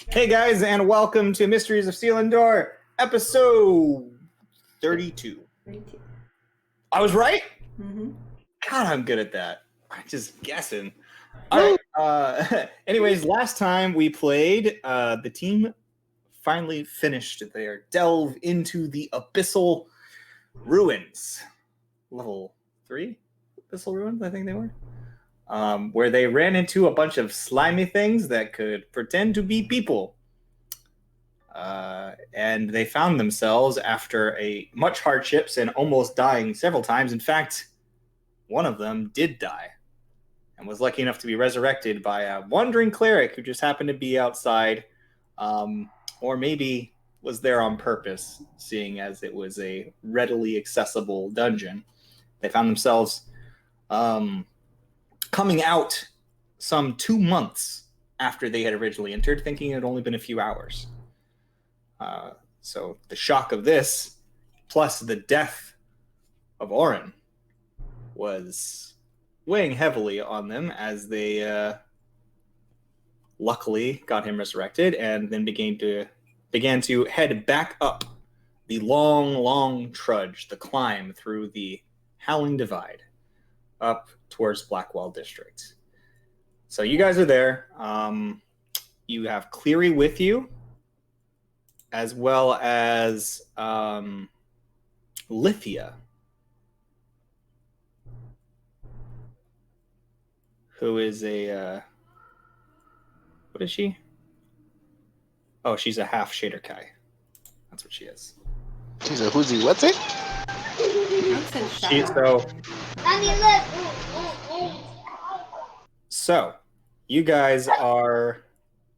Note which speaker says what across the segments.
Speaker 1: Hey guys, and welcome to Mysteries of Selindor, episode 32.
Speaker 2: 32.
Speaker 1: I was right?
Speaker 2: Mm-hmm.
Speaker 1: God, I'm good at that. I'm just guessing. All right. Anyways, last time we played, the team finally finished their delve into the abyssal ruins. Level 3 abyssal ruins, I think they were. Where they ran into a bunch of slimy things that could pretend to be people. And they found themselves after much hardships and almost dying several times. In fact, one of them did die and was lucky enough to be resurrected by a wandering cleric who just happened to be outside, or maybe was there on purpose, seeing as it was a readily accessible dungeon. They found themselves coming out some 2 months after they had originally entered, thinking it had only been a few hours. So the shock of this, plus the death of Oren, was weighing heavily on them as they luckily got him resurrected and then began to head back up the long trudge, the climb through the Howling Divide up towards Blackwall District. So you guys are there. You have Cleary with you, as well as Lithia, who is a what is she? Oh, she's a half Shader Kai. That's what she is.
Speaker 3: She's a who's he? What's it?
Speaker 1: So you guys are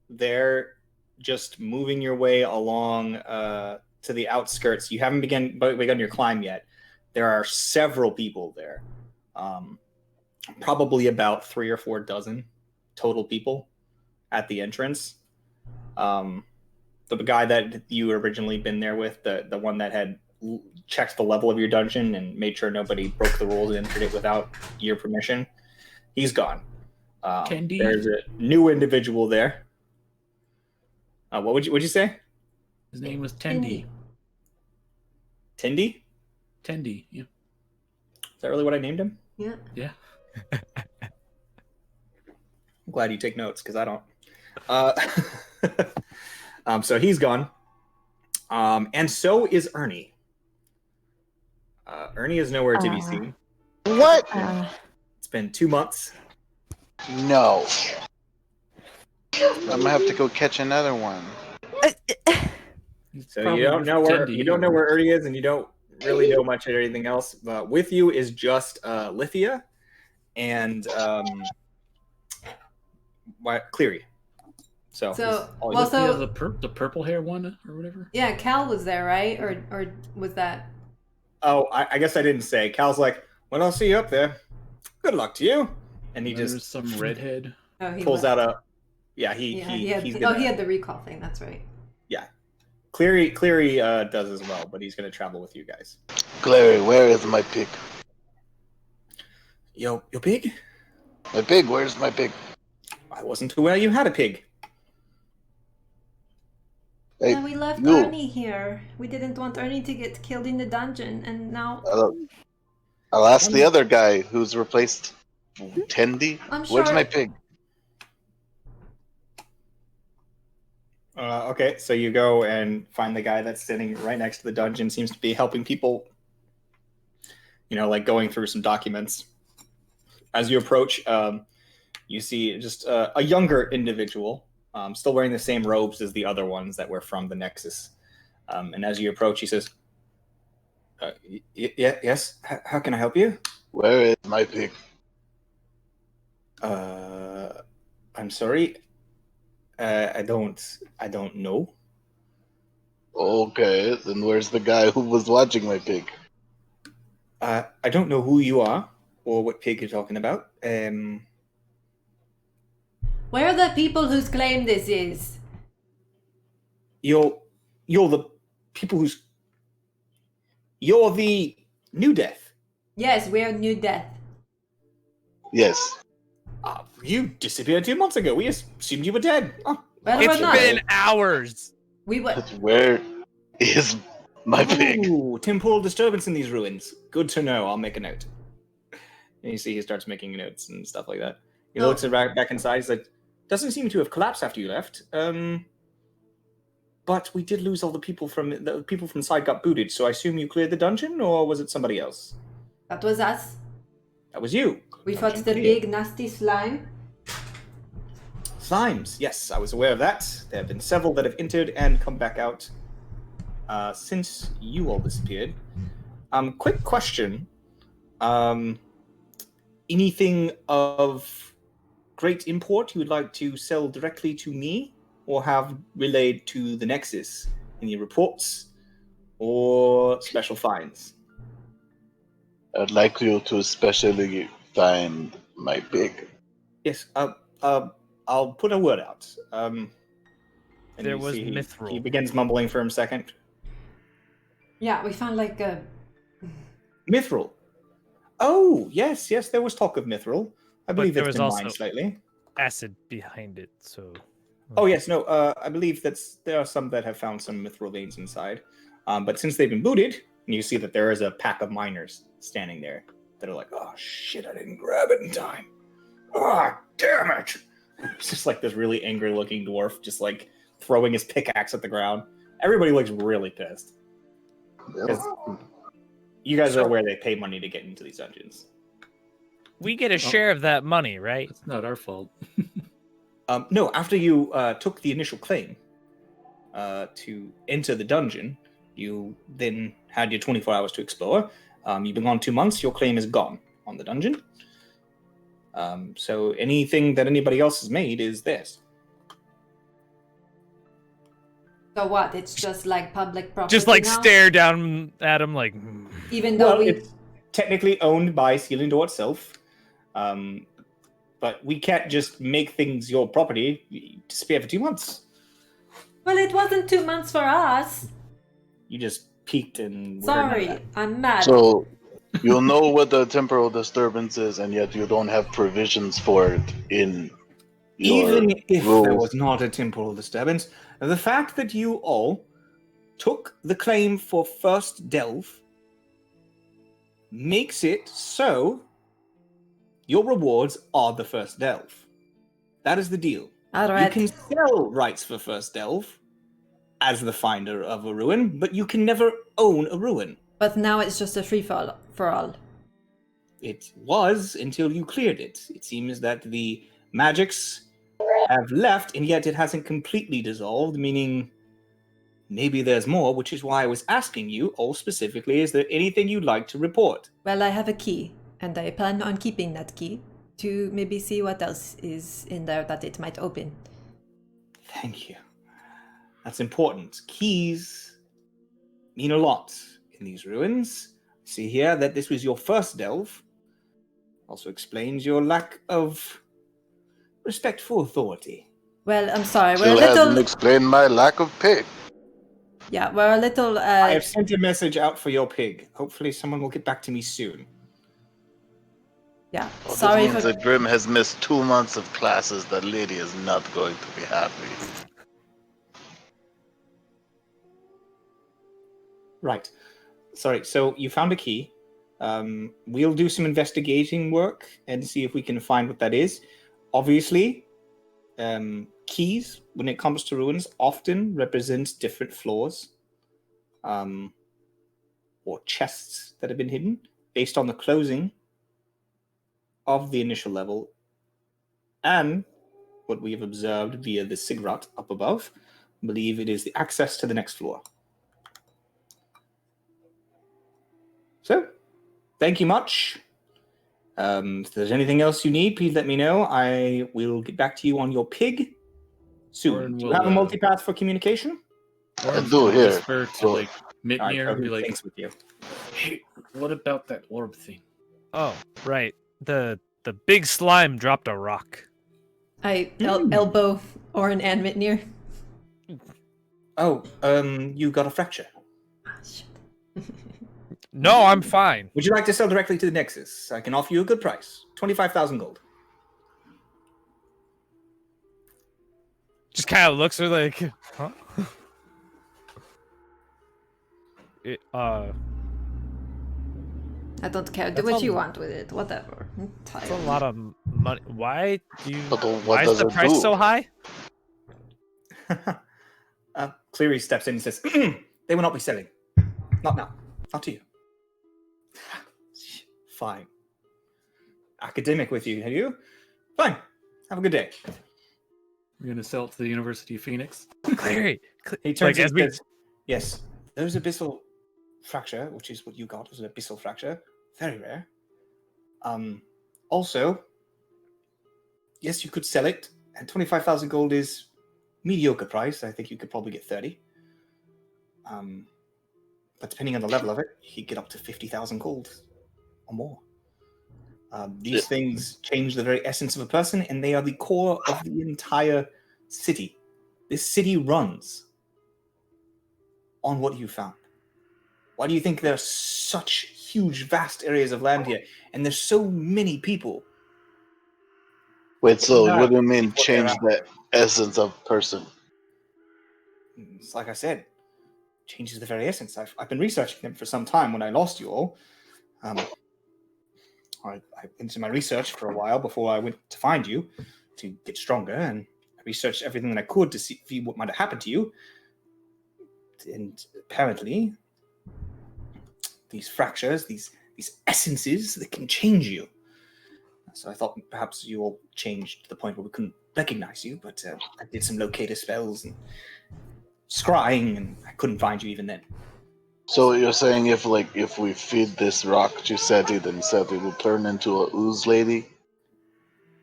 Speaker 1: there, just moving your way along to the outskirts. You haven't begun your climb yet. There are several people there, probably about 3 or 4 dozen total people at the entrance. The guy that you originally been there with, the one that had checked the level of your dungeon and made sure nobody broke the rules and entered it without your permission, he's gone. There's a new individual there. What'd you say?
Speaker 4: His name was Tendi.
Speaker 1: Tendi?
Speaker 4: Tendi, yeah.
Speaker 1: Is that really what I named him?
Speaker 2: Yeah.
Speaker 4: Yeah.
Speaker 1: I'm glad you take notes, because I don't. So he's gone. And so is Ernie. Ernie is nowhere to be seen.
Speaker 3: What?
Speaker 1: It's been 2 months.
Speaker 3: No. I'm gonna have to go catch another one.
Speaker 1: So you don't know where Ernie is, and you don't really know much of anything else. But with you is just Lithia and Cleary. So
Speaker 4: the purple hair one or whatever.
Speaker 2: Yeah, Cal was there, right? Or was that?
Speaker 1: Oh, I guess I didn't say. Cal's like, well, I'll see you up there. Good luck to you. And he
Speaker 4: There's
Speaker 1: just
Speaker 4: some redhead.
Speaker 2: Oh, he
Speaker 1: pulls
Speaker 2: left.
Speaker 1: out a. Yeah, he had
Speaker 2: the recall thing. That's right.
Speaker 1: Yeah, Cleary does as well, but he's going to travel with you guys.
Speaker 3: Clary, where is my pig?
Speaker 1: Your pig?
Speaker 3: My pig, where's my pig?
Speaker 1: I wasn't aware you had a pig.
Speaker 3: Hey,
Speaker 2: we left
Speaker 3: you.
Speaker 2: Ernie here. We didn't want Ernie to get killed in the dungeon, and now
Speaker 3: I'll ask the other guy who's replaced Tendi.
Speaker 2: I'm sure.
Speaker 3: Where's my pig?
Speaker 1: Okay, so you go and find the guy that's sitting right next to the dungeon. Seems to be helping people, like going through some documents. As you approach, you see just a younger individual, still wearing the same robes as the other ones that were from the Nexus. And as you approach, he says, yes, how can I help you?
Speaker 3: Where is my pig?
Speaker 1: I'm sorry. I don't know.
Speaker 3: Okay, then where's the guy who was watching my pig?
Speaker 1: I don't know who you are or what pig you're talking about.
Speaker 2: Where are the people whose claim this is?
Speaker 1: You're the people who's. You're the New Death.
Speaker 2: Yes, we're New Death.
Speaker 3: Yes.
Speaker 1: You disappeared 2 months ago. We assumed you were dead. Oh,
Speaker 2: Well,
Speaker 5: It's
Speaker 2: we're not.
Speaker 5: been hours.
Speaker 2: We were.
Speaker 3: Where is my pig?
Speaker 1: Ooh, temporal disturbance in these ruins. Good to know. I'll make a note. And you see he starts making notes and stuff like that. He looks back inside. He's like, doesn't seem to have collapsed after you left. But we did lose all the people from the side got booted. So I assume you cleared the dungeon, or was it somebody else?
Speaker 2: That was us.
Speaker 1: That was you.
Speaker 2: We fought
Speaker 1: Dungeon
Speaker 2: the
Speaker 1: cleared.
Speaker 2: big nasty slime.
Speaker 1: Slimes. Yes, I was aware of that. There have been several that have entered and come back out since you all disappeared. Quick question. Anything of great import you would like to sell directly to me or have relayed to the Nexus? Any reports or special finds?
Speaker 3: I'd like you to especially find my pig.
Speaker 1: Yes, I'll put a word out. And
Speaker 5: There
Speaker 1: you
Speaker 5: was
Speaker 1: see
Speaker 5: mithril.
Speaker 1: he begins mumbling for a second.
Speaker 2: Yeah, we found like a.
Speaker 1: Mithril. Oh, yes, there was talk of mithril. I believe
Speaker 5: there
Speaker 1: it's
Speaker 5: was
Speaker 1: been
Speaker 5: also-
Speaker 1: mined slightly.
Speaker 5: Acid behind it, so.
Speaker 1: Oh, yes, no, I believe there are some that have found some mithril veins inside. But since they've been booted, you see that there is a pack of miners standing there that are like, oh, shit, I didn't grab it in time. Oh, damn it. It's just like this really angry looking dwarf, just like throwing his pickaxe at the ground. Everybody looks really pissed. Because you guys are aware they pay money to get into these dungeons.
Speaker 5: We get a share of that money, right?
Speaker 4: It's not our fault.
Speaker 1: No, after you took the initial claim to enter the dungeon, you then had your 24 hours to explore. You've been gone 2 months, your claim is gone on the dungeon. So anything that anybody else has made is theirs.
Speaker 2: So what? It's just like public property.
Speaker 5: Just like
Speaker 2: now?
Speaker 5: stare down at him, like.
Speaker 2: Even though we.
Speaker 1: It's technically owned by Selindor itself. But we can't just make things your property. You disappear for 2 months.
Speaker 2: Well, it wasn't 2 months for us.
Speaker 1: You just peeked and...
Speaker 2: Sorry, I'm mad.
Speaker 3: So you'll know what the temporal disturbance is, and yet you don't have provisions for it in your
Speaker 1: Even if
Speaker 3: rules.
Speaker 1: there was not a temporal disturbance, the fact that you all took the claim for first delve makes it so your rewards are the first delve. That is the deal.
Speaker 2: All
Speaker 1: You
Speaker 2: right.
Speaker 1: can sell rights for first delve as the finder of a ruin, but you can never own a ruin.
Speaker 2: But now it's just a free for all.
Speaker 1: It was until you cleared it. It seems that the magics have left, and yet it hasn't completely dissolved, meaning maybe there's more, which is why I was asking you all specifically, is there anything you'd like to report?
Speaker 2: Well, I have a key, and I plan on keeping that key to maybe see what else is in there that it might open.
Speaker 1: Thank you. That's important. Keys mean a lot in these ruins. See here that this was your first delve. Also explains your lack of respect for authority.
Speaker 2: Well, I'm sorry. We're
Speaker 3: Still
Speaker 2: a
Speaker 3: hasn't
Speaker 2: little.
Speaker 3: explained my lack of pig.
Speaker 2: Yeah, we're a little.
Speaker 1: I have sent a message out for your pig. Hopefully someone will get back to me soon.
Speaker 2: Yeah,
Speaker 3: Well,
Speaker 2: sorry
Speaker 3: this means
Speaker 2: for.
Speaker 3: that Grim has missed 2 months of classes. That lady is not going to be happy.
Speaker 1: Right. Sorry, so you found a key. We'll do some investigating work and see if we can find what that is. Obviously, keys, when it comes to ruins, often represent different floors or chests that have been hidden based on the closing of the initial level and what we have observed via the Sigrat up above. I believe it is the access to the next floor. So, thank you much. If there's anything else you need, please let me know. I will get back to you on your pig soon.
Speaker 4: Orin
Speaker 1: Do you
Speaker 4: will,
Speaker 1: have a multipath for communication?
Speaker 4: Orin's
Speaker 3: do
Speaker 4: gonna
Speaker 3: here.
Speaker 4: whisper to
Speaker 3: So-
Speaker 4: like Mitnir and be like,
Speaker 1: thanks with you.
Speaker 4: "Hey, what about that orb thing?"
Speaker 5: Oh, right. The big slime dropped a rock.
Speaker 2: I elbow Orin and Mitnir.
Speaker 1: Oh, you got a fracture.
Speaker 2: Ah, shit.
Speaker 5: No, I'm fine.
Speaker 1: Would you like to sell directly to the Nexus? I can offer you a good price. 25,000 gold.
Speaker 5: Just kind of looks her like, huh?
Speaker 2: I don't care. Do
Speaker 5: That's
Speaker 2: what you
Speaker 5: a-
Speaker 2: want with it. Whatever. I'm
Speaker 5: That's
Speaker 2: tired.
Speaker 5: a lot of money. Why do you?
Speaker 3: But what
Speaker 5: Why is
Speaker 3: does
Speaker 5: the
Speaker 3: it
Speaker 5: price
Speaker 3: do?
Speaker 5: so high?
Speaker 1: Cleary steps in and says, "They will not be selling. Not now. Not to you." Fine. Academic with you, have you? Fine. Have a good day.
Speaker 4: We're gonna sell it to the University of Phoenix.
Speaker 5: Clary,
Speaker 1: He turns
Speaker 5: like,
Speaker 1: and says, "Yes, there's abyssal fracture, which is what you got. Was an abyssal fracture, very rare. Also, yes, you could sell it, and 25,000 gold is mediocre price. I think you could probably get 30. But depending on the level of it, you could get up to 50,000 gold or more. These things change the very essence of a person, and they are the core of the entire city. This city runs on what you found. Why do you think there are such huge, vast areas of land here, and there's so many people?
Speaker 3: Wait, so
Speaker 1: No,
Speaker 3: what do you mean
Speaker 1: it's what they're
Speaker 3: change
Speaker 1: after.
Speaker 3: the essence of person?
Speaker 1: It's like I said, changes the very essence. I've been researching them for some time. When I lost you all, I into my research for a while before I went to find you to get stronger, and I researched everything that I could to see what might have happened to you. And apparently, these fractures, these essences, that can change you. So I thought perhaps you all changed to the point where we couldn't recognize you, but I did some locator spells and scrying, and I couldn't find you even then.
Speaker 3: So you're saying if we feed this rock to Seti, then Seti will turn into a ooze lady?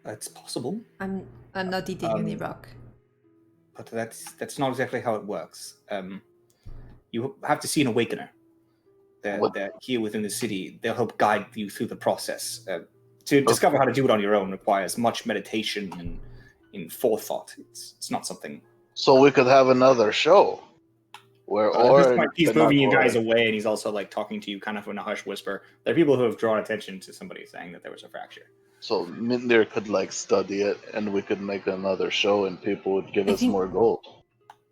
Speaker 1: That's possible,
Speaker 2: I'm not eating any rock.
Speaker 1: but that's not exactly how it works. You have to see an awakener. They're here within the city. They'll help guide you through the process. To discover how to do it on your own requires much meditation and in forethought. It's not something.
Speaker 3: So we could have another show where
Speaker 1: At this
Speaker 3: Oren
Speaker 1: point, he's
Speaker 3: cannot
Speaker 1: moving you
Speaker 3: Oren.
Speaker 1: guys away, and he's also like talking to you kind of in a hush whisper. There are people who have drawn attention to somebody saying that there was a fracture.
Speaker 3: So Mindir could study it, and we could make another show, and people would give
Speaker 2: I
Speaker 3: us
Speaker 2: think-
Speaker 3: more gold.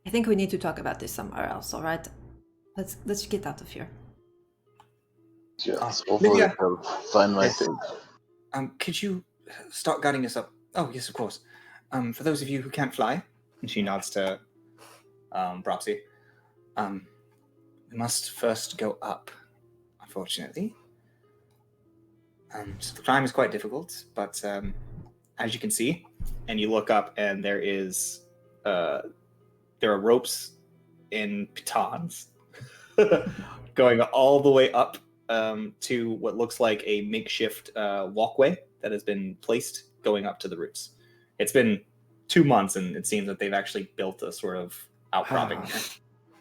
Speaker 2: I think we need to talk about this somewhere else. All right, let's get out of here.
Speaker 3: Yes, hopefully
Speaker 1: Lydia.
Speaker 3: I'll find my
Speaker 1: Yes.
Speaker 3: thing.
Speaker 1: Could you start guiding us up? Oh, yes, of course. For those of you who can't fly, and she nods to Bropsy, we must first go up, unfortunately. So the climb is quite difficult, but as you can see, and you look up, and there are ropes in pitons going all the way up to what looks like a makeshift walkway that has been placed going up to the roofs. It's been 2 months, and it seems that they've actually built a sort of outcropping.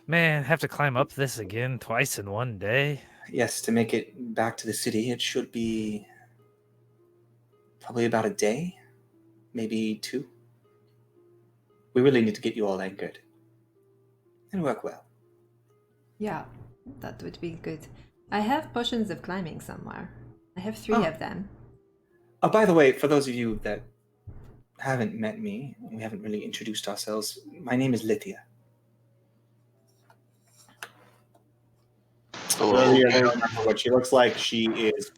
Speaker 5: Man, have to climb up this again twice in one day.
Speaker 1: Yes, to make it back to the city, it should be probably about a day, maybe 2. We really need to get you all anchored and work well.
Speaker 2: Yeah, that would be good. I have potions of climbing somewhere. I have 3 of them.
Speaker 1: Oh, by the way, for those of you that haven't met me, we haven't really introduced ourselves, my name is Lydia. For those of you that don't remember what she looks like, she is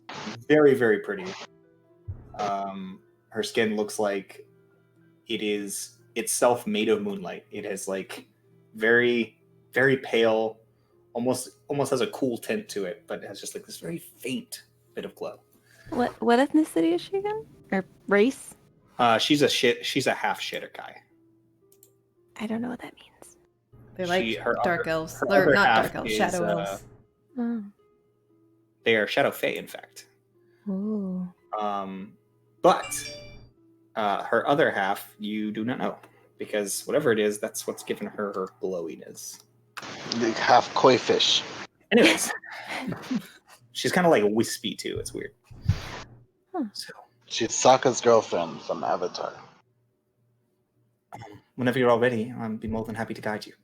Speaker 1: very, very pretty. Her skin looks like it is itself made of moonlight. It has like very, very pale, almost has a cool tint to it, but it has just like this very faint bit of glow.
Speaker 6: What ethnicity is she again? Or race?
Speaker 1: She's a half Shitterkai.
Speaker 6: I don't know what that means.
Speaker 2: They're like
Speaker 1: her
Speaker 2: dark
Speaker 1: other-
Speaker 2: elves.
Speaker 1: her
Speaker 2: They're
Speaker 1: other
Speaker 2: not
Speaker 1: half
Speaker 2: dark elves,
Speaker 1: is,
Speaker 2: shadow elves.
Speaker 6: Oh.
Speaker 1: They are Shadow Fae, in fact.
Speaker 6: Ooh.
Speaker 1: But her other half, you do not know, because whatever it is, that's what's given her her glowiness.
Speaker 3: Like half koi fish.
Speaker 1: Anyways, she's kind of like wispy too. It's weird.
Speaker 6: Huh.
Speaker 1: So,
Speaker 3: She's Sokka's girlfriend from Avatar.
Speaker 1: whenever you're all ready, I'd be more than happy to guide you.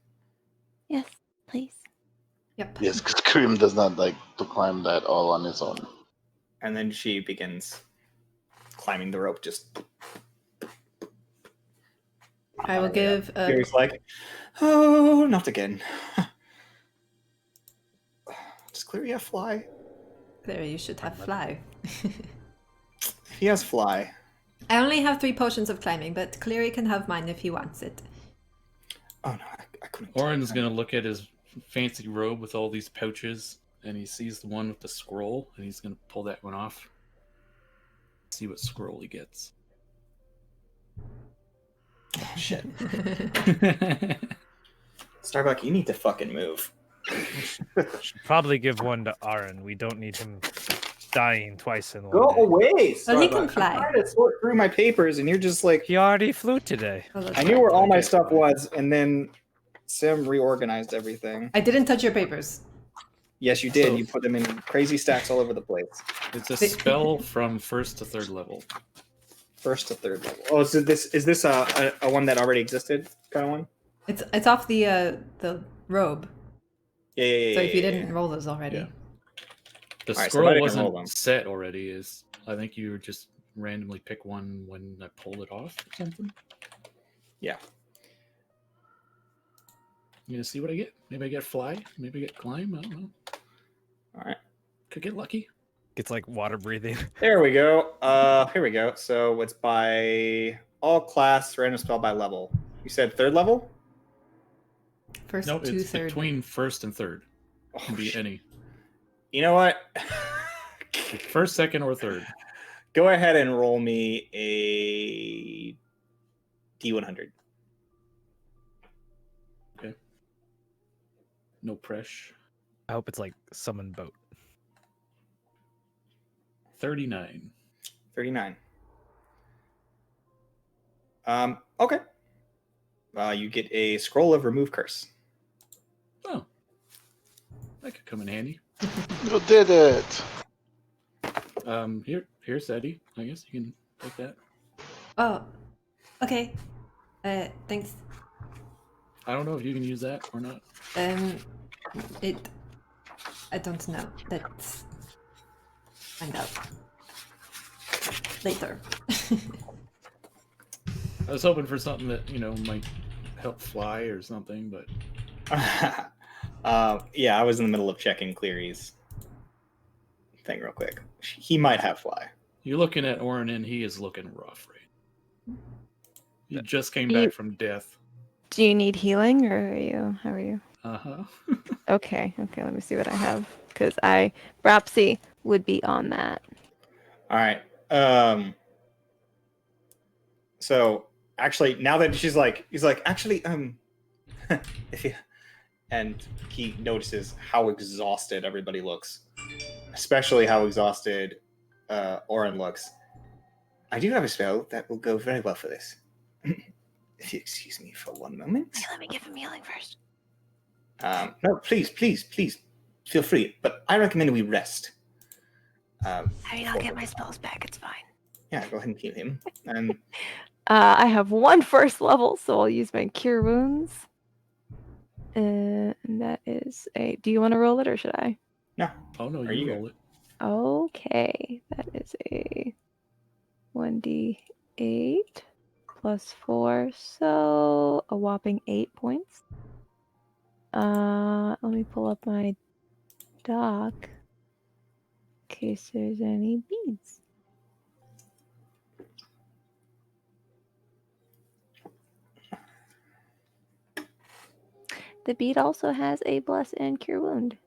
Speaker 6: Yes, please.
Speaker 2: Yep.
Speaker 3: Yes, because Cream does not like to climb that all on his own.
Speaker 1: And then she begins climbing the rope. Just
Speaker 2: I will give.
Speaker 1: Gary's like, oh, not again. Does Cleary have fly?
Speaker 2: There, you should have fly.
Speaker 1: He has fly.
Speaker 2: I only have 3 potions of climbing, but Cleary can have mine if he wants it.
Speaker 1: Oh no, I couldn't.
Speaker 4: Orin's gonna look at his fancy robe with all these pouches, and he sees the one with the scroll, and he's gonna pull that one off. See what scroll he gets.
Speaker 1: Oh, shit. Starbuck, you need to fucking move.
Speaker 5: Should probably give one to Aaron. We don't need him dying twice in one
Speaker 1: Go
Speaker 5: day.
Speaker 1: away, Starbuck.
Speaker 2: Well, he can fly.
Speaker 1: I'm trying to sort through my papers, and you're just like,
Speaker 5: He already flew today.
Speaker 2: Oh, that's
Speaker 1: I knew
Speaker 2: right.
Speaker 1: where all my
Speaker 5: Okay,
Speaker 1: stuff
Speaker 5: fine.
Speaker 1: was, and then Sim reorganized everything.
Speaker 2: I didn't touch your papers.
Speaker 1: Yes, you did.
Speaker 4: So-
Speaker 1: You put them in crazy stacks all over the place.
Speaker 4: It's a spell from 1st to 3rd level.
Speaker 1: 1st to 3rd level. Oh, is this a one that already existed kind of one?
Speaker 2: It's off the robe.
Speaker 1: Yeah.
Speaker 2: So if you didn't roll those already.
Speaker 4: Yeah. The
Speaker 1: Alright,
Speaker 4: scroll
Speaker 1: somebody can roll them.
Speaker 4: wasn't set already. I think you just randomly pick one when I pulled it off or something.
Speaker 1: Yeah.
Speaker 4: You gonna see what I get? Maybe I get fly. Maybe I get climb. I don't know.
Speaker 1: All right.
Speaker 4: Could get lucky.
Speaker 5: It's like water breathing.
Speaker 1: There we go. Here we go. So it's by all class, random spell by level. You said 3rd level?
Speaker 2: First
Speaker 4: No,
Speaker 2: to
Speaker 4: it's
Speaker 2: 3rd.
Speaker 4: between 1st and 3rd.
Speaker 1: Oh,
Speaker 4: Can be
Speaker 1: shit.
Speaker 4: any.
Speaker 1: You know what?
Speaker 4: 1st, 2nd, or 3rd.
Speaker 1: Go ahead and roll me a D100.
Speaker 4: No press.
Speaker 5: I hope it's like summon boat.
Speaker 4: 39.
Speaker 1: 39. Okay. You get a scroll of remove curse.
Speaker 4: Oh. That could come in handy.
Speaker 3: You did it.
Speaker 4: Here's Eddie. I guess you can take that.
Speaker 2: Oh, okay. Thanks.
Speaker 4: I don't know if you can use that or not.
Speaker 2: I don't know. Let's find out later.
Speaker 4: I was hoping for something that, might help fly or something, but
Speaker 1: Yeah, I was in the middle of checking Cleary's thing real quick. He might have fly.
Speaker 4: you're looking at Orin and he is looking rough, right? He just came
Speaker 6: You-
Speaker 4: back from death.
Speaker 6: Do you need healing, or how are you?
Speaker 4: Uh-huh.
Speaker 6: Okay, let me see what I have. Because Bropsy would be on that.
Speaker 1: All right. So actually, now that he's like, actually, if you, and he notices how exhausted everybody looks, especially how exhausted Orin looks. I do have a spell that will go very well for this. If you excuse me for one moment.
Speaker 6: Let me give him healing first.
Speaker 1: No, please, feel free. But I recommend we rest.
Speaker 6: I mean, I'll get my spells back. It's fine.
Speaker 1: Yeah, go ahead and heal him.
Speaker 6: I have 1 first level, so I'll use my cure wounds. And that is a. Do you want to roll it, or should I?
Speaker 1: No.
Speaker 4: Oh no,
Speaker 1: Are
Speaker 4: you
Speaker 1: you
Speaker 4: roll it.
Speaker 6: Okay, that is a 1d8 plus 4, so a whopping 8 points. Let me pull up my doc in case there's any beads. The bead also has a bless and cure wound.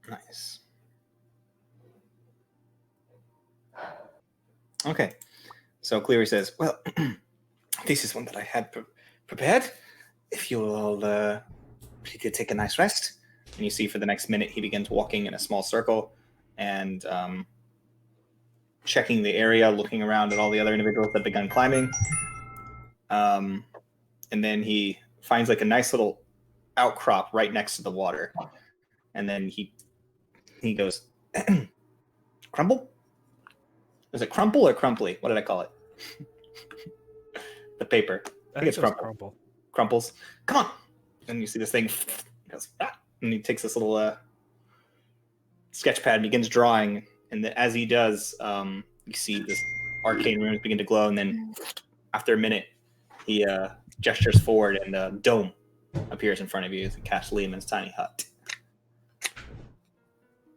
Speaker 1: Nice. Okay. So Cleary says, well, this is one that I had prepared. If you'll all please take a nice rest. And you see for the next minute, he begins walking in a small circle and checking the area, looking around at all the other individuals that begun climbing. And then he finds like a nice little outcrop right next to the water. And then he goes, crumble? Is it crumple or crumply? What did I call it? The paper. I think it's crumple. Crumples. Come on. And you see this thing. He goes, ah, and he takes this little sketch pad and begins drawing. And as he does, you see this arcane runes begin to glow, and then after a minute, he gestures forward, and a dome appears in front of you as he casts Lehman's tiny hut.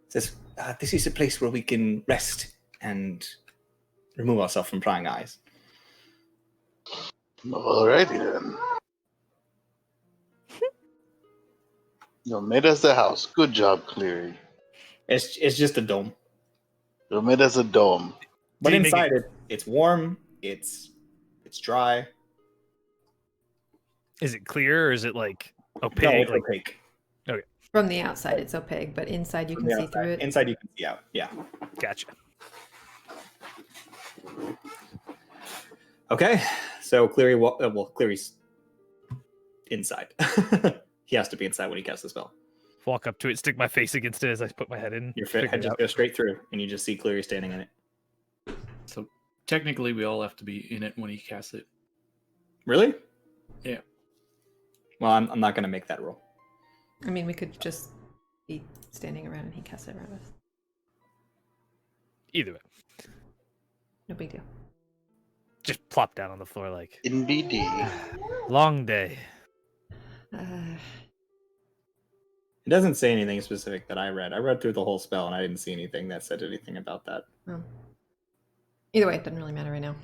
Speaker 1: Says, "This is a place where we can rest and remove ourselves from prying eyes."
Speaker 3: Alrighty then. You made us a house. Good job, Cleary.
Speaker 1: It's just a dome,
Speaker 3: You made us a dome.
Speaker 1: but
Speaker 5: Did he make
Speaker 1: inside it's warm. It's dry.
Speaker 5: Is it clear or is it like opaque?
Speaker 1: No, it's
Speaker 5: like,
Speaker 1: opaque.
Speaker 2: From the outside, it's opaque, but inside you
Speaker 1: From
Speaker 2: can
Speaker 1: the
Speaker 2: see
Speaker 1: outside.
Speaker 2: through it.
Speaker 1: Inside you can see out. Yeah.
Speaker 5: Gotcha.
Speaker 1: Okay. So Cleary, Cleary's inside. He has to be inside when he casts the spell.
Speaker 5: Walk up to it, stick my face against it as I put my head in.
Speaker 1: Your
Speaker 5: figure
Speaker 1: head
Speaker 5: it
Speaker 1: just
Speaker 5: out.
Speaker 1: goes straight through, and you just see Cleary standing in it.
Speaker 4: So technically, we all have to be in it when he casts it.
Speaker 1: Really?
Speaker 4: Yeah.
Speaker 1: Well, I'm not going to make that rule.
Speaker 2: I mean, we could just be standing around and he casts it around us.
Speaker 5: Either way,
Speaker 2: No big deal.
Speaker 5: just plop down on the floor like
Speaker 3: In BD.
Speaker 5: long day.
Speaker 1: It doesn't say anything specific that I read. I read through the whole spell, and I didn't see anything that said anything about that.
Speaker 2: Well, either way, it doesn't really matter right now.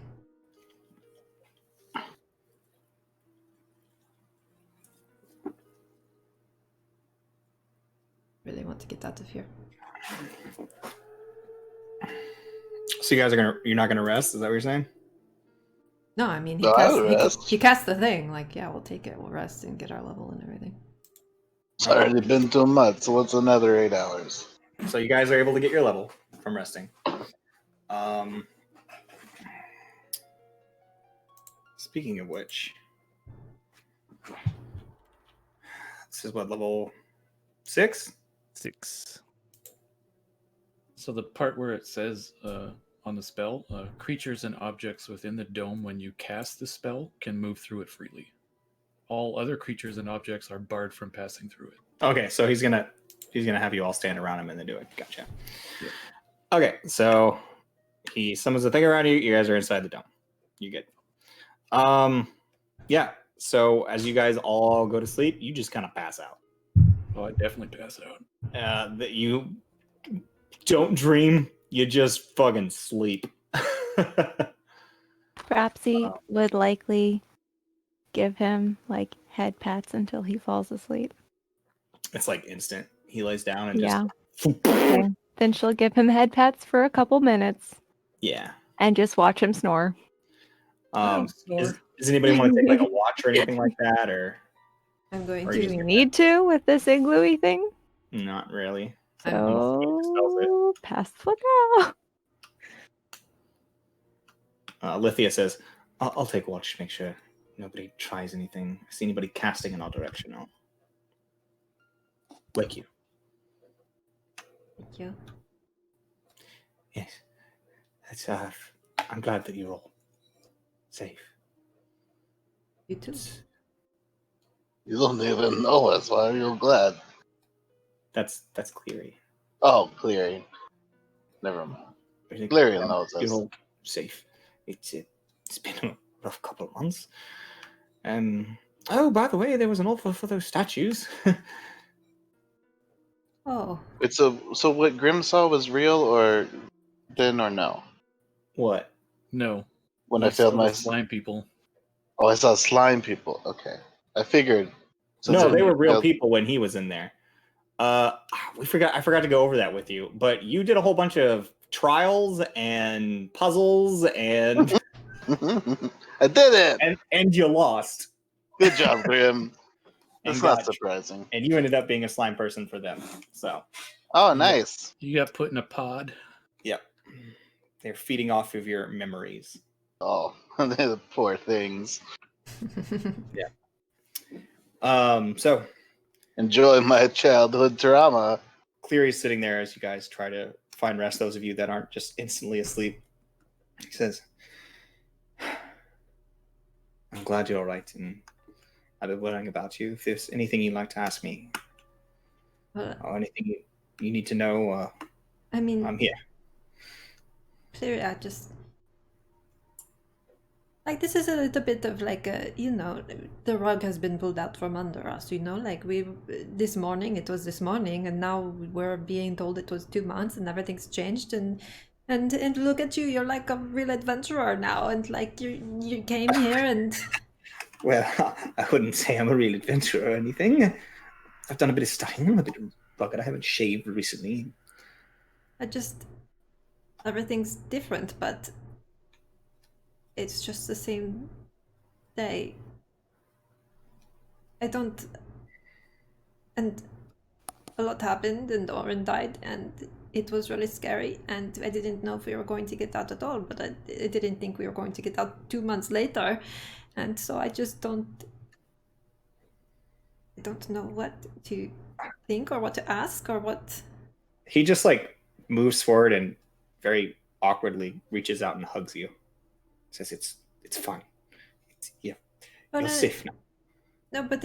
Speaker 2: Really want to get out of here.
Speaker 1: So you guys you're not gonna rest? Is that what you're saying?
Speaker 2: No, I mean,
Speaker 3: No, I'll rest.
Speaker 2: he cast the thing. Like, yeah, we'll take it. We'll rest and get our level and everything.
Speaker 3: It's already been 2 months, so what's another 8 hours?
Speaker 1: So you guys are able to get your level from resting. Speaking of which, this is what, level 6?
Speaker 5: 6.
Speaker 4: So the part where it says on the spell, creatures and objects within the dome when you cast the spell can move through it freely. All other creatures and objects are barred from passing through it.
Speaker 1: Okay, so he's gonna have you all stand around him and then do it. Gotcha.
Speaker 4: Yeah.
Speaker 1: Okay, so he summons the thing around you. You guys are inside the dome. You get. Yeah. So as you guys all go to sleep, you just kind of pass out.
Speaker 4: Oh, I definitely pass out.
Speaker 1: That you don't dream. You just fucking sleep.
Speaker 6: Perhaps he would likely give him like head pats until he falls asleep.
Speaker 1: It's like instant. He lays down and
Speaker 6: Yeah.
Speaker 1: just.
Speaker 6: Okay. Then she'll give him head pats for a couple minutes
Speaker 1: Yeah.
Speaker 6: and just watch him snore.
Speaker 1: Does anybody want to take like a watch or anything like that, or
Speaker 2: I'm going
Speaker 1: Or
Speaker 6: Do
Speaker 1: you
Speaker 2: to.
Speaker 1: just
Speaker 6: we
Speaker 1: get
Speaker 6: need to with this iglooey thing?
Speaker 1: not really?
Speaker 6: So pass the fuck out.
Speaker 1: Lithia says, I'll take a watch to make sure nobody tries anything. See anybody casting in our direction, I'll wake you.
Speaker 2: Thank you.
Speaker 1: Yes. That's, I'm glad that you're all safe.
Speaker 2: You too.
Speaker 3: You don't even know us. Why are you glad?
Speaker 1: That's Cleary.
Speaker 3: Oh, Cleary. Never mind. Cleary knows
Speaker 1: You're
Speaker 3: us.
Speaker 1: all safe. It's been a rough couple of months. Oh, by the way, there was an offer for those statues.
Speaker 2: Oh,
Speaker 3: It's so what Grim saw was real or then or no?
Speaker 1: What?
Speaker 4: No.
Speaker 3: When
Speaker 4: You
Speaker 3: I failed
Speaker 4: saw
Speaker 3: my
Speaker 4: the slime people.
Speaker 3: Oh, I saw slime people. Okay. I figured.
Speaker 1: No,
Speaker 3: since
Speaker 1: they
Speaker 3: you
Speaker 1: were real
Speaker 3: failed-
Speaker 1: people when he was in there. I forgot to go over that with you, but you did a whole bunch of trials and puzzles and
Speaker 3: I did it.
Speaker 1: and you lost.
Speaker 3: Good job, Grim. That's
Speaker 1: And
Speaker 3: not
Speaker 1: got-
Speaker 3: surprising.
Speaker 1: And you ended up being a slime person for them. So,
Speaker 3: Oh, nice.
Speaker 4: You got put in a pod.
Speaker 1: yep. They're feeding off of your memories.
Speaker 3: Oh, the poor things.
Speaker 1: So
Speaker 3: Enjoy my childhood drama.
Speaker 1: Cleary's sitting there as you guys try to find rest, those of you that aren't just instantly asleep. He says, I'm glad you're all right, and I've been worrying about you. If there's anything you'd like to ask me, or anything you need to know,
Speaker 2: I mean,
Speaker 1: I'm here.
Speaker 2: clearly, I just. Like, this is a little bit of like a, the rug has been pulled out from under us, like this morning, it was this morning, and now we're being told it was 2 months and everything's changed, and look at you, you're like a real adventurer now, and like you came here and
Speaker 1: Well, I wouldn't say I'm a real adventurer or anything. I've done a bit of studying. I'm a bit rugged. I haven't shaved recently.
Speaker 2: everything's different, but it's just the same day. And a lot happened, and Oren died, and it was really scary, and I didn't know if we were going to get out at all, but I didn't think we were going to get out 2 months later, and so I just don't know what to think or what to ask or what.
Speaker 1: He just like moves forward and very awkwardly reaches out and hugs you. Says it's fine. You're safe now.
Speaker 2: No, but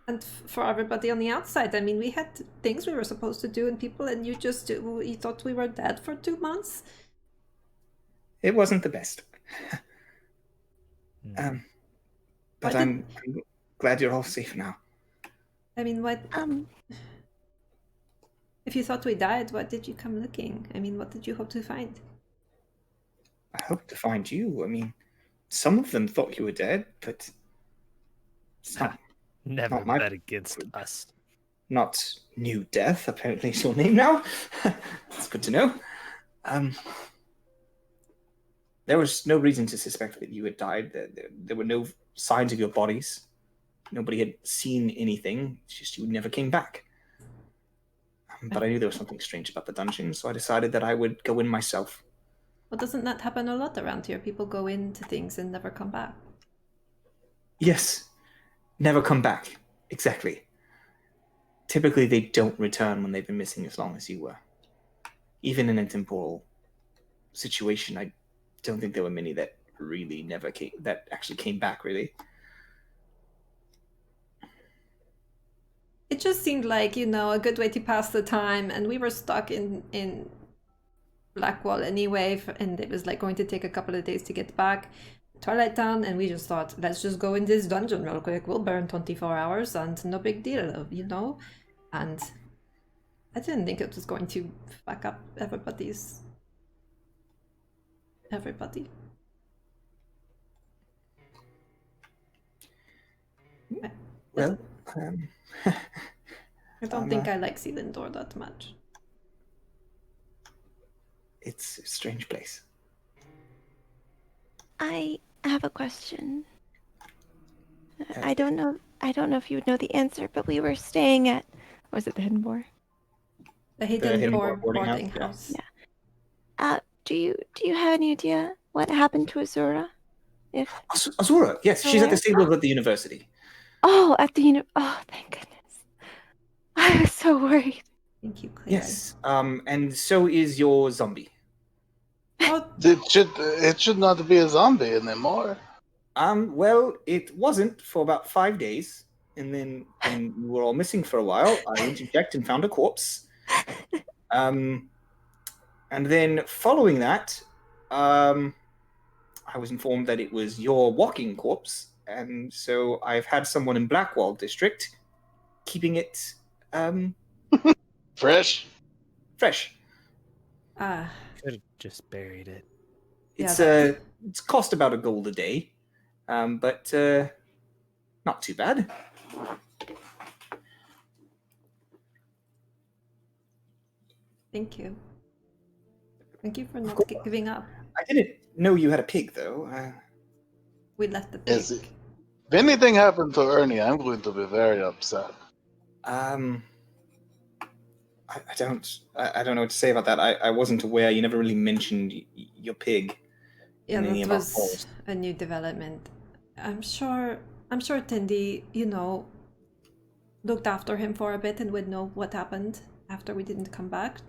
Speaker 2: and for everybody on the outside, we had things we were supposed to do and people, and you thought we were dead for 2 months.
Speaker 1: It wasn't the best. But I'm glad you're all safe now.
Speaker 2: What? If you thought we died, why did you come looking? What did you hope to find?
Speaker 1: I hope to find you. Some of them thought you were dead, but it's not.
Speaker 5: Never
Speaker 1: not my
Speaker 5: bet against us.
Speaker 1: Not New Death, apparently is your name now. That's good to know. There was no reason to suspect that you had died. There were no signs of your bodies. Nobody had seen anything. It's just you never came back. But I knew there was something strange about the dungeon, so I decided that I would go in myself.
Speaker 2: Well, doesn't that happen a lot around here? People go into things and never come back.
Speaker 1: Yes. Never come back. Exactly. Typically, they don't return when they've been missing as long as you were. Even in a temporal situation, I don't think there were many that really that actually came back, really.
Speaker 2: It just seemed like, a good way to pass the time, and we were stuck in Blackwall anyway, and it was like going to take a couple of days to get back. Twilight Town, and we just thought, let's just go in this dungeon real quick. We'll burn 24 hours and no big deal, And I didn't think it was going to fuck up everybody.
Speaker 1: Well,
Speaker 2: I don't think I like Selindor that much.
Speaker 1: It's a strange place.
Speaker 6: I have a question. I don't know if you would know the answer, but we were staying at, was it the Hidden Boar?
Speaker 2: The Hidden Boar boarding house.
Speaker 6: Yeah. Do you have any idea what happened to Azura?
Speaker 1: Azura, yes, she's at the stables at the university.
Speaker 6: Oh, at the oh, thank goodness. I was so worried.
Speaker 2: Thank you, Claire.
Speaker 1: Yes. And so is your zombie.
Speaker 2: Oh.
Speaker 3: It should not be a zombie anymore.
Speaker 1: Well, it wasn't for about 5 days, and then when we were all missing for a while, I went to check and found a corpse. And then following that, I was informed that it was your walking corpse, and so I've had someone in Blackwall District keeping it
Speaker 3: fresh.
Speaker 5: Could have just buried it.
Speaker 1: It's cost about $1 gold a day, but not too bad.
Speaker 2: Thank you. Thank you for not giving up.
Speaker 1: I didn't know you had a pig, though.
Speaker 2: We left the pig.
Speaker 3: If anything happened to Ernie, I'm going to be very upset.
Speaker 1: I don't know what to say about that. I wasn't aware. You never really mentioned your pig.
Speaker 2: Yeah, that was a new development. I'm sure Tindy, looked after him for a bit and would know what happened after we didn't come back.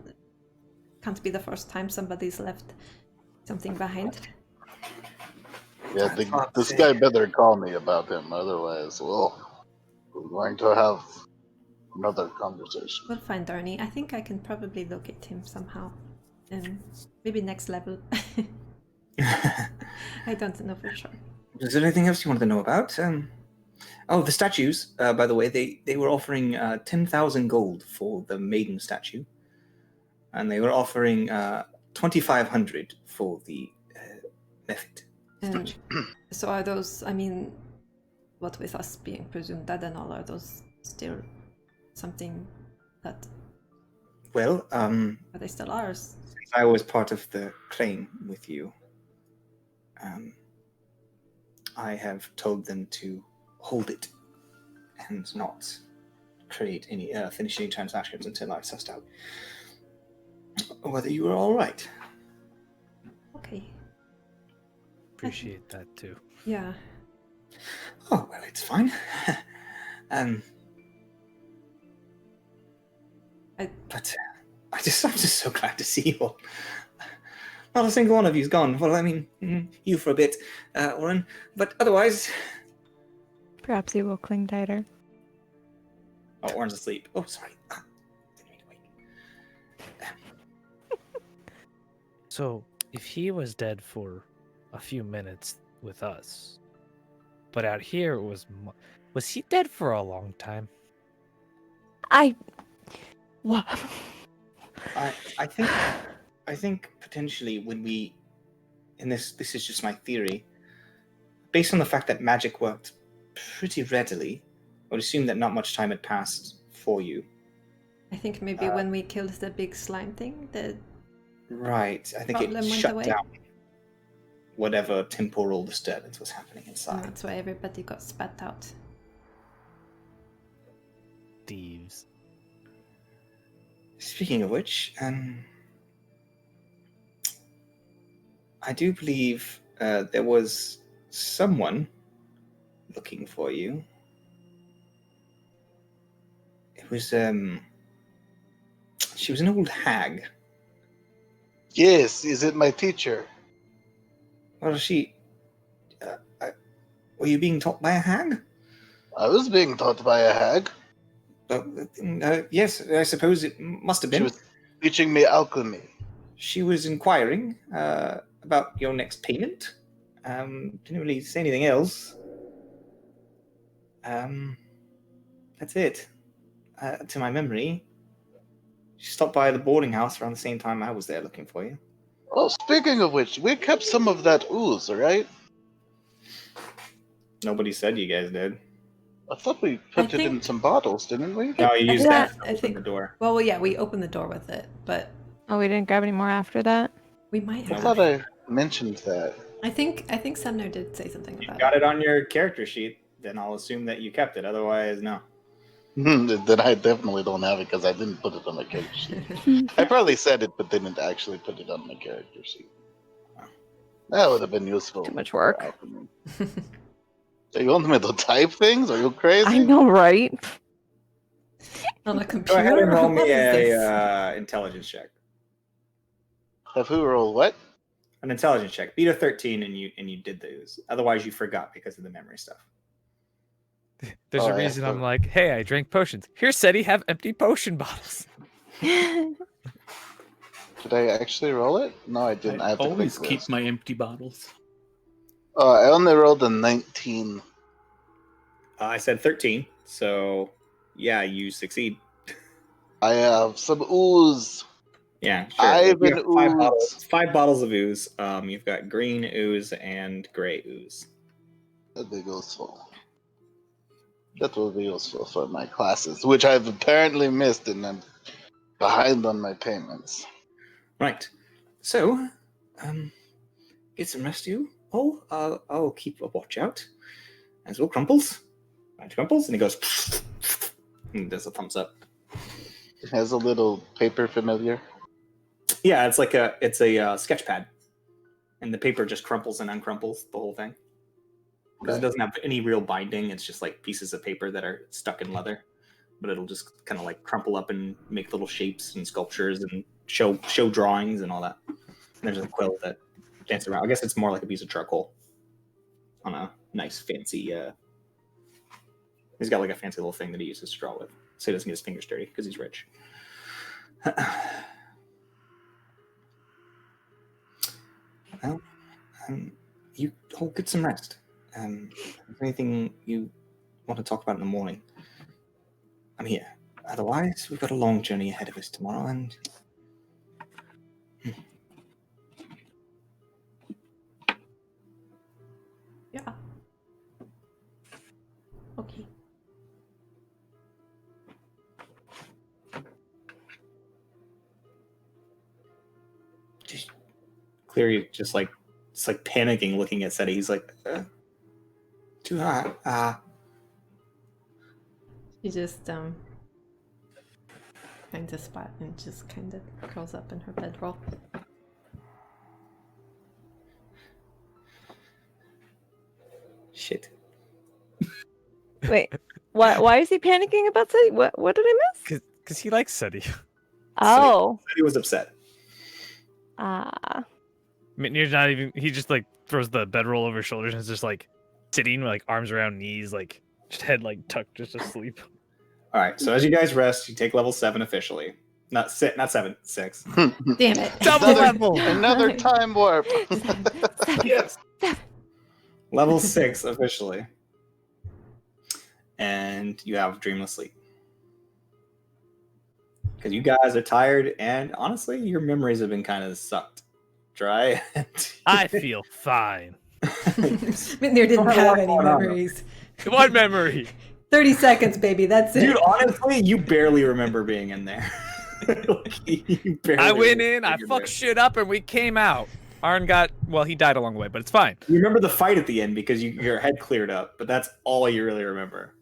Speaker 2: Can't be the first time somebody's left something behind.
Speaker 3: Yeah, this guy better call me about him, otherwise, well, we're going to have another conversation.
Speaker 2: We'll find Ernie. I think I can probably locate him somehow. Maybe next level. I don't know for sure.
Speaker 1: Is there anything else you wanted to know about? Oh, the statues. By the way, they were offering 10,000 gold for the maiden statue, and they were offering 2,500 for the method.
Speaker 2: And so are those? I mean, what with us being presumed dead and all, are those still something that
Speaker 1: Well,
Speaker 2: are they still ours?
Speaker 1: since I was part of the claim with you, I have told them to hold it and not create any finish any transactions until I sussed out whether you were all right.
Speaker 2: Okay.
Speaker 5: Appreciate that too.
Speaker 2: Yeah.
Speaker 1: Oh well, it's fine. But I'm just so glad to see you all. Not a single one of you's gone. Well, I mean, you for a bit, Oren, but otherwise.
Speaker 6: Perhaps he will cling tighter.
Speaker 1: Oh, Oren's asleep. Oh, sorry. Didn't mean to wake.
Speaker 5: So, if he was dead for a few minutes with us, but out here was he dead for a long time?
Speaker 6: What?
Speaker 1: I think potentially when we, and this is just my theory, based on the fact that magic worked pretty readily, I would assume that not much time had passed for you.
Speaker 2: I think maybe when we killed the big slime thing, the
Speaker 1: Right. I think
Speaker 2: problem
Speaker 1: it
Speaker 2: went
Speaker 1: shut
Speaker 2: away.
Speaker 1: down whatever temporal disturbance was happening
Speaker 2: And
Speaker 1: inside.
Speaker 2: that's why everybody got spat out.
Speaker 5: Thieves.
Speaker 1: Speaking of which, I do believe there was someone looking for you. It was she was an old hag.
Speaker 3: Yes, is it my teacher?
Speaker 1: Well, were you being taught by a hag?
Speaker 3: I was being taught by a hag.
Speaker 1: Yes, I suppose it must have
Speaker 3: She
Speaker 1: been.
Speaker 3: was teaching me alchemy.
Speaker 1: She was inquiring about your next payment. Didn't really say anything else. That's it. To my memory, she stopped by the boarding house around the same time I was there looking for you.
Speaker 3: Oh, speaking of which, we kept some of that ooze, right?
Speaker 1: Nobody said you guys did.
Speaker 3: I thought we put it in
Speaker 2: think-
Speaker 3: some bottles, didn't we?
Speaker 1: No, you used
Speaker 6: that-
Speaker 1: that to
Speaker 2: I
Speaker 1: open
Speaker 2: think-
Speaker 1: the door.
Speaker 2: Well, yeah, we opened the door with it, but
Speaker 6: Oh, we didn't grab any more after that?
Speaker 2: we might
Speaker 3: I
Speaker 2: have.
Speaker 3: thought I mentioned that.
Speaker 2: I think Sumner did say something
Speaker 1: You
Speaker 2: about
Speaker 1: got it on your character sheet, then I'll assume that you kept it. Otherwise, no.
Speaker 3: Then I definitely don't have it because I didn't put it on my character sheet. I probably said it, but didn't actually put it on my character sheet. That would have been useful.
Speaker 6: Too much work.
Speaker 3: for alchemy. So you want me to type things? Are you crazy?
Speaker 6: I know, right?
Speaker 2: On a
Speaker 1: Go
Speaker 2: computer.
Speaker 1: ahead and roll
Speaker 2: What
Speaker 1: me
Speaker 2: is this?
Speaker 1: a intelligence check.
Speaker 3: Have who roll what?
Speaker 1: An intelligence check. Beat a 13 and you did those. Otherwise, you forgot because of the memory stuff.
Speaker 5: There's
Speaker 3: Oh,
Speaker 5: a
Speaker 3: yeah,
Speaker 5: reason
Speaker 3: so-
Speaker 5: I'm like, hey, I drank potions. Here, Seti, have empty potion bottles.
Speaker 3: Did I actually roll it? No, I didn't. I
Speaker 4: I
Speaker 3: have to
Speaker 4: always
Speaker 3: quick
Speaker 4: keep
Speaker 3: list.
Speaker 4: my empty bottles.
Speaker 3: I only rolled a 19.
Speaker 1: I said 13, so yeah, you succeed.
Speaker 3: I have some ooze.
Speaker 1: Yeah, sure.
Speaker 3: Ivan
Speaker 1: You have
Speaker 3: ooze.
Speaker 1: five bottles of ooze. You've got green ooze and gray ooze.
Speaker 3: That'd be useful. That will be useful for my classes, which I've apparently missed and I'm behind on my payments.
Speaker 1: Right. So, get some rest, you all. I'll keep a watch out. As well, Crumples. Right, Crumples, and he goes and does a thumbs up.
Speaker 3: It has a little paper familiar.
Speaker 1: Yeah, it's a sketch pad, and the paper just crumples and uncrumples the whole thing because it doesn't have any real binding. It's just like pieces of paper that are stuck in leather, but it'll just kind of like crumple up and make little shapes and sculptures and show drawings and all that. And there's a quill that dances around. I guess it's more like a piece of charcoal on a nice fancy. He's got like a fancy little thing that he uses to draw with, so he doesn't get his fingers dirty because he's rich. Well, You all get some rest. If there's anything you want to talk about in the morning, I'm here. Otherwise, we've got a long journey ahead of us tomorrow, and
Speaker 2: Yeah. Okay.
Speaker 1: just Cleary just like panicking, looking at Seti. He's like, too hot.
Speaker 2: She just kind of spot and just kind of curls up in her bedroll.
Speaker 1: Shit.
Speaker 6: Wait, why is he panicking about Seti? What did I miss?
Speaker 5: Because he likes Seti.
Speaker 6: Oh.
Speaker 1: Seti was upset.
Speaker 5: Mitnir's not even. He just like throws the bedroll over his shoulders and is just like sitting, like arms around knees, like just head like tucked, just asleep.
Speaker 1: All right. So as you guys rest, you take level 7 officially. Not 7, 6.
Speaker 2: Damn it.
Speaker 5: Double level.
Speaker 3: Another time warp.
Speaker 1: Yes. Level 6 officially. And you have dreamless sleep. Because you guys are tired, and honestly, your memories have been kind of sucked dry.
Speaker 5: I feel fine.
Speaker 2: Mitnir didn't have any memories.
Speaker 5: What memory?
Speaker 2: 30 seconds, baby. That's it.
Speaker 1: Dude, honestly, you barely remember being in there. You barely
Speaker 5: I went in, I
Speaker 1: remember
Speaker 5: fucked
Speaker 1: being
Speaker 5: shit up, and we came out. Arn he died along the way, but it's fine.
Speaker 1: there. You remember the fight at the end because your head cleared up, but that's all you really remember.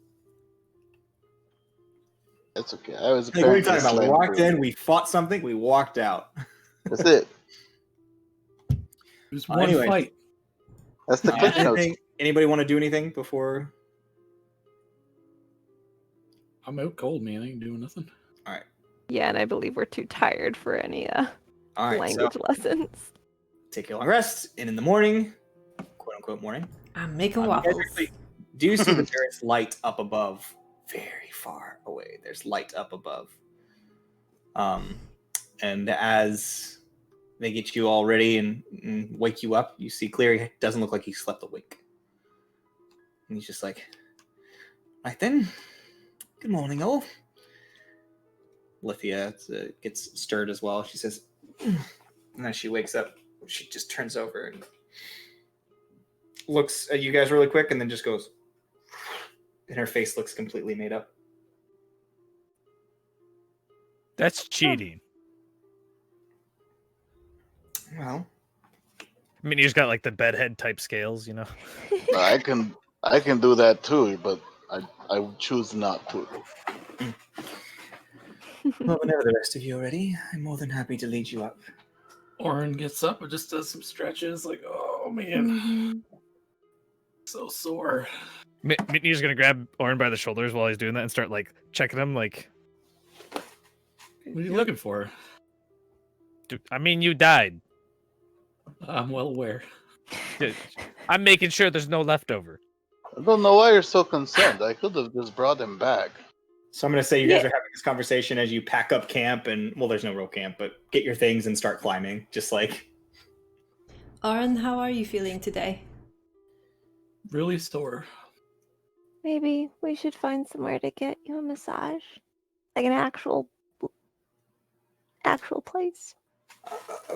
Speaker 3: That's okay. I was.
Speaker 1: Like, what are you talking about? We
Speaker 3: apparently
Speaker 1: walked
Speaker 3: slammed
Speaker 1: in, we fought something, we walked out.
Speaker 3: through. That's it.
Speaker 4: It was one
Speaker 1: Anyway.
Speaker 4: fight.
Speaker 3: That's the clip notes.
Speaker 1: Anybody want to do anything before?
Speaker 4: I'm out cold, man. I ain't doing nothing.
Speaker 6: Yeah, and I believe we're too tired for any
Speaker 1: All right,
Speaker 6: language
Speaker 1: so
Speaker 6: lessons.
Speaker 1: take your long rest, and in the morning, quote unquote morning,
Speaker 2: I'm making
Speaker 1: you guys
Speaker 2: waffles.
Speaker 1: actually do see that there is light up above, very far away. There's light up above. And as they get you all ready and wake you up, you see Cleary doesn't look like he slept awake. And he's just like, right then, good morning, all. Lithia gets stirred as well. She says, and as she wakes up, she just turns over and looks at you guys really quick and then just goes, and her face looks completely made up.
Speaker 5: That's cheating.
Speaker 1: Well,
Speaker 5: I mean, he's got like the bedhead type scales, you know.
Speaker 3: I can do that too, but I choose not to.
Speaker 1: well, whenever the rest of you are ready, I'm more than happy to lead you up.
Speaker 4: Oren gets up and just does some stretches. Like, oh man, so sore.
Speaker 5: Mitnir's gonna grab Orin by the shoulders while he's doing that and start like checking him. Like,
Speaker 4: What are you looking for?
Speaker 5: dude, I mean, you died.
Speaker 4: I'm well aware.
Speaker 5: Dude, I'm making sure there's no leftover.
Speaker 3: I don't know why you're so concerned. I could have just brought him back.
Speaker 1: So I'm going to say you guys are having this conversation as you pack up camp and, well, there's no real camp, but get your things and start climbing. Just like,
Speaker 2: Oren, how are you feeling today?
Speaker 4: Really sore.
Speaker 6: Maybe we should find somewhere to get you a massage, like an actual place.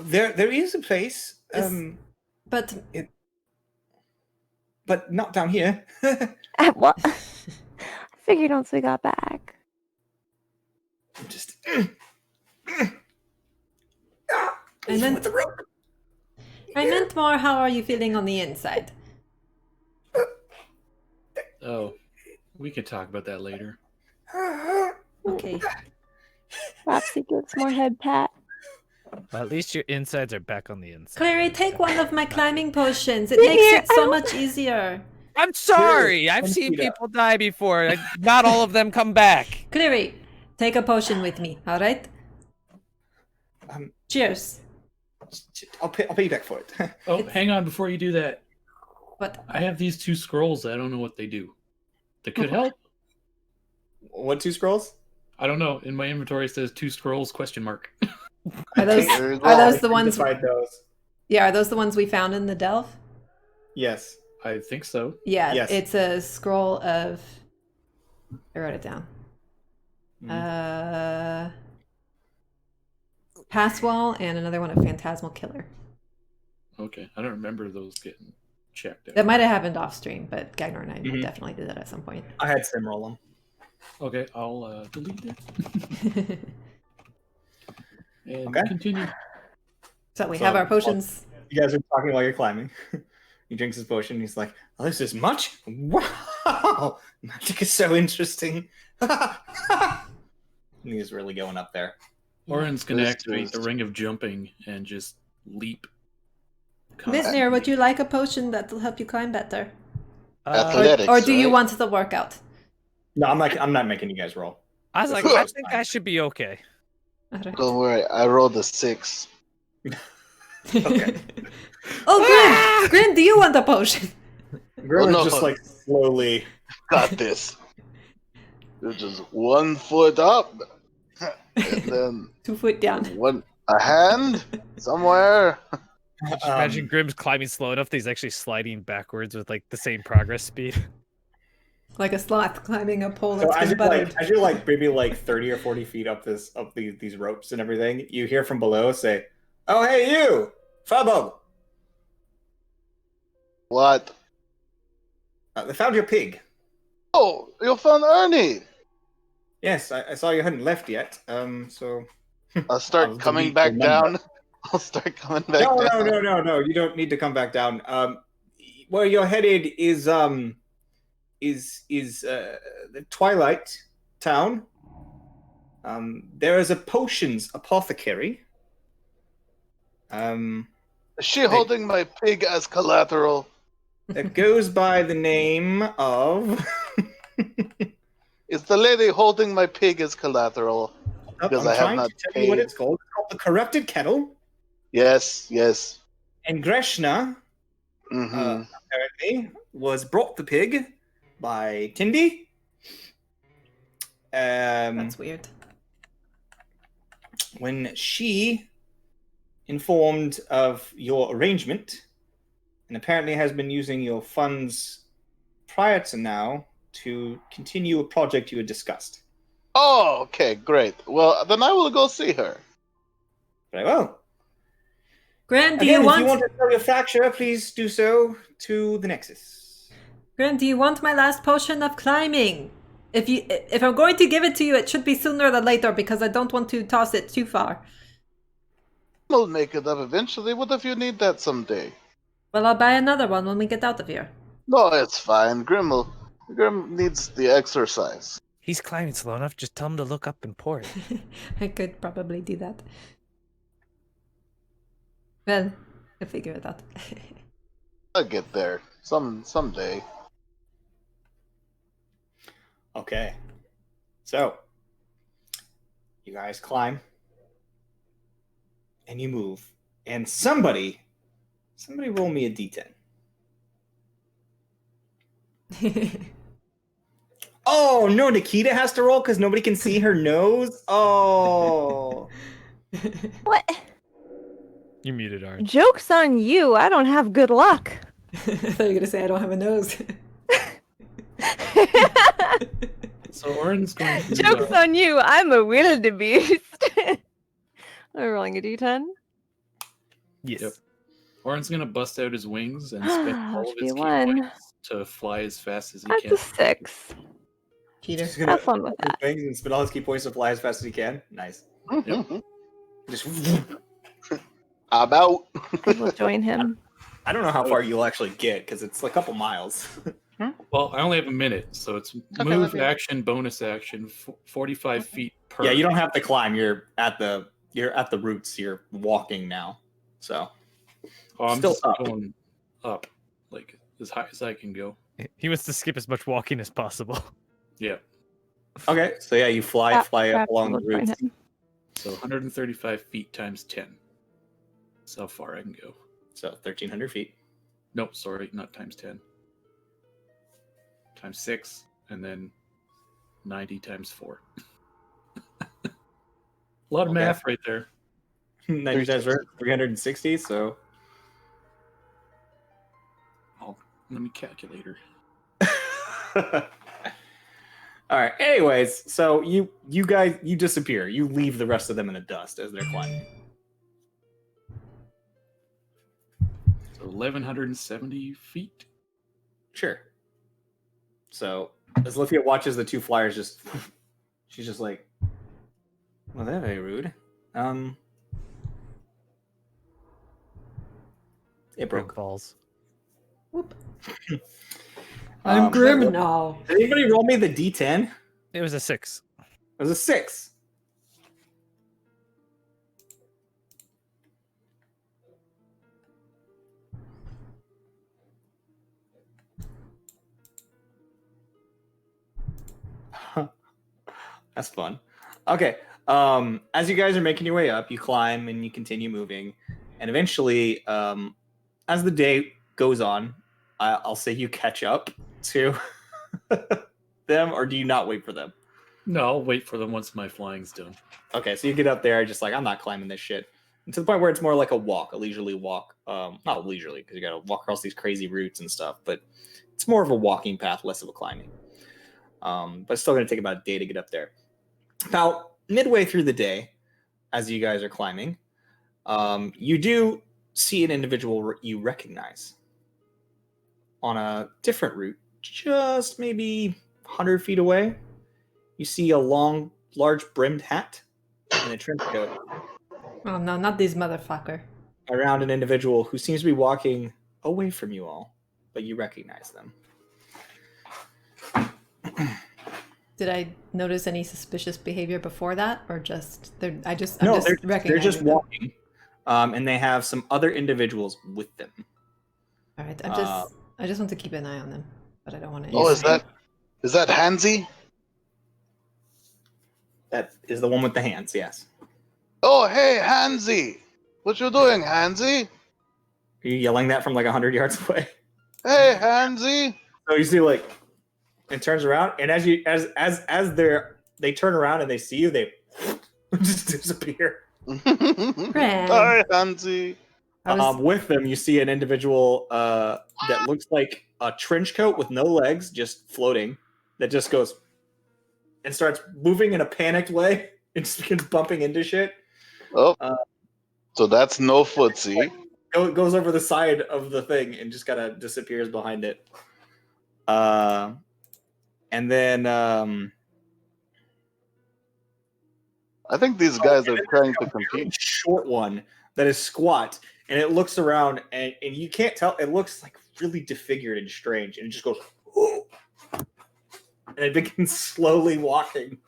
Speaker 1: there is a place,
Speaker 2: But
Speaker 1: but not down here.
Speaker 6: What? I figured once we got back.
Speaker 1: Just
Speaker 2: And then-
Speaker 1: with the rope.
Speaker 2: I meant more, how are you feeling on the inside?
Speaker 4: Oh, we can talk about that later.
Speaker 2: Okay.
Speaker 6: Perhaps he gives more head pat.
Speaker 5: Well, at least your insides are back on the inside.
Speaker 2: Clary, take one of my climbing potions. It
Speaker 6: Mitnir,
Speaker 2: makes it
Speaker 6: I
Speaker 2: so
Speaker 6: don't-
Speaker 2: much easier.
Speaker 5: I'm sorry.
Speaker 1: Here,
Speaker 5: I've
Speaker 1: come
Speaker 5: seen
Speaker 1: speed up.
Speaker 5: people die before. Not all of them come back.
Speaker 2: Clary, take a potion with me, alright? Cheers.
Speaker 1: I'll pay you back for it.
Speaker 4: Oh, hang on before you do that.
Speaker 2: What?
Speaker 4: I have these 2 scrolls. I don't know what they do. They could help.
Speaker 1: What 2 scrolls?
Speaker 4: I don't know. In my inventory it says 2 scrolls ?
Speaker 2: Are those
Speaker 3: There you
Speaker 2: are
Speaker 3: go.
Speaker 2: those the ones
Speaker 1: Decide those.
Speaker 2: Yeah, are those the ones we found in the delve?
Speaker 1: Yes.
Speaker 4: I think so.
Speaker 2: Yeah,
Speaker 1: Yes.
Speaker 2: it's a scroll of. I wrote it down.
Speaker 1: Mhm.
Speaker 2: Pass wall and another one of Phantasmal Killer.
Speaker 4: Okay, I don't remember those getting checked
Speaker 2: That
Speaker 4: out.
Speaker 2: might have happened off stream, but Gagnor and I
Speaker 1: Mhm.
Speaker 2: definitely did that at some point.
Speaker 1: I had Sim roll them.
Speaker 4: Okay, I'll delete it and
Speaker 1: Okay.
Speaker 4: continue.
Speaker 2: So we
Speaker 1: So,
Speaker 2: have our potions.
Speaker 1: You guys are talking while you're climbing. He drinks his potion. He's like, "Oh, this is much. Wow, magic is so interesting." And he's really going up there.
Speaker 4: Orin's gonna
Speaker 3: This
Speaker 4: activate the
Speaker 3: is-
Speaker 4: ring of jumping and just leap.
Speaker 2: Mizner, would you like a potion that will help you climb better?
Speaker 3: Athletics,
Speaker 2: Or do you
Speaker 3: right?
Speaker 2: want the workout?
Speaker 1: No, I'm not making you guys roll.
Speaker 5: I was like,
Speaker 1: This is
Speaker 5: I
Speaker 1: just
Speaker 5: think
Speaker 1: fine.
Speaker 5: I should be okay.
Speaker 2: All right.
Speaker 3: Don't worry, I rolled a 6.
Speaker 1: Okay.
Speaker 2: Oh, Grim, do you want a potion?
Speaker 1: Grim
Speaker 3: no.
Speaker 1: is just like slowly.
Speaker 3: Got this. There's just 1 foot up, and then
Speaker 2: 2 foot down.
Speaker 3: a hand somewhere.
Speaker 5: Just imagine Grim's climbing slow enough that he's actually sliding backwards with like the same progress speed.
Speaker 2: Like a sloth climbing a pole
Speaker 1: So
Speaker 2: that's
Speaker 1: as
Speaker 2: been
Speaker 1: you're
Speaker 2: buttered.
Speaker 1: as you're like maybe like 30 or 40 feet up these ropes and everything, you hear from below say, "Oh, hey you, Fabo!
Speaker 3: What?
Speaker 1: They found your pig."
Speaker 3: Oh, you found Ernie.
Speaker 1: Yes, I saw you hadn't left yet. So
Speaker 3: I'll start
Speaker 1: I'll
Speaker 3: coming
Speaker 1: delete
Speaker 3: back
Speaker 1: your number.
Speaker 3: down. I'll start coming back
Speaker 1: No,
Speaker 3: down.
Speaker 1: no. You don't need to come back down. Where you're headed is the Twilight Town. There is a potions apothecary.
Speaker 3: Is she holding my pig as collateral?
Speaker 1: That goes by the name of.
Speaker 3: Is the lady holding my pig as collateral? Because
Speaker 1: I'm
Speaker 3: I have
Speaker 1: trying
Speaker 3: not
Speaker 1: to tell you what
Speaker 3: paid.
Speaker 1: it's called. It's called the Corrupted Kettle.
Speaker 3: Yes.
Speaker 1: And Greshna
Speaker 3: Mm-hmm.
Speaker 1: apparently was brought the pig by Tindy.
Speaker 2: That's weird.
Speaker 1: When she informed of your arrangement, and apparently has been using your funds prior to now to continue a project you had discussed.
Speaker 3: Oh, okay, great. Well, then I will go see her.
Speaker 1: Very well.
Speaker 2: Grim, do
Speaker 1: Again,
Speaker 2: you
Speaker 1: if you
Speaker 2: want
Speaker 1: want to sell your fracture, please do so to the Nexus.
Speaker 2: Grim, do you want my last potion of climbing? If I'm going to give it to you, it should be sooner than later because I don't want to toss it too far.
Speaker 3: We'll make it up eventually. What if you need that someday?
Speaker 2: Well, I'll buy another one when we get out of here.
Speaker 3: No, it's fine. Grim needs the exercise.
Speaker 5: He's climbing slow enough. Just tell him to look up and pour it.
Speaker 2: I could probably do that. Well, I'll figure it out.
Speaker 3: I'll get there someday.
Speaker 1: Okay. So, you guys climb. And you move. And somebody roll me a d10. Oh, no, Nikita has to roll because nobody can see her nose? Oh.
Speaker 6: What?
Speaker 5: You muted, Arn.
Speaker 6: Joke's on you. I don't have good luck.
Speaker 2: I thought you were going to say I don't have a nose.
Speaker 4: So Orin's going to.
Speaker 6: Joke's on you. I'm a wildebeest. I'm rolling a d10.
Speaker 5: Yes.
Speaker 4: Yep. Orin's gonna bust out his wings and spend all of
Speaker 6: Must
Speaker 4: his
Speaker 6: be
Speaker 4: key
Speaker 6: one.
Speaker 4: points to fly as fast as he
Speaker 6: That's
Speaker 4: can.
Speaker 6: a 6.
Speaker 2: Peter.
Speaker 1: He's gonna
Speaker 6: Have fun with that.
Speaker 1: wings and spin all his key points to fly as fast as he can. Nice. Just
Speaker 3: I'm out.
Speaker 6: I will join him.
Speaker 1: I don't know how far you'll actually get because it's a couple miles.
Speaker 4: Well, I only have a minute, so it's move, action, bonus action, 45 feet per.
Speaker 1: Yeah, you don't have to climb. You're at the roots. You're walking now. So
Speaker 4: Oh, I'm
Speaker 1: still
Speaker 4: just
Speaker 1: up.
Speaker 4: going up, like as high as I can go.
Speaker 5: He wants to skip as much walking as possible.
Speaker 4: Yeah.
Speaker 1: Okay, so yeah, you fly up
Speaker 6: Perhaps
Speaker 1: along the
Speaker 6: we'll join
Speaker 1: roots.
Speaker 6: him.
Speaker 4: So 135 feet times 10. That's how far I can go.
Speaker 1: So 1,300 feet.
Speaker 4: Nope, sorry, not times 10. Times 6, and then 90 times 4. A lot of
Speaker 1: Okay.
Speaker 4: math right there.
Speaker 1: 90 times 360. So
Speaker 4: Let me calculator.
Speaker 1: All right. Anyways, so you guys disappear. You leave the rest of them in the dust as they're climbing.
Speaker 4: So 1,170 feet.
Speaker 1: Sure. So as Lithia watches the two flyers just, she's just like, well, they're very rude. It broke.
Speaker 5: Balls.
Speaker 2: Whoop. I'm grim now.
Speaker 1: Did anybody roll me the D10?
Speaker 5: It was a 6.
Speaker 1: It was a 6. That's fun. Okay. As you guys are making your way up, you climb and you continue moving, and eventually, as the day goes on, I'll say you catch up to them, or do you not wait for them?
Speaker 4: No, I'll wait for them once my flying's done.
Speaker 1: Okay, so you get up there, just like, I'm not climbing this shit. And to the point where it's more like a walk, a leisurely walk. Not leisurely, because you got to walk across these crazy routes and stuff, but it's more of a walking path, less of a climbing. But it's still going to take about a day to get up there. About midway through the day, as you guys are climbing, you do see an individual you recognize on a different route, just maybe 100 feet away. You see a long, large brimmed hat and a trench coat.
Speaker 2: Oh no, not this motherfucker.
Speaker 1: Around an individual who seems to be walking away from you all, but you recognize them.
Speaker 2: Did I notice any suspicious behavior before that, or just they're? I'm just
Speaker 1: They're
Speaker 2: recognizing
Speaker 1: just
Speaker 2: them.
Speaker 1: walking, and they have some other individuals with them.
Speaker 2: All right, I just want to keep an eye on them, but I don't want to.
Speaker 3: Oh, is that Hansi?
Speaker 1: That is the one with the hands, yes.
Speaker 3: Oh, hey, Hansi! What you doing, Hansi?
Speaker 1: Are you yelling that from like 100 yards away?
Speaker 3: Hey, Hansi!
Speaker 1: So you see, like, it turns around, and as they turn around and they see you, they just disappear.
Speaker 3: Hi, Hansi.
Speaker 1: With them, you see an individual that looks like a trench coat with no legs, just floating, that just goes and starts moving in a panicked way and just begins bumping into shit.
Speaker 3: Oh, so that's no footsie.
Speaker 1: Goes over the side of the thing and just kind of disappears behind it. And then
Speaker 3: I think these guys are trying to compete.
Speaker 1: Short one that is squat, and it looks around, and you can't tell. It looks like really disfigured and strange, and it just goes, "Whoa," and it begins slowly walking,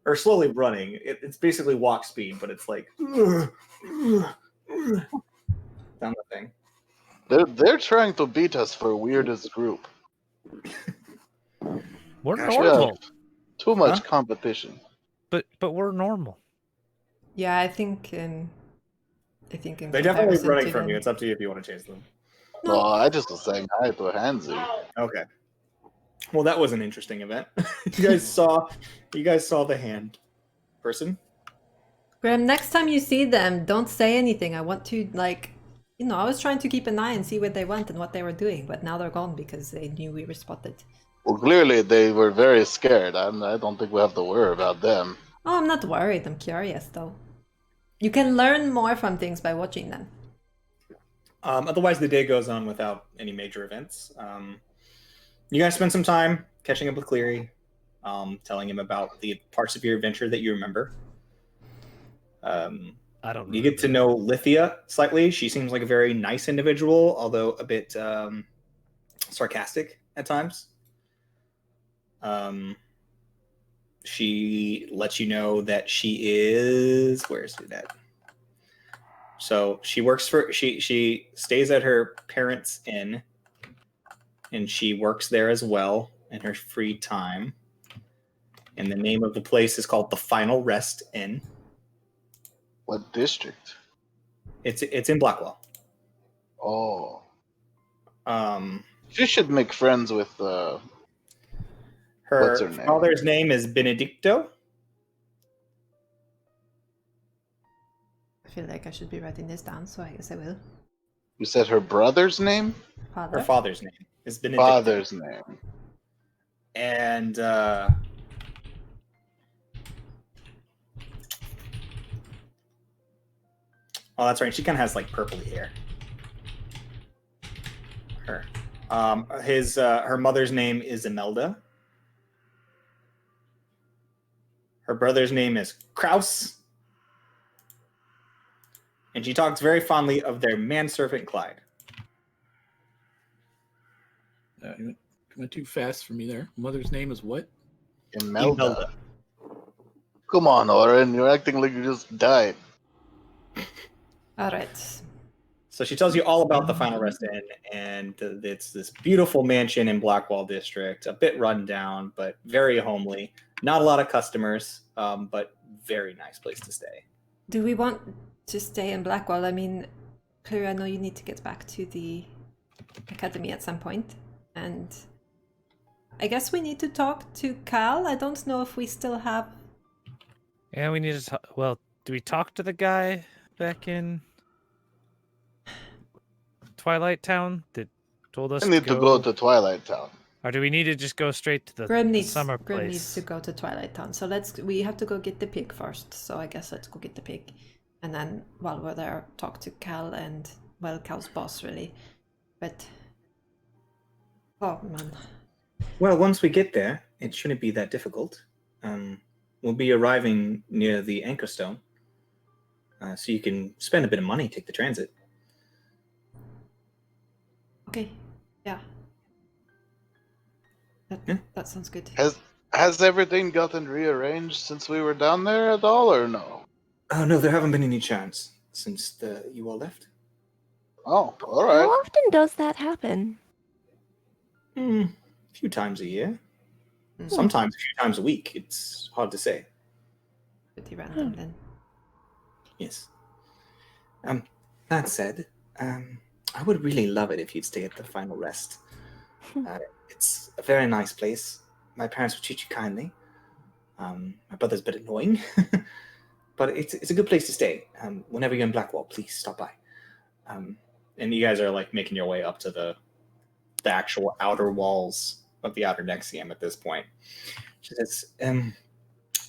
Speaker 1: or slowly running. It's basically walk speed, but it's like down the thing.
Speaker 3: They're trying to beat us for weirdest group.
Speaker 5: We're
Speaker 3: We have
Speaker 5: normal,
Speaker 3: too much competition.
Speaker 5: but we're normal.
Speaker 2: Yeah, I think in
Speaker 1: They're definitely
Speaker 2: comparison
Speaker 1: running
Speaker 2: to
Speaker 1: from
Speaker 2: them-
Speaker 1: you. It's up to you if you want to chase them.
Speaker 3: No, I just was saying hi to Hansi.
Speaker 1: Okay. Well, that was an interesting event. You guys saw the hand person.
Speaker 2: Graham, next time you see them, don't say anything. I want to, like, I was trying to keep an eye and see where they went and what they were doing, but now they're gone because they knew we were spotted.
Speaker 3: Well, clearly they were very scared. I don't think we have to worry about them.
Speaker 2: Oh, I'm not worried. I'm curious, though. You can learn more from things by watching them.
Speaker 1: Otherwise, the day goes on without any major events. You guys spend some time catching up with Cleary, telling him about the parts of your adventure that you remember.
Speaker 5: I don't.
Speaker 1: You get to know Lithia slightly. She seems like a very nice individual, although a bit sarcastic at times. She lets you know that she is... Where is it at? So she works for... She stays at her parents' inn, and she works there as well in her free time. And the name of the place is called the Final Rest Inn.
Speaker 3: What district?
Speaker 1: It's in Blackwell.
Speaker 3: Oh.
Speaker 1: Um,
Speaker 3: She should make friends with what's
Speaker 1: her
Speaker 3: her name?
Speaker 1: father's name is Benedicto.
Speaker 2: I feel like I should be writing this down, so I guess I will.
Speaker 3: You said her brother's name?
Speaker 2: Father?
Speaker 1: Her father's name is Benedicta.
Speaker 3: Father's name.
Speaker 1: And oh, that's right. She kind of has like purpley hair. Her. Her mother's name is Imelda. Her brother's name is Kraus. And she talks very fondly of their manservant Clyde.
Speaker 4: You went too fast for me there. Mother's name is what?
Speaker 3: Imelda. Come on, Oren. You're acting like you just died.
Speaker 2: All right.
Speaker 1: So she tells you all about the Final Rest Inn, and it's this beautiful mansion in Blackwall District, a bit run down, but very homely. Not a lot of customers, but very nice place to stay.
Speaker 2: Do we want to stay in Blackwall? I mean, Claire, I know you need to get back to the academy at some point, and I guess we need to talk to Cal. I don't know if we still have...
Speaker 5: Yeah, we need to talk. Well, do we talk to the guy back in Twilight Town that told us
Speaker 3: I need to go to Twilight Town.
Speaker 5: Or do we need to just go straight to the
Speaker 2: Grim needs
Speaker 5: summer
Speaker 2: Grim needs to
Speaker 5: place?
Speaker 2: go to Twilight Town. So we have to go get the pig first. So I guess let's go get the pig. And then while we're there, talk to Cal and, well, Cal's boss really. But oh man.
Speaker 1: Well, once we get there, it shouldn't be that difficult. We'll be arriving near the Anchor Stone. So you can spend a bit of money, take the transit.
Speaker 2: Okay. Yeah. That sounds good.
Speaker 3: Has everything gotten rearranged since we were down there at all, or no?
Speaker 1: Oh, no, there haven't been any chance since you all left.
Speaker 3: Oh, all
Speaker 6: How
Speaker 3: right.
Speaker 6: often does that happen?
Speaker 1: A few times a year. Sometimes a few times a week. It's hard to say.
Speaker 2: Pretty random then.
Speaker 1: Yes. That said, I would really love it if you'd stay at the Final Rest. It's a very nice place. My parents would treat you kindly. My brother's a bit annoying, but it's a good place to stay. Whenever you're in Blackwall, please stop by. And you guys are like making your way up to the actual outer walls of the Outer Nexium at this point. She says,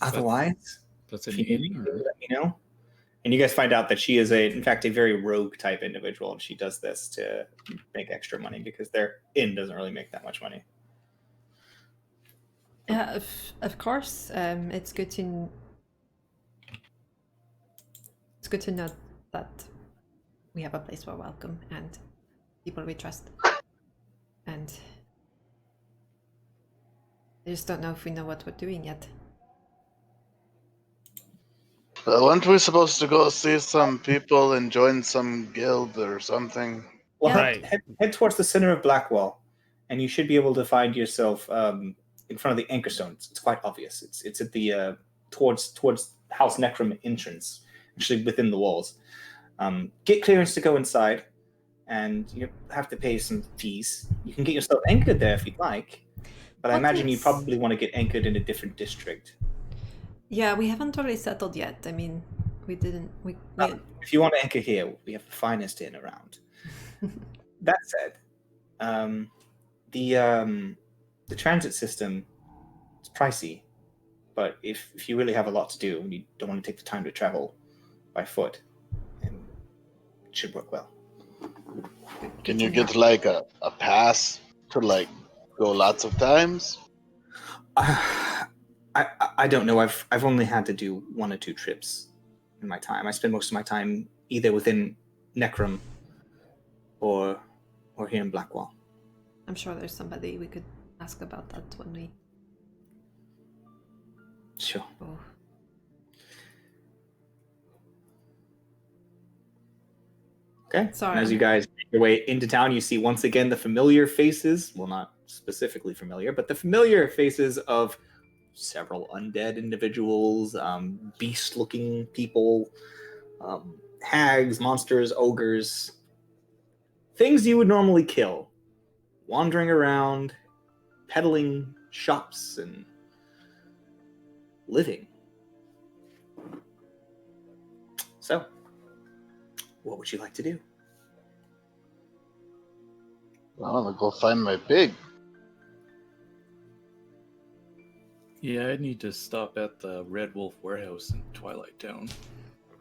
Speaker 1: otherwise,
Speaker 4: That's
Speaker 1: if
Speaker 4: an
Speaker 1: you need
Speaker 4: inn,
Speaker 1: me,
Speaker 4: or
Speaker 1: let me know. And you guys find out that she is in fact, a very rogue type individual, and she does this to make extra money because their inn doesn't really make that much money.
Speaker 2: Yeah, of course. It's good to know that we have a place where welcome and people we trust. And I just don't know if we know what we're doing yet.
Speaker 3: Weren't we supposed to go see some people and join some guild or something?
Speaker 1: Well,
Speaker 2: Yeah.
Speaker 1: head towards the center of Blackwall, and you should be able to find yourself in front of the Anchor Stone. It's quite obvious. It's at the towards House Necrom entrance, actually within the walls. Get clearance to go inside, and you have to pay some fees. You can get yourself anchored there if you'd like, but I imagine you probably want to get anchored in a different district.
Speaker 2: Yeah, we haven't really settled yet. I mean, we didn't.
Speaker 1: If you want to anchor here, we have the finest inn around. That said, the transit system is pricey, but if you really have a lot to do and you don't want to take the time to travel by foot, it should work well.
Speaker 3: Can you get like a pass to like go lots of times?
Speaker 1: I don't know. I've only had to do 1 or 2 trips in my time. I spend most of my time either within Necrom or here in Blackwall.
Speaker 2: I'm sure there's somebody we could ask about that when we...
Speaker 1: Sure.
Speaker 2: Oh.
Speaker 1: Okay.
Speaker 2: Sorry.
Speaker 1: And as you guys make your way into town, you see once again the familiar faces. Well, not specifically familiar, but the familiar faces of several undead individuals, beast-looking people, hags, monsters, ogres, things you would normally kill, wandering around, peddling shops, and living. So, what would you like to do?
Speaker 3: I'm gonna go find my pig.
Speaker 4: Yeah, I need to stop at the Red Wolf warehouse in Twilight Town.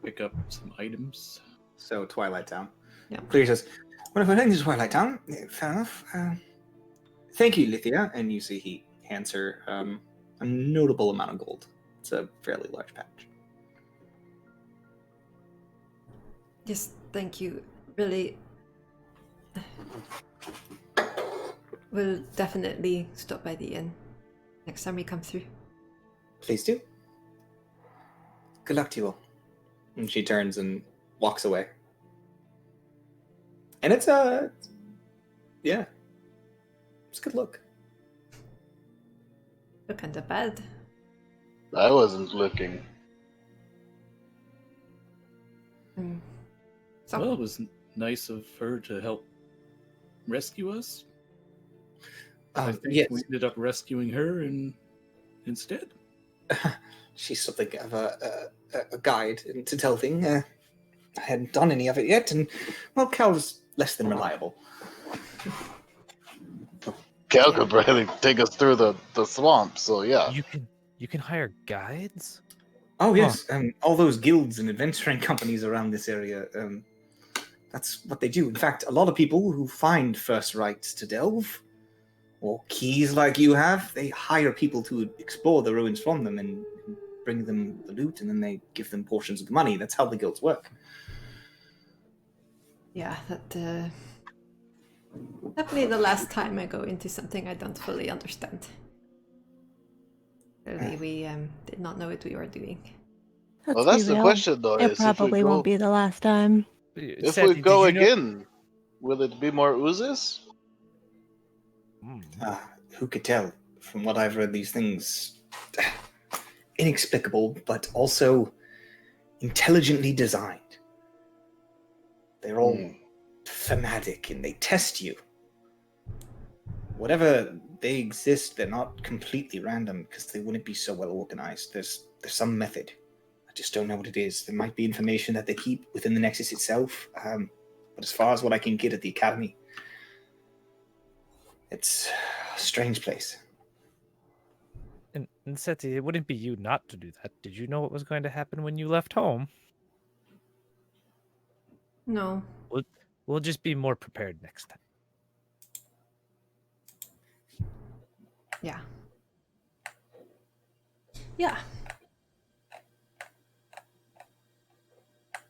Speaker 4: Pick up some items.
Speaker 1: So Twilight Town.
Speaker 2: Yeah.
Speaker 1: Clear says, "Well, if we're heading to Twilight Town, fair enough. Thank you, Lithia." And you see he hands her a notable amount of gold. It's a fairly large package.
Speaker 2: Yes, thank you. Really. We'll definitely stop by the inn next time we come through.
Speaker 1: Please do. Good luck to you all. And she turns and walks away. And it's yeah, it's a good look.
Speaker 2: You're kind of bad.
Speaker 3: I wasn't looking.
Speaker 2: So,
Speaker 4: Well, it was nice of her to help rescue us. I think
Speaker 1: Yes,
Speaker 4: we ended up rescuing her instead.
Speaker 1: she's something of a guide to delving. I hadn't done any of it yet, and well, Cal's less than reliable.
Speaker 3: Cal could probably take us through the swamp, so yeah.
Speaker 5: You can hire guides?
Speaker 1: Oh yes, all those guilds and adventuring companies around this area. That's what they do. In fact, a lot of people who find first rights to delve, or keys like you have, they hire people to explore the ruins from them and bring them the loot, and then they give them portions of the money. That's how the guilds work.
Speaker 2: yeah, that definitely the last time I go into something I don't fully understand. Clearly, we did not know what we were doing.
Speaker 3: Well, that's the question, though.
Speaker 6: It
Speaker 3: Is if we
Speaker 6: probably
Speaker 3: go,
Speaker 6: won't be the last time.
Speaker 3: if
Speaker 5: Santi,
Speaker 3: we
Speaker 5: did
Speaker 3: go
Speaker 5: you know-
Speaker 3: again, will it be more oozes?
Speaker 1: Who could tell? From what I've read, these things inexplicable, but also intelligently designed. They're all thematic, and they test you. Whatever they exist, they're not completely random because they wouldn't be so well organized. There's some method. I just don't know what it is. There might be information that they keep within the Nexus itself, but as far as what I can get at the Academy, it's a strange place.
Speaker 5: And Seti, it wouldn't be you not to do that. Did you know what was going to happen when you left home?
Speaker 2: No.
Speaker 5: We'll just be more prepared next time.
Speaker 2: Yeah. Yeah.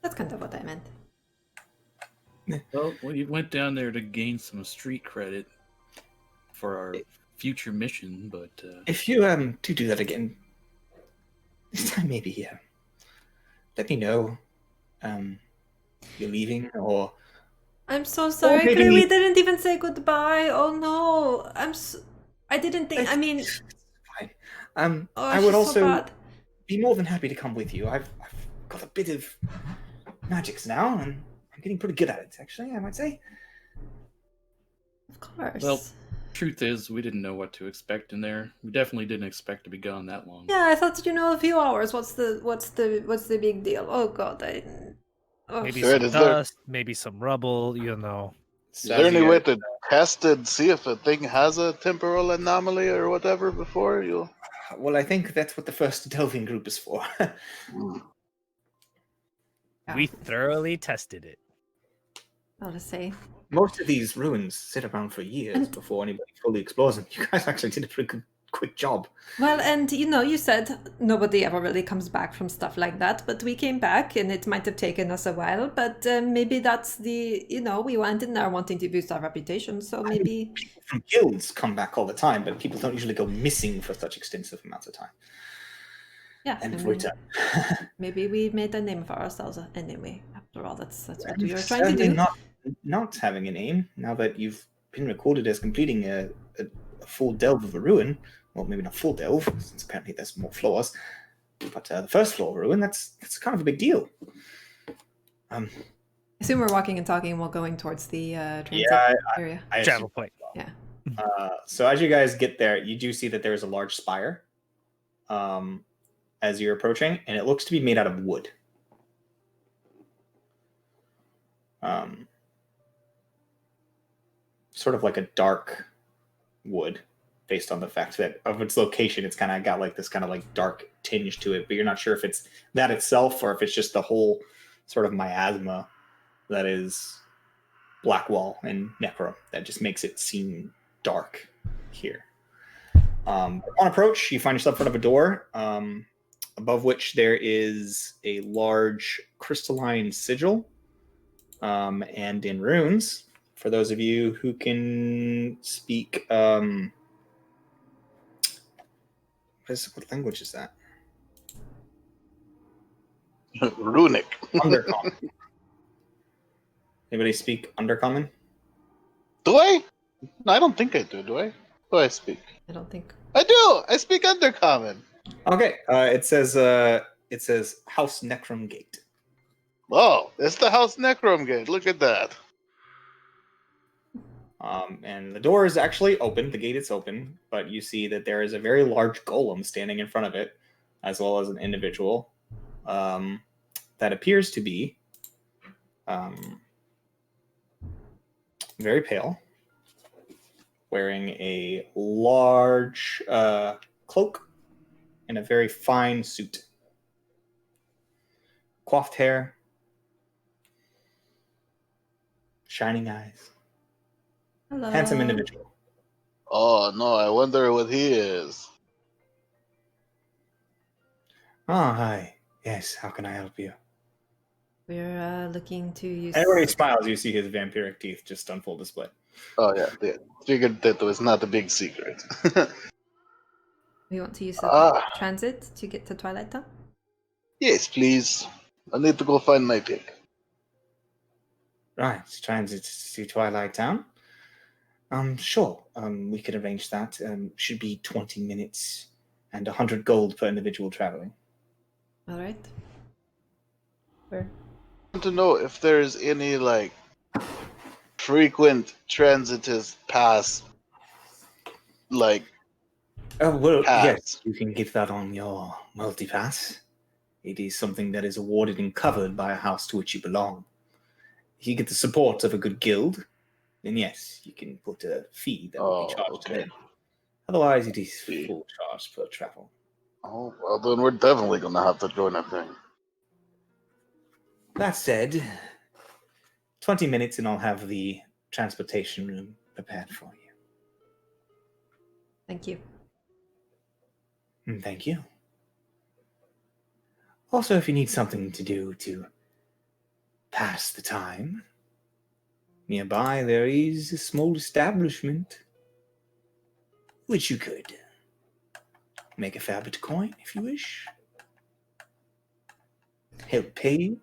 Speaker 2: That's kind of what I meant.
Speaker 4: Well, we went down there to gain some street credit for our future mission, but
Speaker 1: If you do that again, this time maybe let me know you're leaving, or
Speaker 2: I'm so sorry,
Speaker 1: maybe
Speaker 2: Claire. We
Speaker 1: me-
Speaker 2: didn't even say goodbye. Oh no. I didn't think. I mean,
Speaker 1: fine.
Speaker 2: oh,
Speaker 1: I would
Speaker 2: she's so
Speaker 1: also
Speaker 2: bad.
Speaker 1: be more than happy to come with you. I've got a bit of magics now, and I'm getting pretty good at it, actually, I might say.
Speaker 2: Of course.
Speaker 4: well, truth is, we didn't know what to expect in there. We definitely didn't expect to be gone that long.
Speaker 2: Yeah, I thought a few hours. What's the big deal? Oh God, oh.
Speaker 5: Maybe
Speaker 3: Sure,
Speaker 5: some
Speaker 3: is there-
Speaker 5: dust, maybe some rubble, you know.
Speaker 3: Is there any way to test and see if a thing has a temporal anomaly or whatever before you?
Speaker 1: Well, I think that's what the first delving group is for.
Speaker 2: Yeah.
Speaker 5: We thoroughly tested it.
Speaker 2: I'll just say.
Speaker 1: Most of these ruins sit around for years
Speaker 2: And-
Speaker 1: before anybody fully explores them. You guys actually did a pretty good, quick job.
Speaker 2: Well, and you said nobody ever really comes back from stuff like that, but we came back, and it might have taken us a while, but maybe that's we went in there wanting to boost our reputation, so maybe.
Speaker 1: People from guilds come back all the time, but people don't usually go missing for such extensive amounts of time.
Speaker 2: Yeah,
Speaker 1: And
Speaker 2: I mean,
Speaker 1: return.
Speaker 2: maybe we made a name for ourselves anyway. After all, that's what
Speaker 1: And
Speaker 2: we were trying to
Speaker 1: certainly
Speaker 2: do.
Speaker 1: Not having a name, now that you've been recorded as completing a full delve of a ruin. Well, maybe not full delve, since apparently there's more floors. But the first floor ruin, that's kind of a big deal.
Speaker 2: I assume we're walking and talking while going towards the transit
Speaker 1: Yeah,
Speaker 2: area.
Speaker 1: I
Speaker 5: Travel point.
Speaker 2: Yeah.
Speaker 1: So as you guys get there, you do see that there's a large spire as you're approaching, and it looks to be made out of wood. sort of like a dark wood, based on the fact that of its location, it's kind of got like this kind of like dark tinge to it, but you're not sure if it's that itself or if it's just the whole sort of miasma that is Blackwall and Necro that just makes it seem dark here. On approach, you find yourself in front of a door, above which there is a large crystalline sigil, and in runes. For those of you who can speak, what language is that?
Speaker 3: Runic.
Speaker 1: Undercommon. Anybody speak Undercommon?
Speaker 3: Do I? No, I don't think I do. Do I? Do I speak?
Speaker 2: I don't think.
Speaker 3: I do. I speak Undercommon.
Speaker 1: Okay. It says House Necrom Gate.
Speaker 3: Oh, it's the House Necrom Gate. Look at that.
Speaker 1: And the door is actually open. The gate is open, but you see that there is a very large golem standing in front of it, as well as an individual that appears to be very pale, wearing a large cloak and a very fine suit. Coiffed hair, shining eyes.
Speaker 2: Hello.
Speaker 1: Handsome individual.
Speaker 3: Oh no, I wonder what he is.
Speaker 1: Oh, hi. Yes, how can I help you?
Speaker 2: We're looking to use.
Speaker 1: Everybody smiles. You see his vampiric teeth just on full display.
Speaker 3: Oh yeah. Figured that was not a big secret.
Speaker 2: We want to use the transit to get to Twilight Town.
Speaker 3: Yes, please. I need to go find my pick.
Speaker 1: Right, transit to Twilight Town. Sure. We could arrange that. Should be 20 minutes and 100 gold per individual traveling.
Speaker 2: All right. Where?
Speaker 3: I want to know if there's any like frequent transitors pass, like.
Speaker 1: Oh well,
Speaker 3: pass.
Speaker 1: Yes, you can get that on your multipass. It is something that is awarded and covered by a house to which you belong. If you get the support of a good guild, then yes, you can put a fee that will be charged to them. Otherwise, it is full charge per travel.
Speaker 3: Oh, well, then we're definitely going to have to join a thing.
Speaker 1: That said, 20 minutes and I'll have the transportation room prepared for you.
Speaker 2: Thank you.
Speaker 1: Thank you. Also, if you need something to do to pass the time, nearby there is a small establishment which you could make a fair bit of coin if you wish. Help pay you.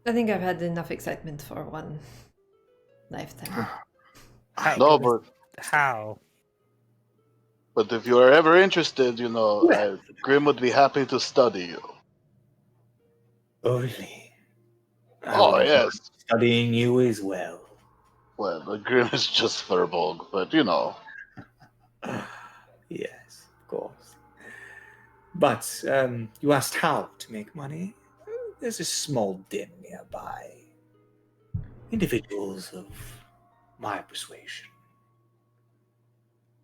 Speaker 2: I think I've had enough excitement for one lifetime.
Speaker 3: No, but
Speaker 5: How?
Speaker 3: But if you are ever interested, Grim would be happy to study you.
Speaker 1: Oh, really?
Speaker 3: Oh, yes.
Speaker 1: Studying you as well.
Speaker 3: Well, the Grim is just Furbolg, but
Speaker 1: Yes, of course. But you asked how to make money? There's a small den nearby. Individuals of my persuasion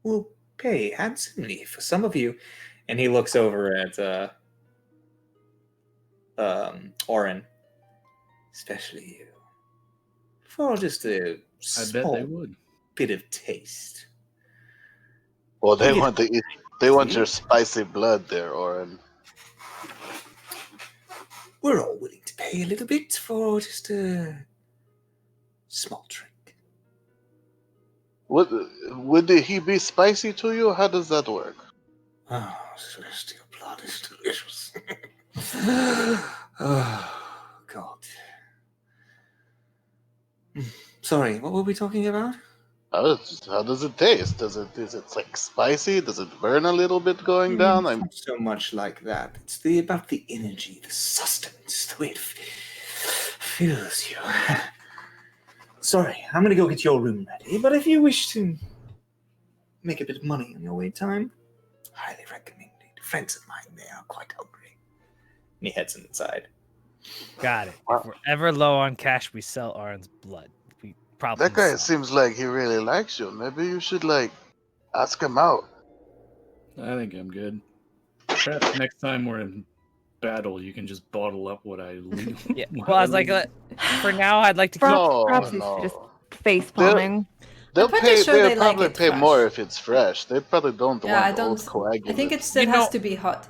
Speaker 1: will pay handsomely for some of you. And he looks over at Oren, especially you, for just a small bit of taste.
Speaker 3: Well, they want to eat. They want your spicy blood there, Oren.
Speaker 1: We're all willing to pay a little bit for just a small drink.
Speaker 3: Would he be spicy to you? How does that work?
Speaker 1: Oh, celestial blood is delicious. Oh, God. Sorry, what were we talking about?
Speaker 3: How does it taste? Is it like spicy? Does it burn a little bit going down?
Speaker 1: It's not so much like that. It's about the energy, the sustenance, the way it fills you. Sorry, I'm going to go get your room ready, but if you wish to make a bit of money on your wait time, highly recommend it. Friends of mine, they are quite hungry. And he heads inside.
Speaker 5: Got it. If we're ever low on cash, we sell Arn's blood. problem.
Speaker 3: That guy
Speaker 5: solved.
Speaker 3: seems like he really likes you. Maybe you should ask him out.
Speaker 4: I think I'm good. Perhaps next time we're in battle, you can just bottle up what I leave.
Speaker 5: Yeah. Well, I was like, for now, I'd like to keep.
Speaker 6: Perhaps he's
Speaker 3: No.
Speaker 6: just face palming.
Speaker 3: They'll
Speaker 2: I'm pretty
Speaker 3: pay.
Speaker 2: sure
Speaker 3: They'll
Speaker 2: they like
Speaker 3: probably
Speaker 2: it
Speaker 3: pay
Speaker 2: fresh.
Speaker 3: more if it's fresh. They probably don't
Speaker 2: Yeah, I
Speaker 3: want old
Speaker 2: don't.
Speaker 3: coagulates.
Speaker 2: I think it still
Speaker 5: You
Speaker 2: has
Speaker 5: know-
Speaker 2: to be hot.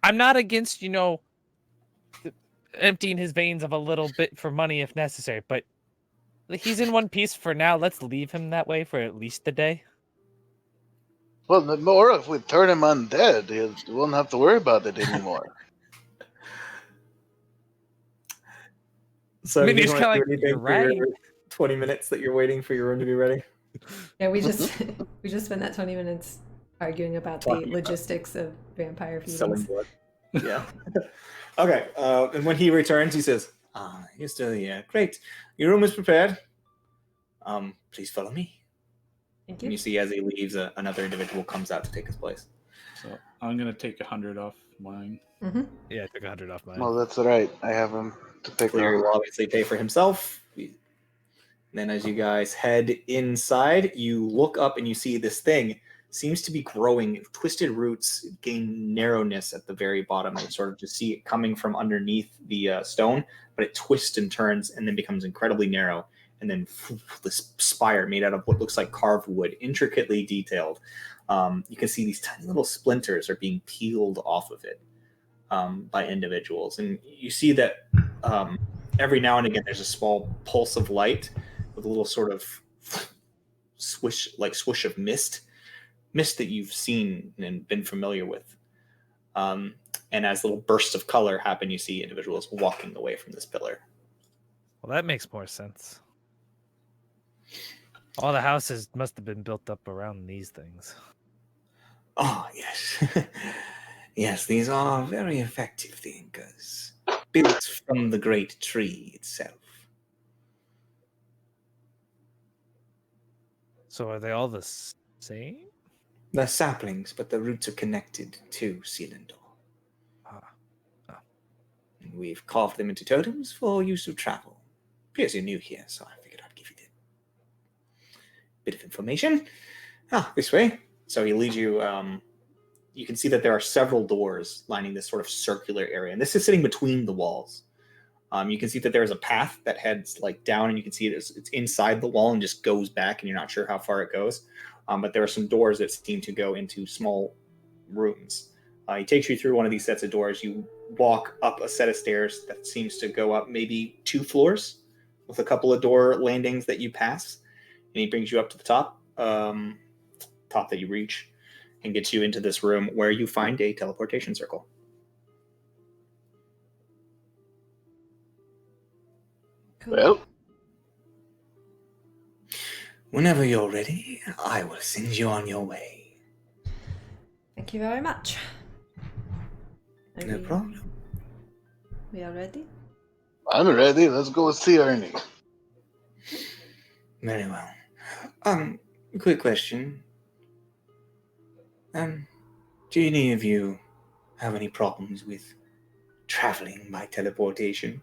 Speaker 5: I'm not against, emptying his veins of a little bit for money if necessary, but he's in one piece for now. Let's leave him that way for at least a day.
Speaker 3: Well, or if we turn him undead, he won't have to worry about it anymore.
Speaker 1: So
Speaker 5: I mean,
Speaker 1: you
Speaker 5: it's
Speaker 1: want to
Speaker 5: kinda
Speaker 1: do
Speaker 5: like,
Speaker 1: anything
Speaker 5: you're
Speaker 1: for your
Speaker 5: right.
Speaker 1: 20 minutes that you're waiting for your room to be ready?
Speaker 2: Yeah, we just spent that 20 minutes arguing about the
Speaker 1: Talking about
Speaker 2: logistics of vampire
Speaker 1: Selling
Speaker 2: feedings.
Speaker 1: blood. Yeah. Okay. And when he returns, he says, you're still here. Great. Your room is prepared. Please follow me.
Speaker 2: Thank
Speaker 1: And
Speaker 2: you.
Speaker 1: you see as he leaves, another individual comes out to take his place.
Speaker 4: So I'm gonna take 100 off mine.
Speaker 2: Mm-hmm.
Speaker 5: Yeah, I took 100 off mine.
Speaker 3: No, that's all right. I have him to pick
Speaker 1: Cleary
Speaker 3: up.
Speaker 1: will obviously pay for himself. Then as you guys head inside, you look up and you see this thing seems to be growing. Twisted roots gain narrowness at the very bottom. You sort of just see it coming from underneath the stone, but it twists and turns and then becomes incredibly narrow. And then this spire made out of what looks like carved wood, intricately detailed. You can see these tiny little splinters are being peeled off of it by individuals. And you see that every now and again there's a small pulse of light with a little sort of swoosh of mist that you've seen and been familiar with. And as little bursts of color happen, you see individuals walking away from this pillar.
Speaker 5: Well, that makes more sense. All the houses must have been built up around these things.
Speaker 1: Oh, yes. Yes, these are very effective thinkers, built from the great tree itself.
Speaker 5: So are they all the same?
Speaker 1: They're saplings, but the roots are connected to Selindor. And we've carved them into totems for use of travel. Appears you're new here, so I figured I'd give you a bit of information. This way. So he leads you. You can see that there are several doors lining this sort of circular area, and this is sitting between the walls. You can see that there is a path that heads down, and you can see it's inside the wall and just goes back, and you're not sure how far it goes. But there are some doors that seem to go into small rooms. He takes you through one of these sets of doors. You walk up a set of stairs that seems to go up maybe 2 floors with a couple of door landings that you pass. And he brings you up to the top that you reach, and gets you into this room where you find a teleportation circle.
Speaker 2: Cool.
Speaker 3: Well,
Speaker 1: Whenever you're ready, I will send you on your way.
Speaker 2: Thank you very much. Are
Speaker 1: No problem.
Speaker 2: We are ready?
Speaker 3: I'm ready. Let's go see Ernie.
Speaker 1: Very well. Quick question. Do any of you have any problems with traveling by teleportation?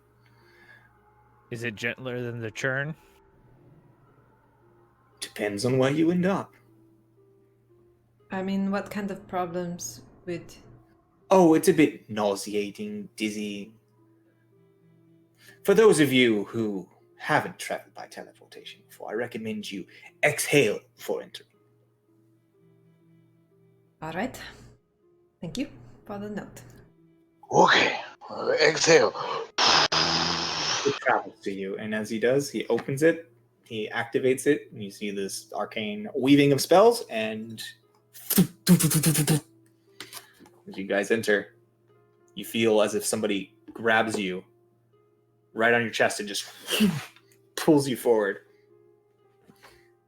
Speaker 5: Is it gentler than the churn?
Speaker 1: Depends on where you end up.
Speaker 2: I mean, what kind of problems would...
Speaker 1: Oh, it's a bit nauseating, dizzying. For those of you who haven't traveled by teleportation before, I recommend you exhale before entering.
Speaker 2: All right. Thank you for the note.
Speaker 3: Okay. Exhale.
Speaker 1: It travels to you, and as he does, he opens it, he activates it, and you see this arcane weaving of spells, and as you guys enter, you feel as if somebody grabs you right on your chest and just pulls you forward.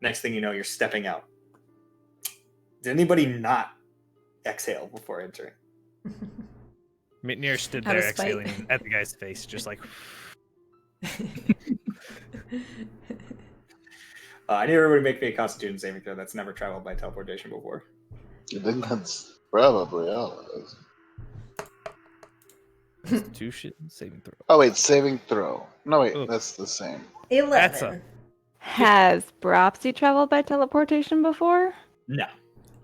Speaker 1: Next thing you know, you're stepping out. Did anybody not exhale before entering?
Speaker 5: Mitnir stood
Speaker 2: Out
Speaker 5: there
Speaker 2: of spite.
Speaker 5: exhaling at the guy's face, just like...
Speaker 1: I need everybody to make me a Constitution saving throw that's never traveled by teleportation before.
Speaker 3: I think that's probably all it is.
Speaker 5: Constitution saving throw.
Speaker 3: Oh, wait, saving throw. No, wait,
Speaker 5: Ooh.
Speaker 3: that's the same.
Speaker 2: 11.
Speaker 5: That's a
Speaker 6: Has Bropsy traveled by teleportation before?
Speaker 1: No.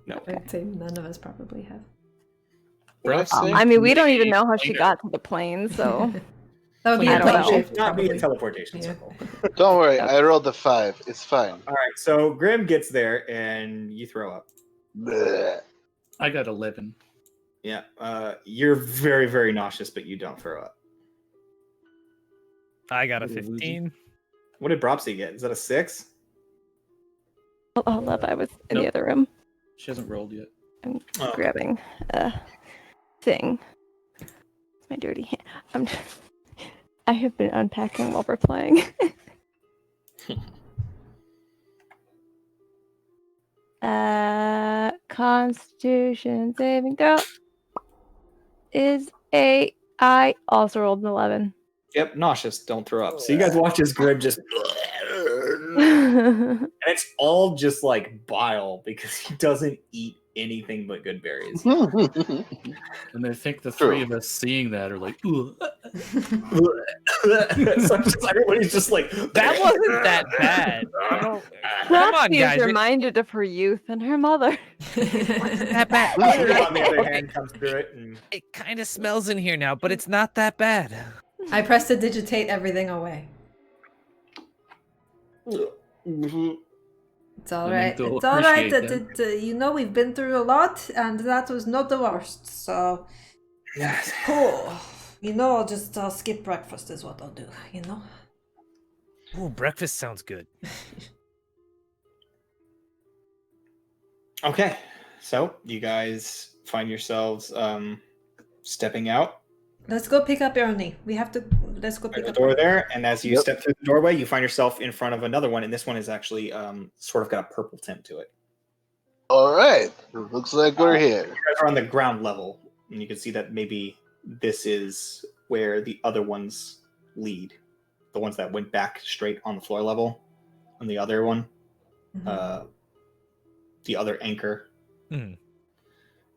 Speaker 1: No.
Speaker 2: I'd say none of us probably have.
Speaker 3: What did I say?
Speaker 6: I mean, we don't even know how she
Speaker 4: Planar.
Speaker 6: got to the plane, so
Speaker 2: That would be
Speaker 6: I
Speaker 2: a
Speaker 6: don't
Speaker 2: plane
Speaker 6: know.
Speaker 2: shift,
Speaker 1: Not be a
Speaker 2: probably.
Speaker 1: teleportation
Speaker 2: Yeah.
Speaker 1: circle.
Speaker 3: Don't worry, I rolled a 5. It's fine.
Speaker 1: All right, so Grim gets there and you throw up.
Speaker 3: Bleh.
Speaker 4: I got 11.
Speaker 1: Yeah, you're very, very nauseous, but you don't throw up.
Speaker 5: I got a
Speaker 1: Ooh,
Speaker 5: 15.
Speaker 1: What did Bropsy get? Is that a 6?
Speaker 6: oh, hold up, I was in the
Speaker 4: Nope.
Speaker 6: other room.
Speaker 4: She hasn't rolled yet.
Speaker 6: I'm
Speaker 1: Oh.
Speaker 6: grabbing a thing. It's my dirty hand. I have been unpacking while we're playing. Constitution saving throw is a. I also rolled an 11.
Speaker 1: Yep, nauseous. Don't throw up. So you guys watch as Grim just, and it's all just like bile because he doesn't eat anything but good berries.
Speaker 4: And I think the three of us seeing that are like, ooh.
Speaker 1: So everybody's just like,
Speaker 5: That wasn't that bad. I don't. Come on,
Speaker 6: Bropsy
Speaker 5: guys.
Speaker 6: is reminded of her youth and her mother.
Speaker 5: That bad.
Speaker 1: Grim, on the other hand, comes through it and
Speaker 5: It kind of smells in here now, but it's not that bad.
Speaker 2: I press to digitate everything away. It's all
Speaker 4: And
Speaker 2: right.
Speaker 4: they'll
Speaker 2: It's all right.
Speaker 4: appreciate
Speaker 2: You know, we've been through a lot, and that was not the worst. So, oh, you know, I'll skip breakfast is what I'll do. You know.
Speaker 5: Ooh, breakfast sounds good.
Speaker 1: Okay, so you guys find yourselves stepping out.
Speaker 2: Let's go pick up Ernie. Let's go
Speaker 1: There's
Speaker 2: pick
Speaker 1: a
Speaker 2: up.
Speaker 1: door there, and as you
Speaker 3: Yep.
Speaker 1: step through the doorway, you find yourself in front of another one, and this one is actually sort of got a purple tint to it.
Speaker 3: All right, looks like we're here.
Speaker 1: You guys are on the ground level, and you can see that maybe this is where the other ones lead. The ones that went back straight on the floor level, and the other one, the other anchor.
Speaker 5: Hmm.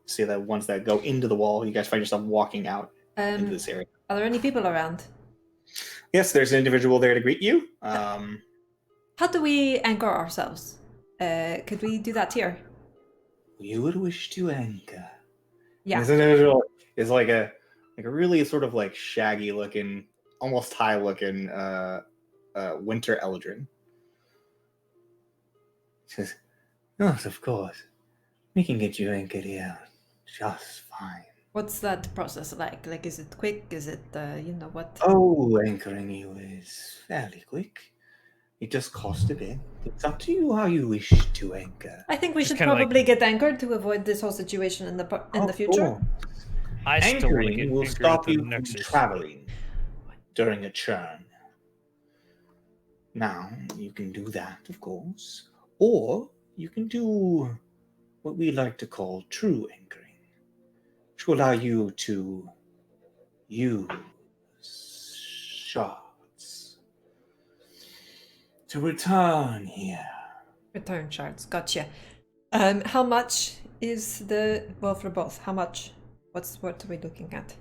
Speaker 1: See the ones that go into the wall. You guys find yourself walking out into this area.
Speaker 2: Are there any people around?
Speaker 1: Yes, there's an individual there to greet you.
Speaker 2: How do we anchor ourselves? Could we do that here?
Speaker 1: You would wish to anchor.
Speaker 2: Yeah.
Speaker 1: This individual is like a really sort of like shaggy looking, almost high looking winter eldrin. He says, "Yes, of course. We can get you anchored here just fine."
Speaker 2: What's that process like? Like, is it quick? Is it, what?
Speaker 1: Oh, anchoring you is fairly quick. It just costs a bit. It's up to you how you wish to anchor.
Speaker 2: I think we
Speaker 5: Just
Speaker 2: should
Speaker 5: kinda like-
Speaker 2: probably get anchored to avoid this whole situation in the
Speaker 1: Of
Speaker 2: future.
Speaker 1: course.
Speaker 5: I still want to
Speaker 1: Anchoring
Speaker 5: get
Speaker 1: will
Speaker 5: anchored
Speaker 1: stop
Speaker 5: at the
Speaker 1: you from
Speaker 5: Nexus.
Speaker 1: traveling during a churn. Now, you can do that, of course. Or you can do what we like to call true anchoring, which will allow you to use shards to return here.
Speaker 2: Return shards. Gotcha. How much is for both? How much? What are we looking at?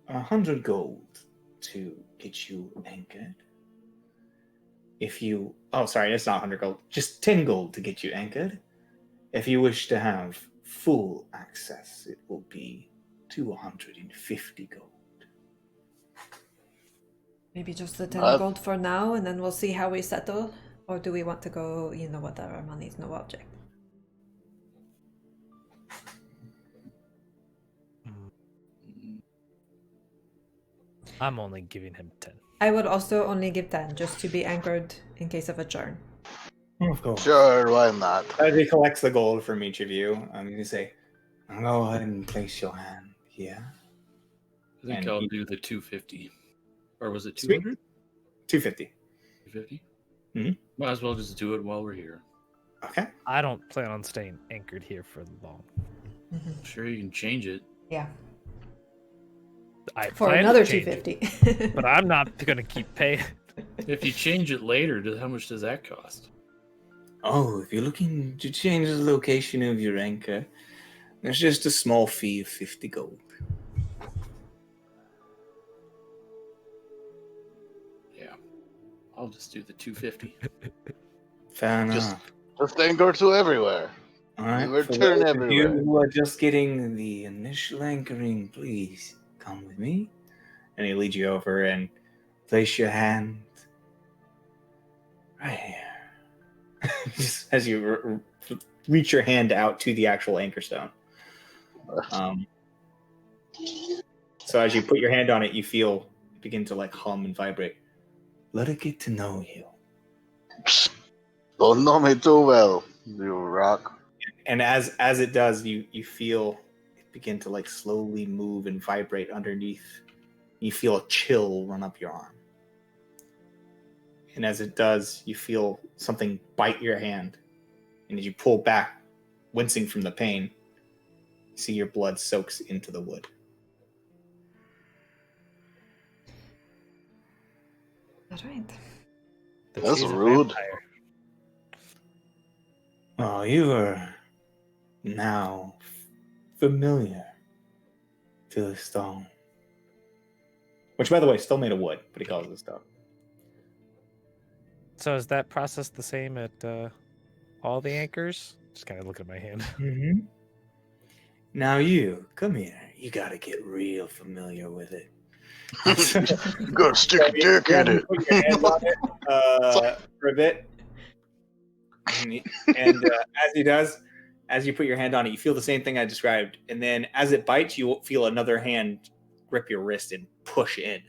Speaker 1: 100 gold to get you anchored. If you... Oh, sorry, it's not 100 gold. Just 10 gold to get you anchored. If you wish to have full access, it will be 250 gold.
Speaker 2: Maybe just the 10
Speaker 3: Uh,
Speaker 2: gold for now, and then we'll see how we settle. Or do we want to go, whatever, money is no object?
Speaker 5: I'm only giving him 10.
Speaker 2: I would also only give 10, just to be anchored in case of a churn.
Speaker 1: Of course.
Speaker 3: Sure, why not?
Speaker 1: As he collects the gold from each of you, I'm going to say, go ahead and place your hand here.
Speaker 4: I think
Speaker 1: And
Speaker 4: I'll
Speaker 1: he-
Speaker 4: do the 250. Or was it
Speaker 1: Sweet.
Speaker 4: 200?
Speaker 1: 250.
Speaker 4: 250?
Speaker 1: Mhm.
Speaker 4: Might as well just do it while we're here.
Speaker 1: Okay.
Speaker 5: I don't plan on staying anchored here for long.
Speaker 4: Sure, you can change it.
Speaker 2: Yeah.
Speaker 5: I
Speaker 2: For
Speaker 5: plan to
Speaker 2: another
Speaker 5: change it,
Speaker 2: 250.
Speaker 5: but I'm not going to keep paying.
Speaker 4: If you change it later, how much does that cost?
Speaker 1: Oh, if you're looking to change the location of your anchor, there's just a small fee of 50 gold.
Speaker 4: Yeah. I'll just do the 250.
Speaker 1: Fair
Speaker 3: Just-
Speaker 1: enough.
Speaker 3: Just anchor to everywhere.
Speaker 1: All right.
Speaker 3: we
Speaker 1: For
Speaker 3: turn
Speaker 1: those of you
Speaker 3: everywhere.
Speaker 1: who are just getting the initial anchoring, please come with me. And he leads you over and place your hand right here. Just as you reach your hand out to the actual anchor stone. So as you put your hand on it, you feel it begin to like hum and vibrate. Let it get to know you.
Speaker 3: Psst. Don't know me too well, you rock.
Speaker 1: And as it does, you feel it begin to like slowly move and vibrate underneath. You feel a chill run up your arm. And as it does, you feel something bite your hand. And as you pull back, wincing from the pain, you see your blood soaks into the wood.
Speaker 2: All right.
Speaker 5: But
Speaker 3: That's
Speaker 5: she's a
Speaker 3: rude.
Speaker 5: vampire.
Speaker 1: Oh, you are now familiar to the stone. Which, by the way, is still made of wood, but he calls it stone.
Speaker 5: So is that process the same at all the anchors? Just kind of look at my hand.
Speaker 1: Mm-hmm. Now you, come here. You gotta get real familiar with it.
Speaker 3: You gotta stick a dick in it.
Speaker 1: Put your hands on it for a bit. And as he does, as you put your hand on it, you feel the same thing I described. And then as it bites, you feel another hand grip your wrist and push in.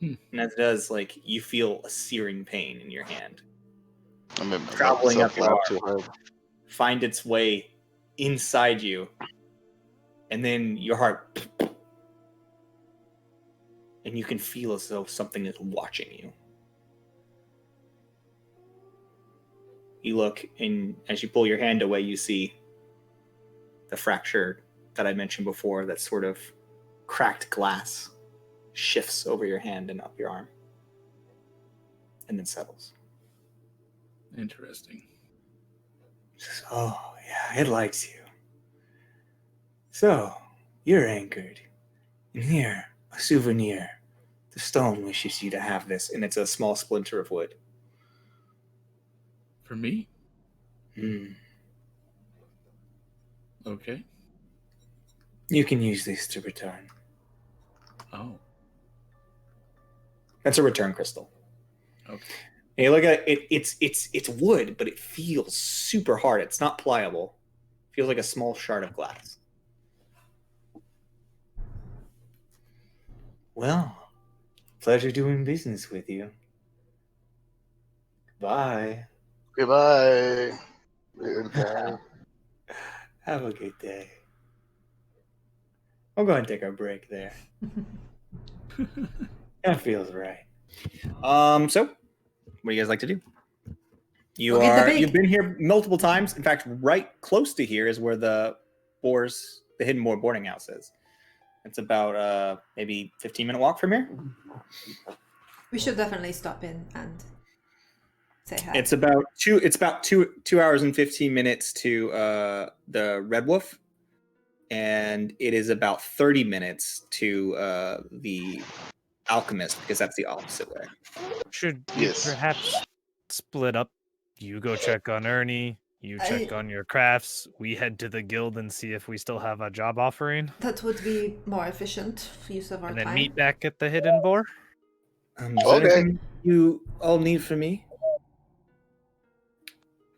Speaker 1: And as it does, like, you feel a searing pain in your hand.
Speaker 3: I mean,
Speaker 1: Traveling up your arm.
Speaker 3: too hard.
Speaker 1: Find its way inside you. And then your heart... And you can feel as though something is watching you. You look, and as you pull your hand away, you see the fracture that I mentioned before, that sort of cracked glass shifts over your hand and up your arm. And then settles.
Speaker 4: Interesting.
Speaker 1: Says, oh, yeah, it likes you. So, you're anchored. And here, a souvenir. The stone wishes you to have this, and it's a small splinter of wood.
Speaker 4: For me?
Speaker 1: Hmm.
Speaker 4: Okay.
Speaker 1: You can use this to return.
Speaker 4: Oh.
Speaker 1: That's a return crystal.
Speaker 4: Okay.
Speaker 1: And you look at it, it's wood, but it feels super hard. It's not pliable. It feels like a small shard of glass. Well, pleasure doing business with you. Bye.
Speaker 3: Goodbye. Goodbye.
Speaker 1: Have a good day. We'll go ahead and take our break there. That feels right. So, what do you guys like to do? You've been here multiple times. In fact, right close to here is where the hidden boar boarding house is. It's about maybe 15-minute walk from here.
Speaker 2: We should definitely stop in and say hi.
Speaker 1: It's about two hours and 15 minutes to the Red Wolf, and it is about 30 minutes to the Alchemist, because that's the opposite way.
Speaker 5: Should we
Speaker 3: Yes.
Speaker 5: perhaps split up? You go check on Ernie. You check on your crafts. We head to the guild and see if we still have a job offering.
Speaker 2: That would be more efficient use of our
Speaker 5: And then
Speaker 2: time.
Speaker 5: meet back at the hidden boar.
Speaker 1: Is there
Speaker 3: Okay.
Speaker 1: anything you all need from me?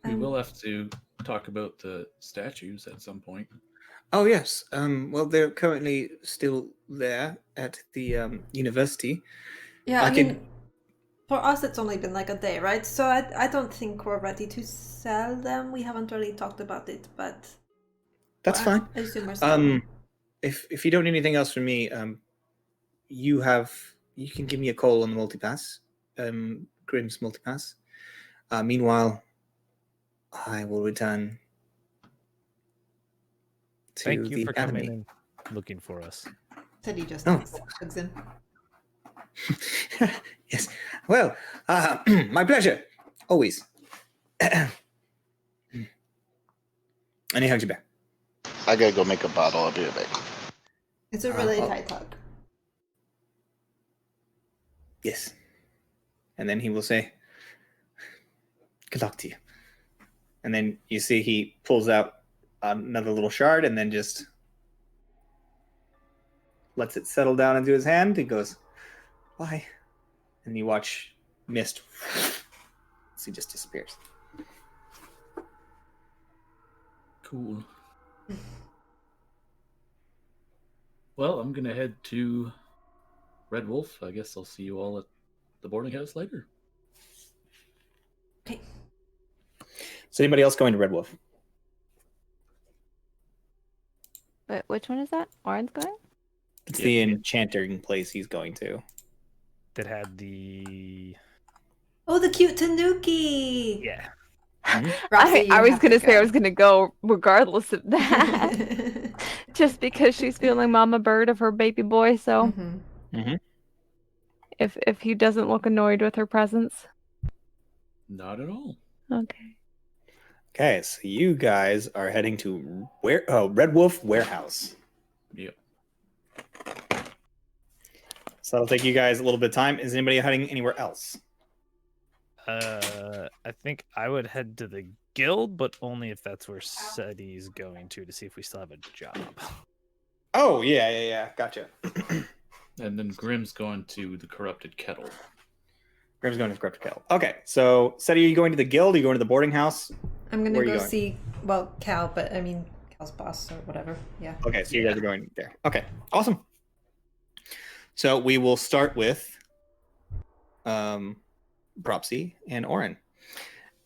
Speaker 4: We will have to talk about the statues at some point.
Speaker 1: Oh, yes. Well, they're currently still there at the university.
Speaker 2: Yeah,
Speaker 1: I
Speaker 2: I
Speaker 1: can-
Speaker 2: mean, for us it's only been like a day, right? So I don't think we're ready to sell them. We haven't really talked about it, but
Speaker 1: That's fine.
Speaker 2: I assume we're still...
Speaker 1: If you don't need anything else from me, you can give me a call on the multipass, Grimm's multipass. Meanwhile, I will return to
Speaker 5: Thank you
Speaker 1: the
Speaker 5: for
Speaker 1: academy.
Speaker 5: coming and looking for us.
Speaker 2: Said he just
Speaker 1: Oh.
Speaker 2: hugs him.
Speaker 1: Yes. Well, my pleasure. Always. And he hugs you back.
Speaker 3: I gotta go make a bottle. I'll be right back.
Speaker 2: It's a really
Speaker 1: Oh.
Speaker 2: tight hug.
Speaker 1: Yes. And then he will say, good luck to you. And then you see he pulls out another little shard and then just lets it settle down into his hand. He goes, bye. And you watch mist. So he just disappears.
Speaker 4: Cool. Well, I'm gonna head to Red Wolf. I guess I'll see you all at the boarding house later.
Speaker 2: Okay.
Speaker 1: Is anybody else going to Red Wolf?
Speaker 6: But which one is that? Oren's going?
Speaker 1: It's
Speaker 4: Yeah.
Speaker 1: the enchanting place he's going to.
Speaker 5: That had the
Speaker 2: Oh, the cute Tanuki!
Speaker 5: yeah.
Speaker 2: Roxy,
Speaker 6: I
Speaker 2: you
Speaker 6: was
Speaker 2: have
Speaker 6: gonna
Speaker 2: to
Speaker 6: say I was gonna go regardless of that, just because she's feeling mama bird of her baby boy. So
Speaker 2: Mhm.
Speaker 6: if he doesn't look annoyed with her presence,
Speaker 4: Not at all.
Speaker 6: okay.
Speaker 1: Okay, so you guys are heading to Red Wolf Warehouse.
Speaker 4: Yep.
Speaker 1: So that'll take you guys a little bit of time. Is anybody heading anywhere else?
Speaker 5: I think I would head to the guild, but only if that's where Seti's going to see if we still have a job.
Speaker 1: Oh, yeah. Gotcha.
Speaker 4: And then Grim's going to the corrupted kettle.
Speaker 1: Grim's going to the Corrupted Kettle. Okay, so Seti, are you going to the guild? Are you going to the boarding house?
Speaker 2: I'm
Speaker 1: Where
Speaker 2: gonna
Speaker 1: are you
Speaker 2: go
Speaker 1: going?
Speaker 2: see, well, Cal, but I mean, Cal's boss or whatever. Yeah.
Speaker 1: Okay, so you guys are going there. Okay, awesome. So we will start with Propsy and Oren.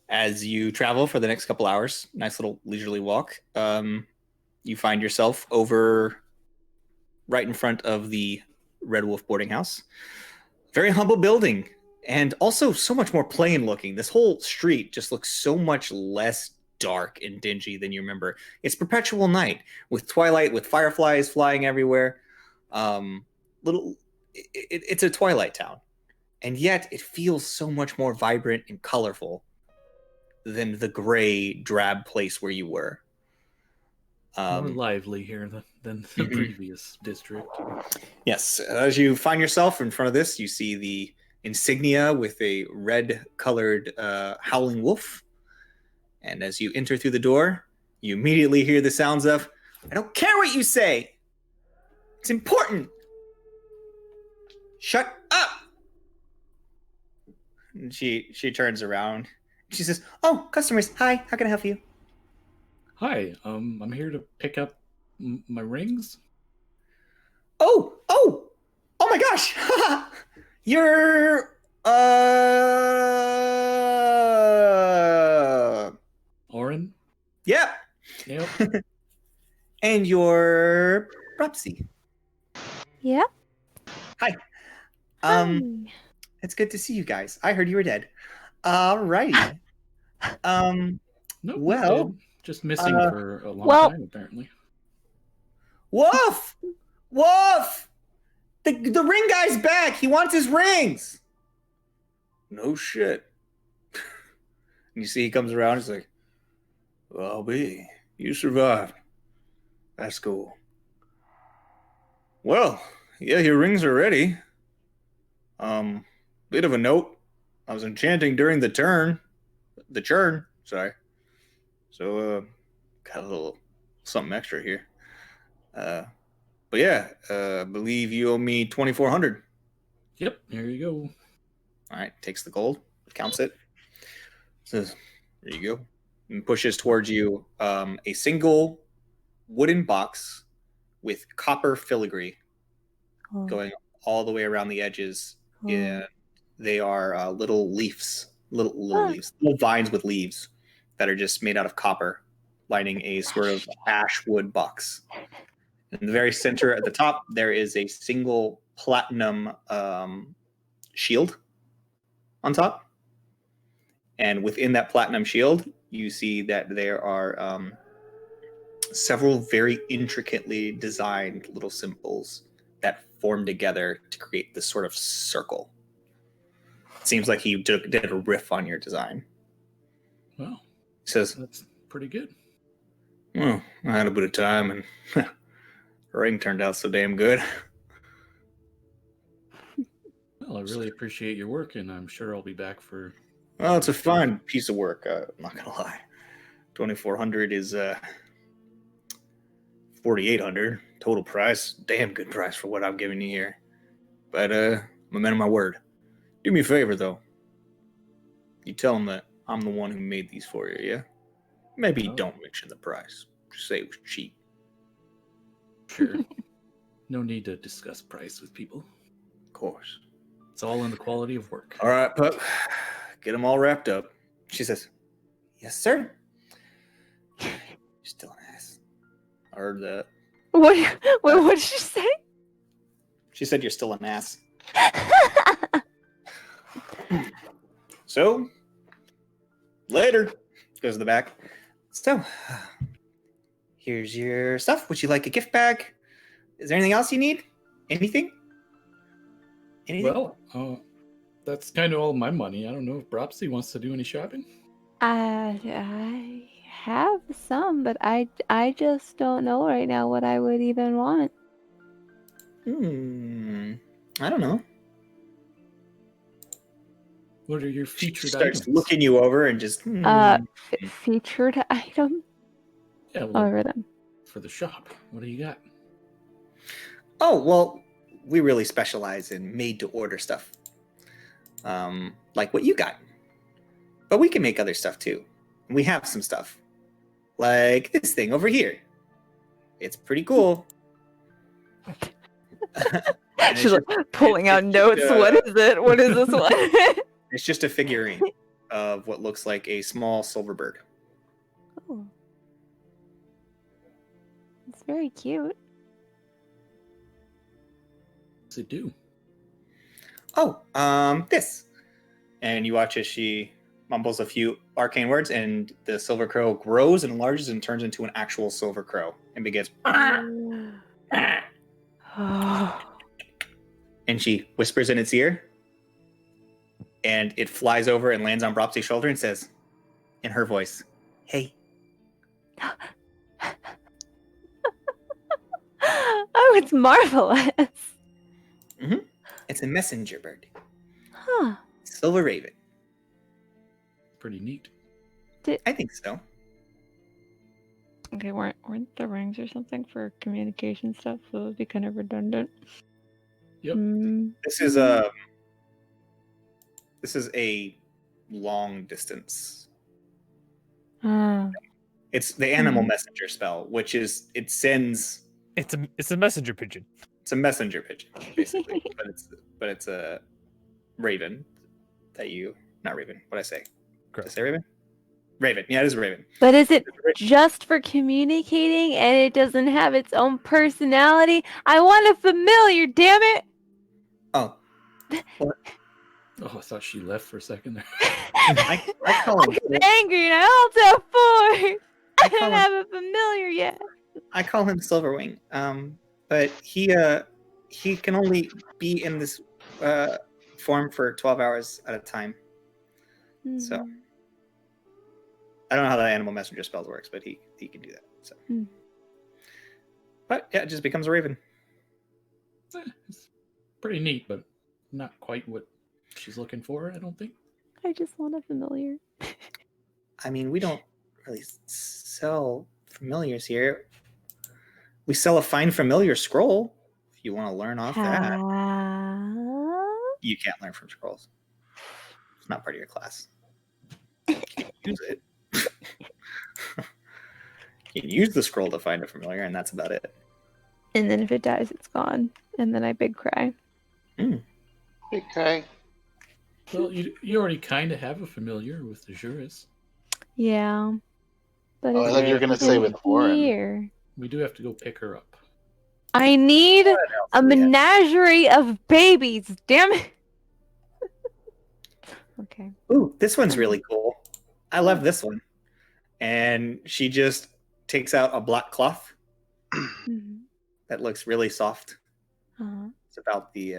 Speaker 1: As you travel for the next couple hours, nice little leisurely walk, you find yourself over right in front of the Red Wolf boarding house. Very humble building, and also so much more plain looking. This whole street just looks so much less dark and dingy than you remember. It's perpetual night with twilight, with fireflies flying everywhere. It's a twilight town, and yet it feels so much more vibrant and colorful than the gray, drab place where you were.
Speaker 4: More lively here than the
Speaker 1: Mhm.
Speaker 4: previous district.
Speaker 1: Yes, as you find yourself in front of this, you see the insignia with a red-colored howling wolf. And as you enter through the door, you immediately hear the sounds of, I don't care what you say! It's important! Shut up! And she turns around. She says, oh, customers, hi, how can I help you?
Speaker 4: Hi, I'm here to pick up my rings.
Speaker 1: Oh my gosh! You're,
Speaker 4: Oren?
Speaker 1: yeah,
Speaker 4: Yep.
Speaker 1: and you're Propsy.
Speaker 6: Yeah.
Speaker 1: Hi.
Speaker 6: Hi.
Speaker 1: It's good to see you guys. I heard you were dead. Alrighty.
Speaker 4: No,
Speaker 1: Well,
Speaker 4: dead. Just missing for a long
Speaker 6: well-
Speaker 4: time, apparently.
Speaker 1: Woof! Woof! The ring guy's back. He wants his rings. No shit. And you see he comes around. He's like, well, B, you survived. That's cool. Well, yeah, your rings are ready. Bit of a note. I was enchanting during the churn, sorry. So, got a little something extra here. But yeah, I believe you owe me 2,400.
Speaker 4: Yep, here you go.
Speaker 1: All right, takes the gold, counts it, says, there you go, and pushes towards you a single wooden box with copper filigree going all the way around the edges. And they are little leaves, little vines with leaves that are just made out of copper, lining a sort of ash wood box. In the very center at the top, there is a single platinum shield on top. And within that platinum shield, you see that there are several very intricately designed little symbols that form together to create this sort of circle. It seems like he did a riff on your design.
Speaker 4: Well,
Speaker 1: He says,
Speaker 4: that's pretty good.
Speaker 1: well, I had a bit of time and the ring turned out so damn good.
Speaker 4: Well, I really appreciate your work, and I'm sure I'll be back for.
Speaker 1: Well, it's a fine piece of work. I'm not gonna lie. 2,400 is 4,800 total price. Damn good price for what I'm giving you here. But I'm a man of my word. Do me a favor though. You tell him that I'm the one who made these for you. Yeah. Maybe don't mention the price. Just say it was cheap.
Speaker 4: Sure. No need to discuss price with people.
Speaker 1: Of course.
Speaker 4: It's all in the quality of work.
Speaker 1: All right, pup. Get them all wrapped up. She says, "Yes, sir." You're still an ass. I heard that.
Speaker 6: What did she say?
Speaker 1: She said you're still an ass. So, later. Goes to the back. So, here's your stuff. Would you like a gift bag? Is there anything else you need? Anything?
Speaker 4: Well, that's kind of all my money. I don't know if Bropsy wants to do any shopping.
Speaker 6: I have some, but I just don't know right now what I would even want.
Speaker 1: I don't know.
Speaker 4: What are your
Speaker 1: She
Speaker 4: featured
Speaker 1: starts
Speaker 4: items?
Speaker 1: looking you over and just.
Speaker 6: Featured item?
Speaker 4: Yeah, well,
Speaker 6: Over them.
Speaker 4: for the shop. What do you got?
Speaker 1: Oh, well, we really specialize in made-to-order stuff. Like what you got. But we can make other stuff too. We have some stuff. Like this thing over here. It's pretty cool. And
Speaker 6: She's
Speaker 1: it's
Speaker 6: like pulling out
Speaker 1: it's
Speaker 6: notes.
Speaker 1: just,
Speaker 6: What is it? What is this one?
Speaker 1: It's just a figurine of what looks like a small silver bird.
Speaker 6: Oh. It's very cute.
Speaker 4: What's it do?
Speaker 1: Oh, this. And you watch as she mumbles a few arcane words, and the silver crow grows and enlarges and turns into an actual silver crow and begins. And she whispers in its ear, and it flies over and lands on Bropsy's shoulder and says, in her voice, "Hey."
Speaker 6: Oh, it's marvelous.
Speaker 1: It's a messenger bird.
Speaker 6: Huh.
Speaker 1: Silver raven.
Speaker 4: Pretty neat.
Speaker 1: I think so.
Speaker 6: Okay, weren't the rings or something for communication stuff? So it would be kind of redundant.
Speaker 4: Yep.
Speaker 1: This is a long distance.
Speaker 6: Ah.
Speaker 1: It's the animal messenger spell, which is it sends.
Speaker 5: It's a messenger pigeon.
Speaker 1: It's a messenger pigeon, basically, but it's a raven that you not raven. What I say?
Speaker 5: Crow.
Speaker 1: Did I say raven? Raven. Yeah, it is a raven.
Speaker 6: But is it just for communicating and it doesn't have its own personality? I want a familiar, damn it!
Speaker 1: Oh. What?
Speaker 4: Oh, I thought she left for a second there.
Speaker 1: I call
Speaker 6: I'm
Speaker 1: him.
Speaker 6: angry and I also have 4! I don't have a familiar yet.
Speaker 1: I call him Silverwing. But he can only be in this form for 12 hours at a time. So I don't know how the animal messenger spells works, but he can do that. So, but yeah, it just becomes a raven.
Speaker 4: It's pretty neat, but not quite what she's looking for, I don't think.
Speaker 6: I just want a familiar.
Speaker 1: I mean, we don't really sell familiars here. We sell a fine familiar scroll. If you want to learn off that, you can't learn from scrolls. It's not part of your class. You can use it. You can use the scroll to find a familiar, and that's about it.
Speaker 6: And then if it dies, it's gone. And then I big cry.
Speaker 3: Okay.
Speaker 4: Well, you already kind of have a familiar with the Juris.
Speaker 6: Yeah. But
Speaker 3: Oh, I thought you were going to say with Warren.
Speaker 6: here.
Speaker 4: We do have to go pick her up.
Speaker 6: I need a menagerie of babies. Damn it. Okay.
Speaker 1: Ooh, this one's really cool. I love this one. And she just takes out a black cloth that looks really soft. It's about the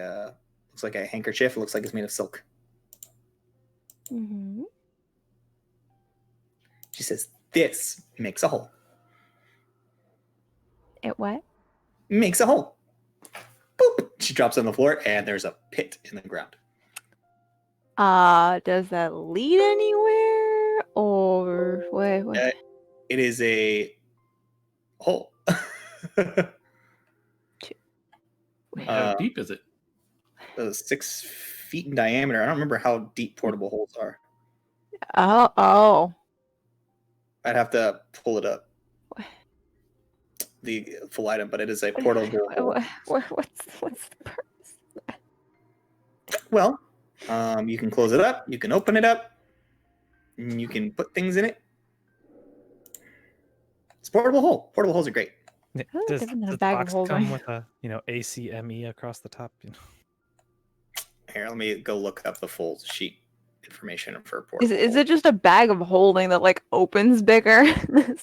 Speaker 1: looks like a handkerchief. It looks like it's made of silk. She says, "This makes a hole."
Speaker 6: It what?
Speaker 1: Makes a hole. Boop. She drops on the floor, and there's a pit in the ground.
Speaker 6: Does that lead anywhere? Or wait.
Speaker 1: It is a hole.
Speaker 4: How deep is it?
Speaker 1: 6 feet in diameter. I don't remember how deep portable holes are.
Speaker 6: Oh.
Speaker 1: I'd have to pull it up. The full item, but it is a portable hole.
Speaker 6: What's the purpose?
Speaker 1: Well, you can close it up. You can open it up. And you can put things in it. It's a portable hole. Portable holes are great.
Speaker 5: Does
Speaker 6: different than a
Speaker 5: the
Speaker 6: bag of
Speaker 5: box
Speaker 6: holding.
Speaker 5: come with a ACME across the top?
Speaker 1: Here, let me go look up the full sheet information for portable.
Speaker 6: Is it just a bag of holding that like opens bigger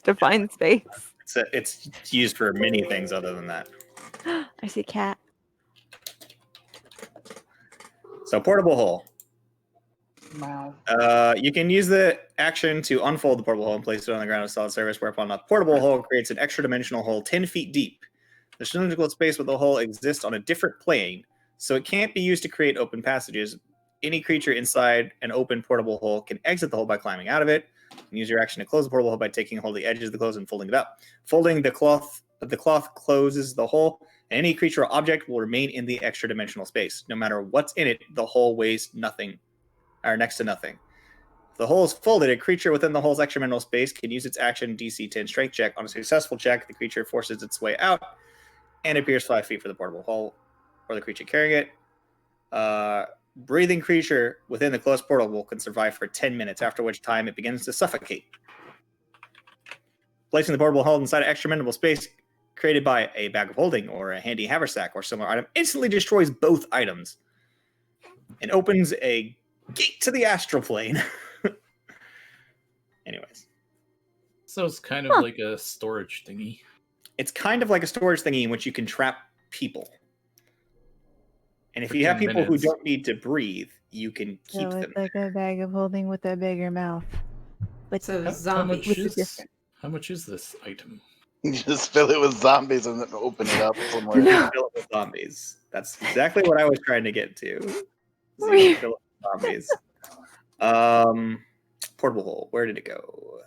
Speaker 6: to find space?
Speaker 1: It's used for many things other than that.
Speaker 6: I see a cat.
Speaker 1: So portable hole.
Speaker 3: Wow.
Speaker 1: You can use the action to unfold the portable hole and place it on the ground of solid surface, whereupon a portable hole creates an extra dimensional hole 10 feet deep. The cylindrical space with the hole exists on a different plane, so it can't be used to create open passages. Any creature inside an open portable hole can exit the hole by climbing out of it. You can use your action to close the portable hole by taking hold of the edges of the clothes and folding it up. Folding the cloth closes the hole, and any creature or object will remain in the extra dimensional space. No matter what's in it, the hole weighs nothing, or next to nothing. If the hole is folded, a creature within the hole's extra dimensional space can use its action DC 10 strength check. On a successful check, the creature forces its way out and appears 5 feet for the portable hole or the creature carrying it. Breathing creature within the closed portal can survive for 10 minutes, after which time it begins to suffocate. Placing the portable hole inside an extra dimensional space created by a bag of holding or a handy haversack or similar item instantly destroys both items and opens a gate to the astral plane. Anyways.
Speaker 4: So it's kind of like a storage thingy.
Speaker 1: It's kind of like a storage thingy in which you can trap people. And if
Speaker 4: For
Speaker 1: you have
Speaker 4: 10
Speaker 1: people
Speaker 4: minutes.
Speaker 1: who don't need to breathe, you can keep
Speaker 6: So
Speaker 1: them.
Speaker 6: it's like a bag of holding with a bigger mouth. But
Speaker 2: So
Speaker 4: How
Speaker 2: zombies.
Speaker 4: much is this item?
Speaker 3: You just fill it with zombies and then open it up somewhere.
Speaker 1: You can fill it with zombies. That's exactly what I was trying to get to. So you can fill it with zombies. Portable hole. Where did it go?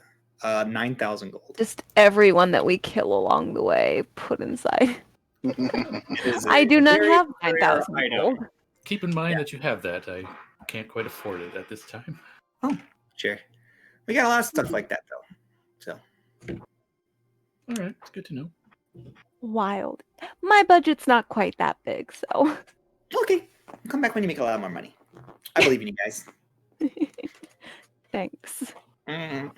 Speaker 1: 9,000 gold.
Speaker 6: just everyone that we kill along the way put inside.
Speaker 1: It is a
Speaker 6: I do not
Speaker 1: very
Speaker 6: have
Speaker 1: rare
Speaker 6: 9,000
Speaker 1: item.
Speaker 6: gold.
Speaker 4: Keep in mind that you have that. I can't quite afford it at this time.
Speaker 1: Sure. We got a lot of stuff like that, though. So
Speaker 4: All right, it's good to know.
Speaker 6: Wild. My budget's not quite that big, so.
Speaker 1: okay. Come back when you make a lot more money. I believe in you guys.
Speaker 6: Thanks.
Speaker 4: All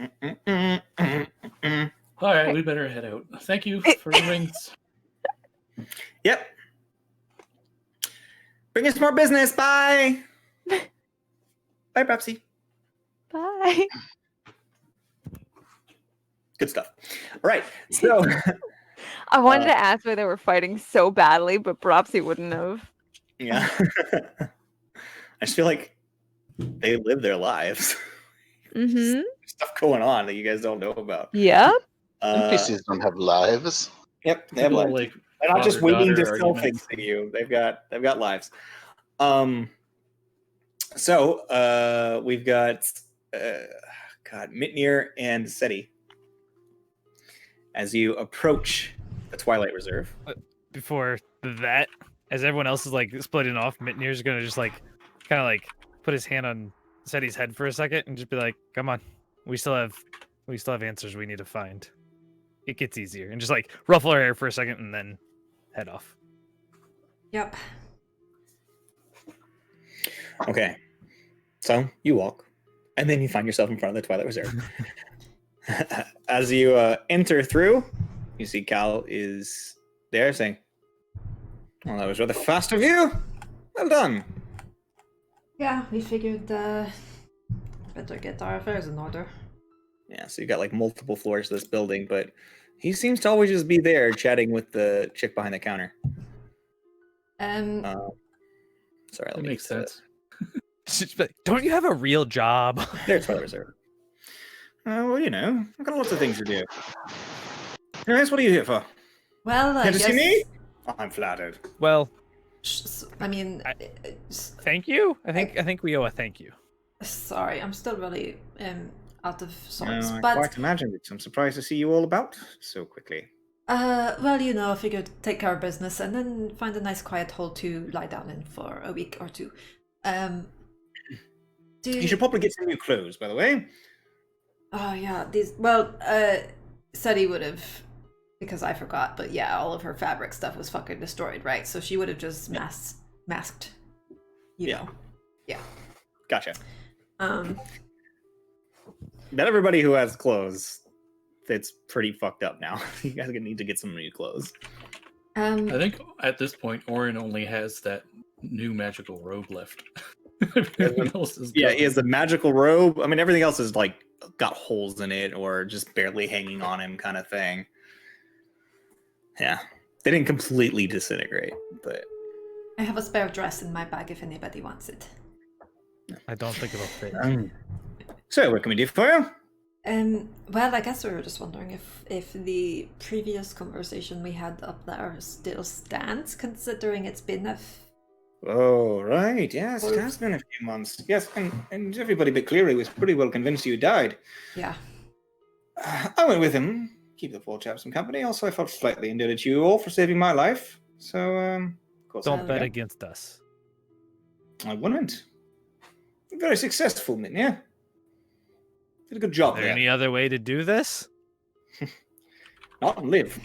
Speaker 4: right, we better head out. Thank you for the rings.
Speaker 1: Yep. Bring us more business. Bye. Bye, Propsy.
Speaker 6: Bye.
Speaker 1: Good stuff. All right. So
Speaker 6: I wanted to ask why they were fighting so badly, but Bropsy wouldn't have.
Speaker 1: yeah. I just feel like they live their lives.
Speaker 6: Mm-hmm.
Speaker 1: There's stuff going on that you guys don't know about.
Speaker 6: Yep.
Speaker 3: NPCs don't have lives.
Speaker 1: Yep, they have
Speaker 4: Little,
Speaker 1: lives.
Speaker 4: like
Speaker 1: They're not just waiting to
Speaker 4: father-daughter
Speaker 1: sell
Speaker 4: arguments.
Speaker 1: things to you. They've got lives. So we've got Mitnir and Seti. As you approach the Twilight Reserve.
Speaker 5: Before that, as everyone else is like splitting off, Mitnir's gonna just like kind of like put his hand on Seti's head for a second and just be like, "Come on, we still have answers we need to find. It gets easier," and just like ruffle her hair for a second and then head off.
Speaker 2: Yep.
Speaker 1: Okay. So you walk, and then you find yourself in front of the Twilight Reserve. As you enter through, you see Cal is there saying, "Well, that was rather fast of you. Well done."
Speaker 2: Yeah, we figured better get our affairs in order.
Speaker 1: Yeah, so you got like multiple floors to this building, but he seems to always just be there chatting with the chick behind the counter. Sorry, let
Speaker 4: That
Speaker 1: me
Speaker 4: makes
Speaker 1: get to
Speaker 4: sense.
Speaker 5: She's like, "Don't you have a real job?"
Speaker 1: There's Twilight Reserve. Well, you know, I've got lots of things to do. Anyways, what are you here for?
Speaker 2: Well, I
Speaker 1: Here to
Speaker 2: guess
Speaker 1: see me? Oh, I'm flattered.
Speaker 5: Well,
Speaker 2: I mean,
Speaker 5: Thank you. I think we owe a thank you.
Speaker 2: sorry, I'm still really out of sorts.
Speaker 1: No, I
Speaker 2: But
Speaker 1: quite imagined it. I'm surprised to see you all about so quickly.
Speaker 2: well, you know, I figured take care of business and then find a nice quiet hole to lie down in for a week or two.
Speaker 1: You should probably get some new clothes, by the way.
Speaker 2: Oh yeah, these. Well, said he would have, because I forgot. But yeah, all of her fabric stuff was fucking destroyed, right? So she would have just masked. You know. Yeah.
Speaker 1: Gotcha.
Speaker 2: Um.
Speaker 1: Not everybody who has clothes, it's pretty fucked up now. You guys are gonna need to get some new clothes.
Speaker 4: I think at this point, Orin only has that new magical robe left. Everything else is
Speaker 1: Yeah,
Speaker 4: gone.
Speaker 1: he has a magical robe. I mean, everything else is like got holes in it or just barely hanging on him, kind of thing. Yeah, they didn't completely disintegrate, but
Speaker 2: I have a spare dress in my bag if anybody wants it.
Speaker 5: I don't think it'll fit.
Speaker 1: So what can we do for you?
Speaker 2: Well, I guess we were just wondering if the previous conversation we had up there still stands, considering it's been
Speaker 1: Oh, right. Yes, it has been a few months. Yes, and everybody but Cleary was pretty well convinced you died.
Speaker 2: Yeah.
Speaker 1: I went with him. Keep the four chaps some company. Also, I felt slightly indebted to you all for saving my life. So, of course,
Speaker 5: Don't bet against us.
Speaker 1: I wouldn't. Very successful, Min, yeah? Did a good job
Speaker 5: Is there
Speaker 1: there.
Speaker 5: any other way to do this?
Speaker 1: Not live.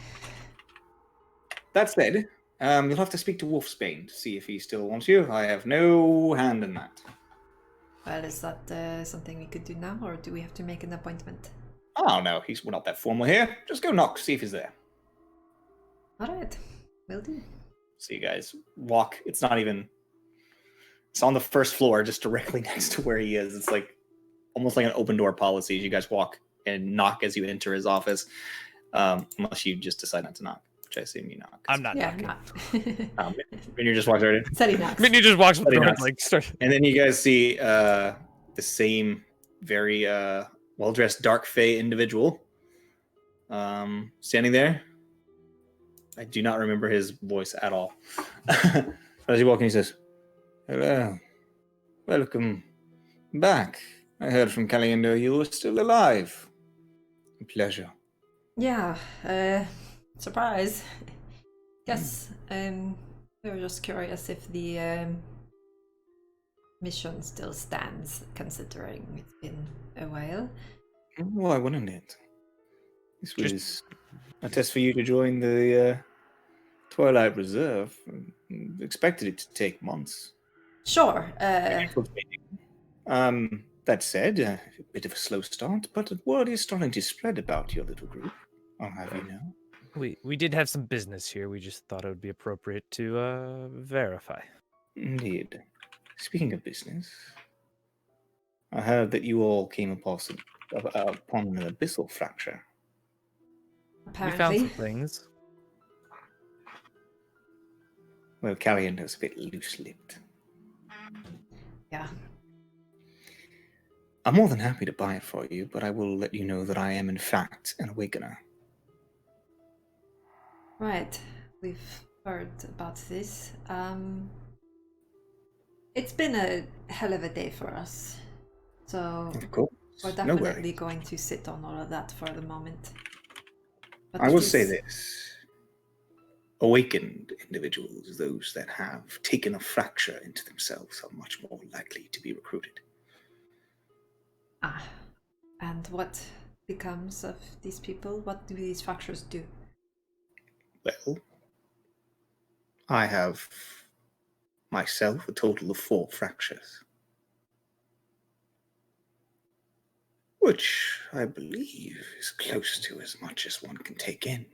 Speaker 1: That said, you'll have to speak to Wolfsbane to see if he still wants you. I have no hand in that.
Speaker 2: Well, is that something we could do now, or do we have to make an appointment?
Speaker 1: Oh, no, we're not that formal here. Just go knock, see if he's there.
Speaker 2: All right, will do.
Speaker 1: So you guys walk. It's not even... It's on the first floor, just directly next to where he is. It's like almost like an open door policy. You guys walk and knock as you enter his office, unless you just decide not to knock, which I assume you knock.
Speaker 5: I'm not.
Speaker 2: Yeah,
Speaker 5: knocking.
Speaker 2: not.
Speaker 1: And you just walk right in.
Speaker 2: Said he knocks.
Speaker 5: I mean, you just walks with the
Speaker 1: Pretty
Speaker 5: door,
Speaker 1: nuts.
Speaker 5: like start.
Speaker 1: And then you guys see the same very well-dressed dark fae individual standing there. I do not remember his voice at all. As you walk in, he says, "Hello. Welcome back. I heard from Selindor you were still alive. A pleasure."
Speaker 2: Yeah, surprise. Yes, we were just curious if the mission still stands, considering it's been a while.
Speaker 1: Why wouldn't it? This was a test for you to join the Twilight Reserve. Expected it to take months.
Speaker 2: Sure.
Speaker 1: That said, a bit of a slow start, but word is starting to spread about your little group. I'll have you know.
Speaker 5: We did have some business here. We just thought it would be appropriate to verify.
Speaker 1: Indeed. Speaking of business, I heard that you all came upon an abyssal fracture.
Speaker 2: Apparently.
Speaker 5: We found some things.
Speaker 1: Well, Caliendo's a bit loose-lipped.
Speaker 2: Yeah.
Speaker 1: I'm more than happy to buy it for you, but I will let you know that I am in fact an awakener.
Speaker 2: Right. We've heard about this. It's been a hell of a day for us. So
Speaker 1: Of course.
Speaker 2: we're
Speaker 1: No
Speaker 2: definitely
Speaker 1: worries.
Speaker 2: going to sit on all of that for the moment. But
Speaker 1: I will
Speaker 2: please-
Speaker 1: say this. Awakened individuals, those that have taken a fracture into themselves, are much more likely to be recruited.
Speaker 2: Ah. And what becomes of these people? What do these fractures do?
Speaker 1: Well, I have myself a total of 4 fractures, which I believe is close to as much as one can take in.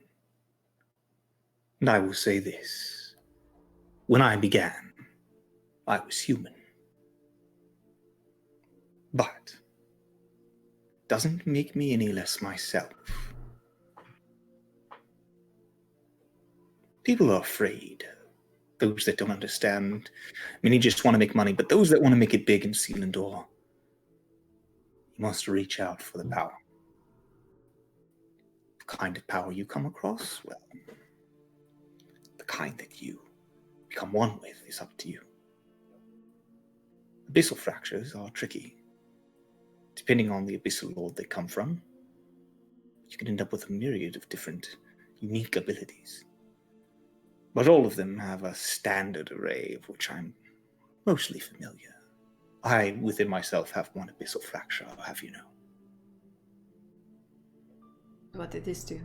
Speaker 1: And I will say this. When I began, I was human. But doesn't make me any less myself. People are afraid. Those that don't understand. Many just want to make money, but those that want to make it big in Selindor, you must reach out for the power. The kind of power you come across, well, the kind that you become one with is up to you. Abyssal fractures are tricky. Depending on the abyssal lord they come from, you can end up with a myriad of different, unique abilities. But all of them have a standard array of which I'm mostly familiar. I, within myself, have one abyssal fracture, I'll have you know.
Speaker 2: What did this do?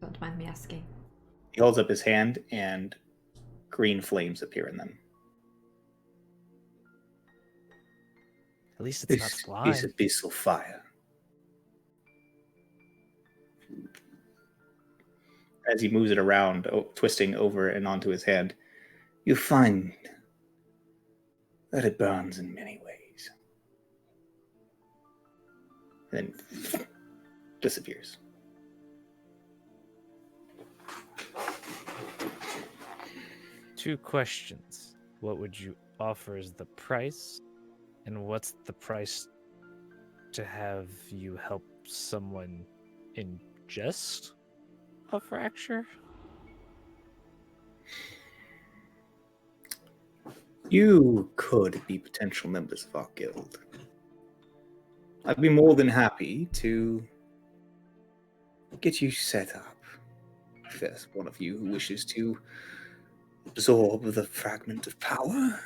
Speaker 2: Don't mind me asking.
Speaker 1: He holds up his hand, and green flames appear in them.
Speaker 5: At least it's not
Speaker 1: This
Speaker 5: slime.
Speaker 1: is abyssal fire. As he moves it around, twisting over and onto his hand, you find that it burns in many ways. And then disappears.
Speaker 5: Two questions. What would you offer as the price? And what's the price to have you help someone ingest a fracture?
Speaker 1: You could be potential members of our guild. I'd be more than happy to get you set up. If there's one of you who wishes to absorb the fragment of power,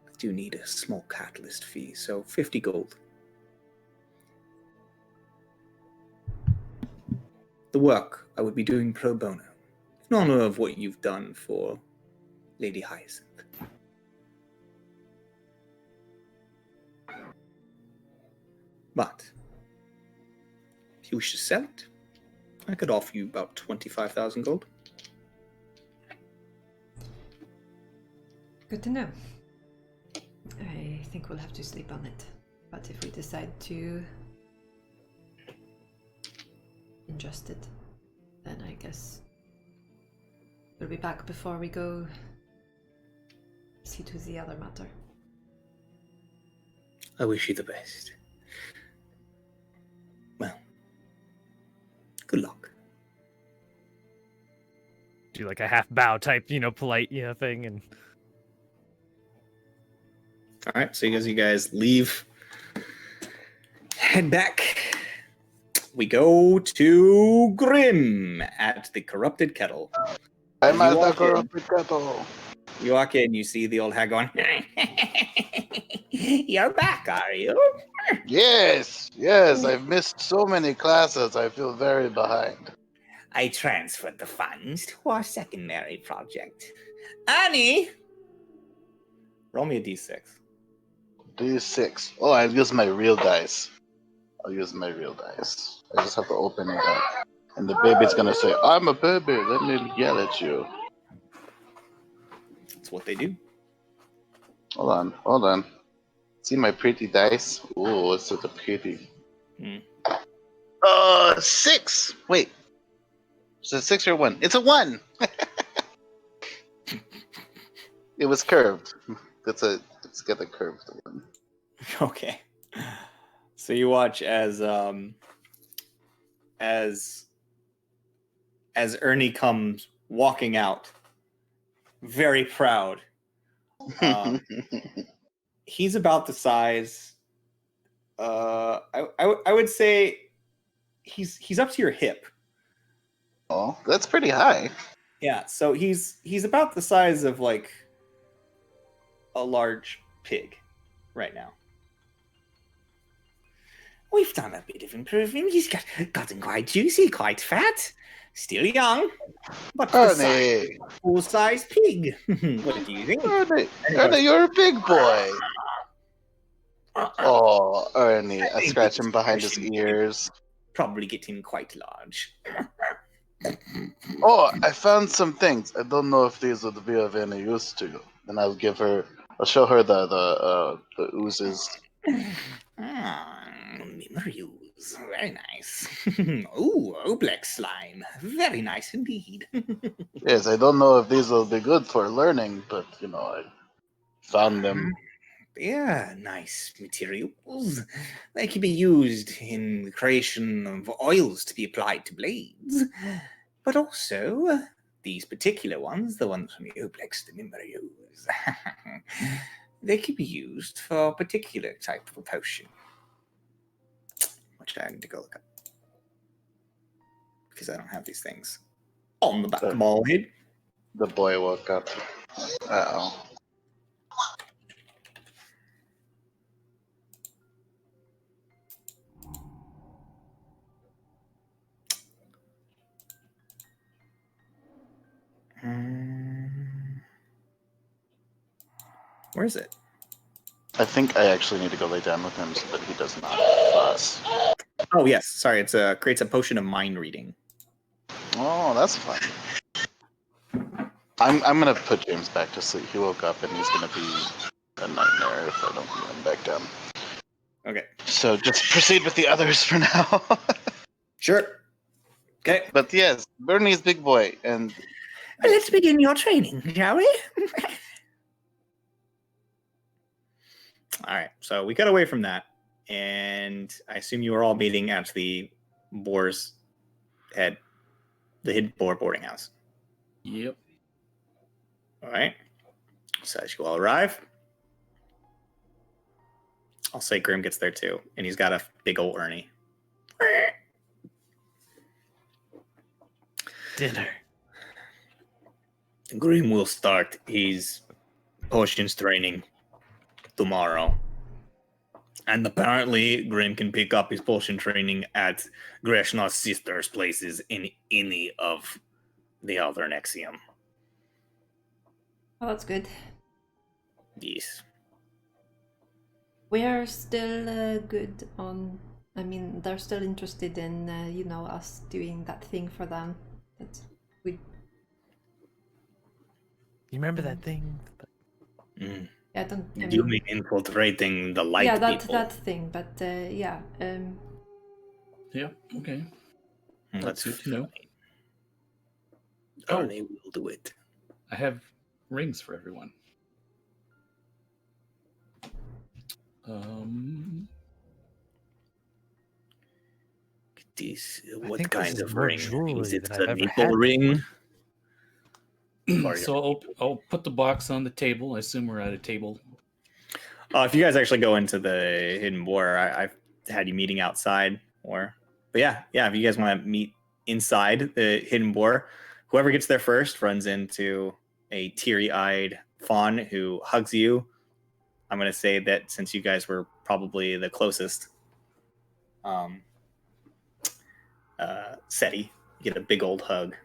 Speaker 1: I do need a small catalyst fee, so 50 gold. The work I would be doing pro bono, in honor of what you've done for Lady Hyacinth. But if you wish to sell it, I could offer you about 25,000 gold.
Speaker 2: Good to know. I think we'll have to sleep on it. But if we decide to ingest it, then I guess we'll be back before we go see to the other matter.
Speaker 1: I wish you the best. Well, good luck.
Speaker 5: Do like a half bow type, polite, thing, and
Speaker 1: All right, so as you guys leave, head back. We go to Grim at the Corrupted Kettle.
Speaker 3: I'm
Speaker 1: You
Speaker 3: at the
Speaker 1: walk in.
Speaker 3: corrupted kettle.
Speaker 1: You walk in, you see the old hag going, "You're back, are you?"
Speaker 3: Yes, I've missed so many classes. I feel very behind.
Speaker 1: I transferred the funds to our secondary project. Annie! Roll me a d6.
Speaker 3: D6. Oh, I'll use my real dice. I just have to open it up. And the baby's gonna say, I'm a baby, let me yell at you.
Speaker 1: That's what they do.
Speaker 3: Hold on. See my pretty dice? Ooh, it's such a pretty. 6! Wait. Is it a 6 or 1? It's a 1! It was curved. It's got a curved one.
Speaker 1: Okay. So you watch as Ernie comes walking out, very proud. He's about the size. I would say he's up to your hip.
Speaker 3: Oh, that's pretty high.
Speaker 1: Yeah. So he's about the size of like a large pig right now. We've done a bit of improving. He's gotten quite juicy, quite fat. Still young, but
Speaker 3: Ernie,
Speaker 1: full-size pig. What do you think?
Speaker 3: Ernie, you're a big boy. Oh, Ernie, I scratch him behind his ears.
Speaker 1: Probably getting quite large.
Speaker 3: Oh, I found some things. I don't know if these would be of any use to you. Then I'll show her the oozes.
Speaker 1: Memory ooze. Very nice. Ooh, Oblex slime. Very nice indeed.
Speaker 3: Yes, I don't know if these will be good for learning, but I found them.
Speaker 1: They're nice materials. They can be used in the creation of oils to be applied to blades, but also these particular ones, the ones from the Oblex de Mimberios, they can be used for a particular type of potion. Which I need to go look up. Because I don't have these things on the back of my head.
Speaker 3: The boy woke up. Uh-oh.
Speaker 1: Where is it?
Speaker 3: I think I actually need to go lay down with him so that he does not fuss.
Speaker 1: Oh yes, sorry. It's creates a potion of mind reading.
Speaker 3: Oh, that's fun. I'm gonna put James back to sleep. He woke up and he's gonna be a nightmare if I don't put him back down.
Speaker 1: Okay.
Speaker 3: So just proceed with the others for now.
Speaker 1: Sure. Okay.
Speaker 3: But yes, Bernie's big boy, and
Speaker 1: Let's begin your training, shall we? All right. So we got away from that, and I assume you were all meeting at the Boar's Head, the Hidden Boar boarding house.
Speaker 4: Yep.
Speaker 1: All right. So as you all arrive, I'll say Grim gets there too, and he's got a big old Ernie.
Speaker 5: Dinner.
Speaker 1: Grim will start his potions training tomorrow. And apparently, Grim can pick up his potion training at Greshnar's sister's places in any of the other Nexium.
Speaker 2: Oh, that's good.
Speaker 1: Yes.
Speaker 2: We are still good on. I mean, they're still interested in, us doing that thing for them. That we.
Speaker 5: You remember that thing?
Speaker 2: I don't. I
Speaker 1: You
Speaker 2: mean,
Speaker 1: mean infiltrating the light
Speaker 2: yeah, that
Speaker 1: people?
Speaker 2: that thing. But yeah.
Speaker 4: Yeah. Okay.
Speaker 1: That's
Speaker 4: good to know.
Speaker 1: Oh, they will do it.
Speaker 4: I have rings for everyone.
Speaker 1: This,
Speaker 5: I
Speaker 1: what
Speaker 5: think
Speaker 1: kind
Speaker 5: this is
Speaker 1: of
Speaker 5: more
Speaker 1: ring?
Speaker 5: jewelry
Speaker 1: Is it
Speaker 5: than I've
Speaker 1: the
Speaker 5: ever
Speaker 1: nipple
Speaker 5: had
Speaker 1: ring?
Speaker 4: So I'll put the box on the table. I assume we're at a table.
Speaker 1: If you guys actually go into the Hidden Boar, I've had you meeting outside, but yeah. If you guys want to meet inside the Hidden Boar, whoever gets there first runs into a teary-eyed fawn who hugs you. I'm going to say that since you guys were probably the closest, Seti, you get a big old hug.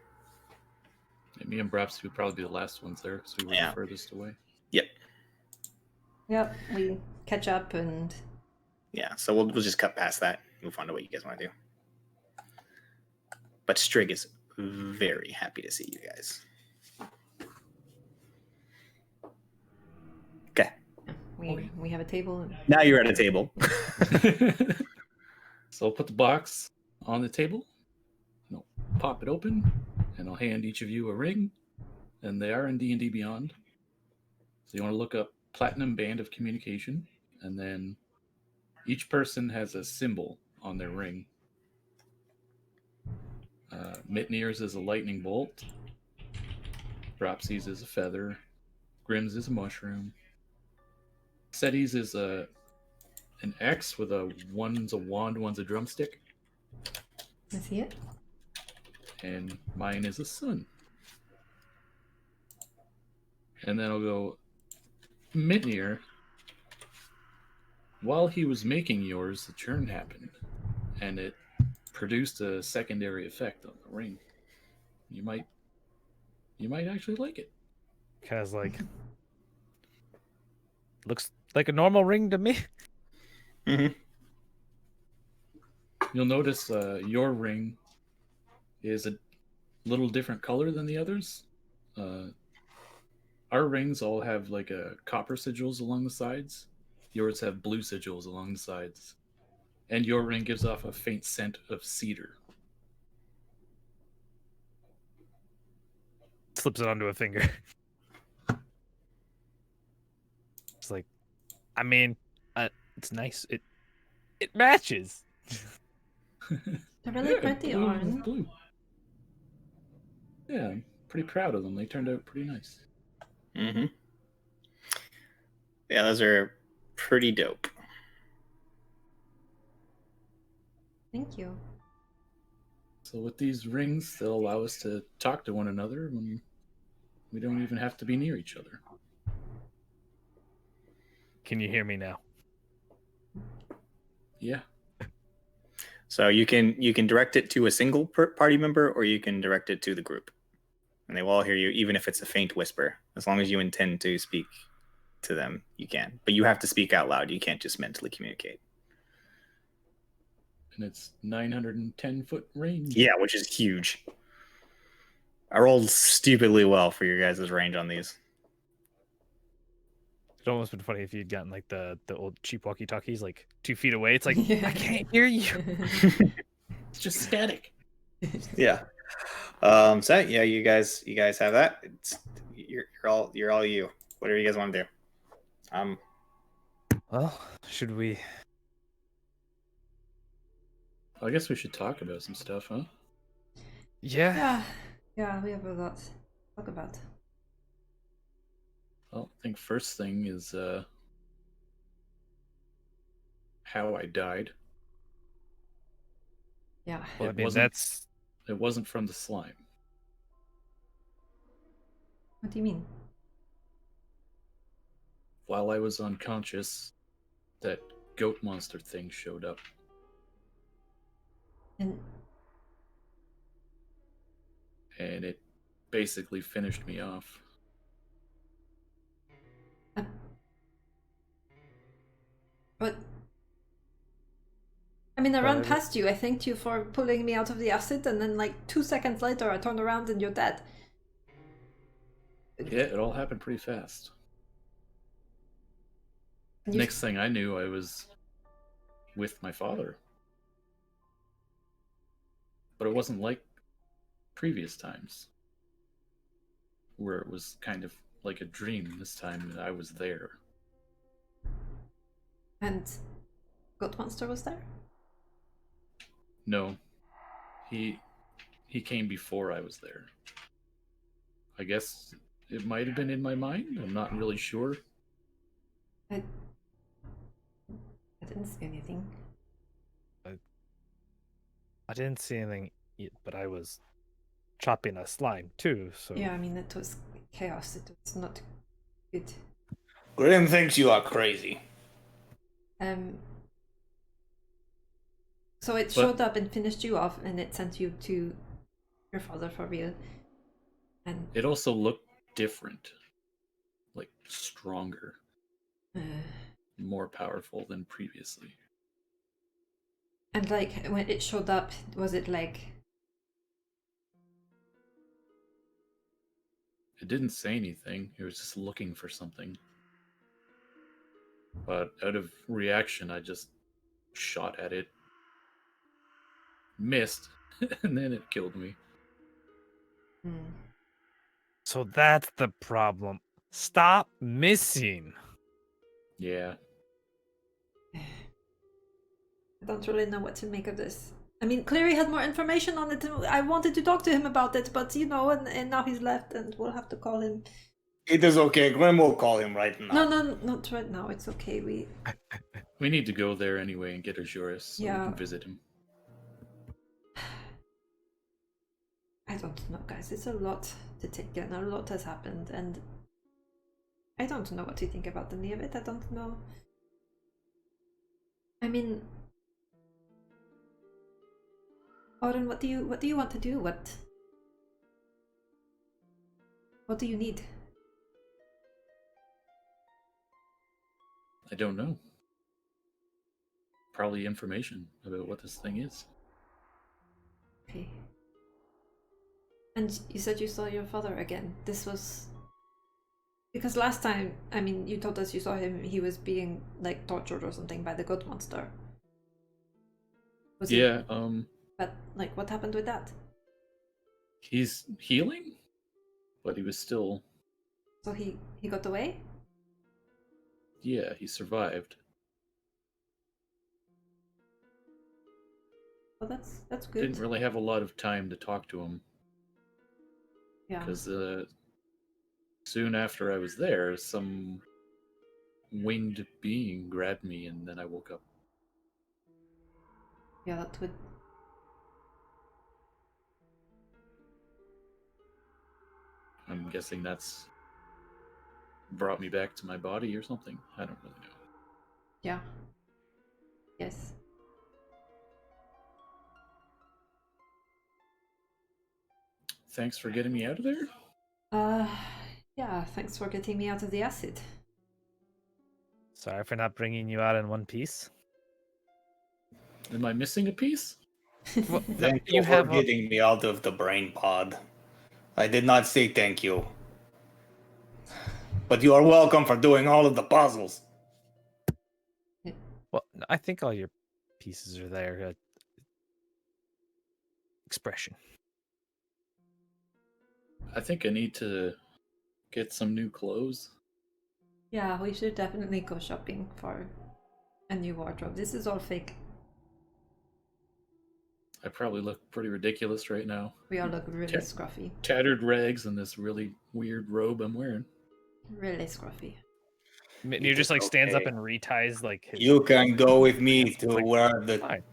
Speaker 4: And me and Braps would probably be the last ones there because we were the furthest away.
Speaker 1: Yep.
Speaker 2: Yep. We catch up and.
Speaker 1: Yeah. So we'll just cut past that. Move on to what you guys want to do. But Strig is very happy to see you guys. Okay.
Speaker 2: We have a table.
Speaker 1: Now you're at a table.
Speaker 4: So I'll put the box on the table. I'll pop it open, and I'll hand each of you a ring. And they are in D&D Beyond. So you want to look up Platinum Band of Communication, and then each person has a symbol on their ring. Mitnir's is a lightning bolt. Dropsy's is a feather. Grim's is a mushroom. Seti's is an X with one's a wand, one's a drumstick.
Speaker 2: I see it.
Speaker 4: And mine is a sun. And then I'll go, Mitnir, while he was making yours, the churn happened. And it produced a secondary effect on the ring. You might actually like it.
Speaker 5: Cause like looks like a normal ring to me.
Speaker 1: Mm-hmm.
Speaker 4: You'll notice your ring is a little different color than the others. Our rings all have like a copper sigils along the sides. Yours have blue sigils along the sides. And your ring gives off a faint scent of cedar.
Speaker 5: Slips it onto a finger. It's like, I mean, it's nice. It matches.
Speaker 2: They're really pretty,
Speaker 4: blue,
Speaker 2: aren't
Speaker 4: blue. Yeah, pretty proud of them. They turned out pretty nice.
Speaker 1: Mm-hmm. Yeah, those are pretty dope.
Speaker 2: Thank you.
Speaker 4: So with these rings, they'll allow us to talk to one another when we don't even have to be near each other.
Speaker 5: Can you hear me now?
Speaker 4: Yeah.
Speaker 1: So you can direct it to a single party member, or you can direct it to the group, and they will all hear you, even if it's a faint whisper. As long as you intend to speak to them, you can. But you have to speak out loud. You can't just mentally communicate.
Speaker 4: And it's 910-foot range.
Speaker 1: Yeah, which is huge. I rolled stupidly well for your guys' range on these.
Speaker 5: It'd almost been funny if you'd gotten like the old cheap walkie-talkies like 2 feet away. It's like
Speaker 2: Yeah.
Speaker 5: I can't hear you.
Speaker 4: It's just static.
Speaker 1: Yeah. So yeah, you guys have that. You're all you. Whatever you guys want to do.
Speaker 5: Well, should we?
Speaker 4: I guess we should talk about some stuff, huh?
Speaker 5: Yeah.
Speaker 2: Yeah, we have a lot to talk about.
Speaker 4: Well, I think first thing is how I died.
Speaker 2: Yeah.
Speaker 5: Well, I
Speaker 4: It
Speaker 5: mean,
Speaker 4: wasn't-
Speaker 5: that's
Speaker 4: It wasn't from the slime.
Speaker 2: What do you mean?
Speaker 4: While I was unconscious, that goat monster thing showed up.
Speaker 2: And
Speaker 4: And it basically finished me off.
Speaker 2: but I mean, I
Speaker 5: But
Speaker 2: ran
Speaker 5: I re-
Speaker 2: past you. I thanked you for pulling me out of the acid, and then like 2 seconds later, I turned around and you're dead.
Speaker 4: Yeah, it all happened pretty fast.
Speaker 2: And you-
Speaker 4: Next thing I knew, I was with my father. But it wasn't like previous times, where it was kind of like a dream. This time I was there.
Speaker 2: And Goat Monster was there?
Speaker 4: No, he came before I was there. I guess it might have been in my mind. I'm not really sure.
Speaker 2: I didn't see anything.
Speaker 5: I didn't see anything, but I was chopping a slime too. So
Speaker 2: Yeah, I mean, it was chaos. It was not good.
Speaker 1: Grim thinks you are crazy.
Speaker 2: So it showed up and finished you off, and it sent you to your father for real. And
Speaker 4: It also looked different, like stronger, more powerful than previously.
Speaker 2: and like when it showed up, was it like
Speaker 4: It didn't say anything. It was just looking for something. But out of reaction, I just shot at it, missed, and then it killed me.
Speaker 5: So that's the problem. Stop missing.
Speaker 4: Yeah.
Speaker 2: I don't really know what to make of this. I mean, Cleary had more information on it. I wanted to talk to him about it, but you know, and now he's left, and we'll have to call him.
Speaker 1: It is okay. Grim will call him right now.
Speaker 2: No, not right now. It's okay.
Speaker 4: We need to go there anyway and get Azuris so we
Speaker 2: Yeah.
Speaker 4: can visit him.
Speaker 2: I don't know, guys. It's a lot to take in. A lot has happened, and I don't know what to think about any of it. I don't know. I mean, Oren, what do you want to do? What do you need?
Speaker 4: I don't know. Probably information about what this thing is.
Speaker 2: Okay. And you said you saw your father again. This was because last time, I mean, you told us you saw him. He was being like tortured or something by the goat monster. Was he?
Speaker 4: Yeah,
Speaker 2: But like, what happened with that?
Speaker 4: he's healing, but he was still,
Speaker 2: So he got away.
Speaker 4: yeah, he survived.
Speaker 2: Well, that's good.
Speaker 4: Didn't really have a lot of time to talk to him.
Speaker 2: Yeah.
Speaker 4: Because soon after I was there, some winged being grabbed me, and then I woke up.
Speaker 2: Yeah, that would.
Speaker 4: I'm guessing that's brought me back to my body or something. I don't really know.
Speaker 2: Yeah. Yes.
Speaker 4: Thanks for getting me out of there.
Speaker 2: Yeah, thanks for getting me out of the acid.
Speaker 5: Sorry for not bringing you out in one piece.
Speaker 4: Am I missing a piece?
Speaker 5: Well,
Speaker 1: Thank you for getting me out of the brain pod. I did not say thank you. But you are welcome for doing all of the puzzles.
Speaker 5: Well, I think all your pieces are there. Expression.
Speaker 4: I think I need to get some new clothes.
Speaker 2: Yeah, we should definitely go shopping for a new wardrobe. This is all fake.
Speaker 4: I probably look pretty ridiculous right now.
Speaker 2: We all look really scruffy.
Speaker 4: Tattered rags and this really weird robe I'm wearing.
Speaker 2: Really scruffy.
Speaker 5: You just like stands up and reties like his.
Speaker 1: You can go with me to
Speaker 5: like,
Speaker 1: where the.
Speaker 5: fine.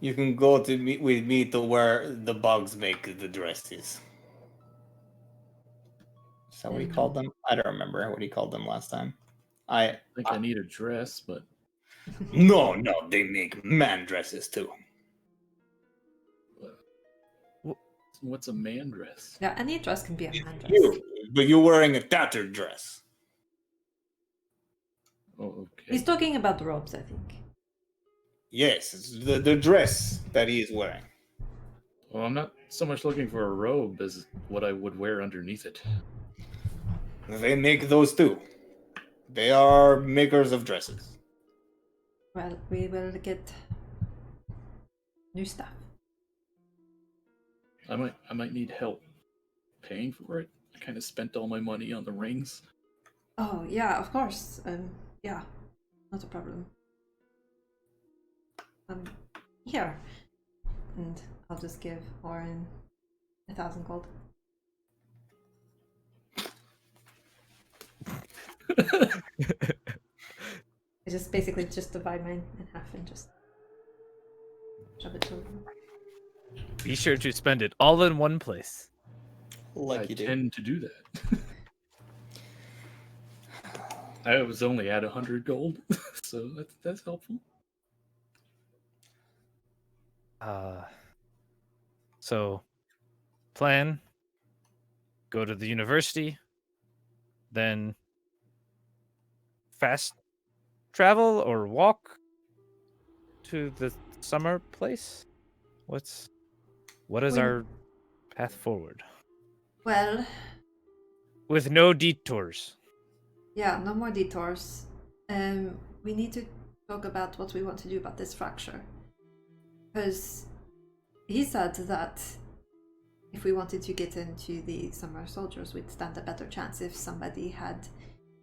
Speaker 1: You can go to meet with me to where the bugs make the dresses. Is that what he called them? I don't remember what he called them last time.
Speaker 4: I think I need a dress, but
Speaker 1: no, they make man dresses too.
Speaker 4: What's a man dress?
Speaker 2: Yeah, any dress can be a man dress.
Speaker 1: But you're wearing a tattered dress.
Speaker 4: Oh, okay.
Speaker 2: He's talking about the robes, I think.
Speaker 1: Yes, it's the dress that he is wearing.
Speaker 4: Well, I'm not so much looking for a robe as what I would wear underneath it.
Speaker 1: They make those too. They are makers of dresses.
Speaker 2: Well, we will get new stuff.
Speaker 4: I might need help paying for it. I kind of spent all my money on the rings.
Speaker 2: Oh, yeah, of course. Yeah, not a problem. Here. And I'll just give Oren 1,000 gold. I just basically just divide mine in half and just shove it to him.
Speaker 5: Be sure to spend it all in one place.
Speaker 1: Like
Speaker 4: I
Speaker 1: you do.
Speaker 4: tend to do that. I was only at 100 gold, so that's helpful.
Speaker 5: So plan, go to the university, then fast travel or walk to the summer place? What is our path forward?
Speaker 2: Well,
Speaker 5: With no detours.
Speaker 2: yeah, no more detours. We need to talk about what we want to do about this fracture. Because he said that if we wanted to get into the summer soldiers, we'd stand a better chance if somebody had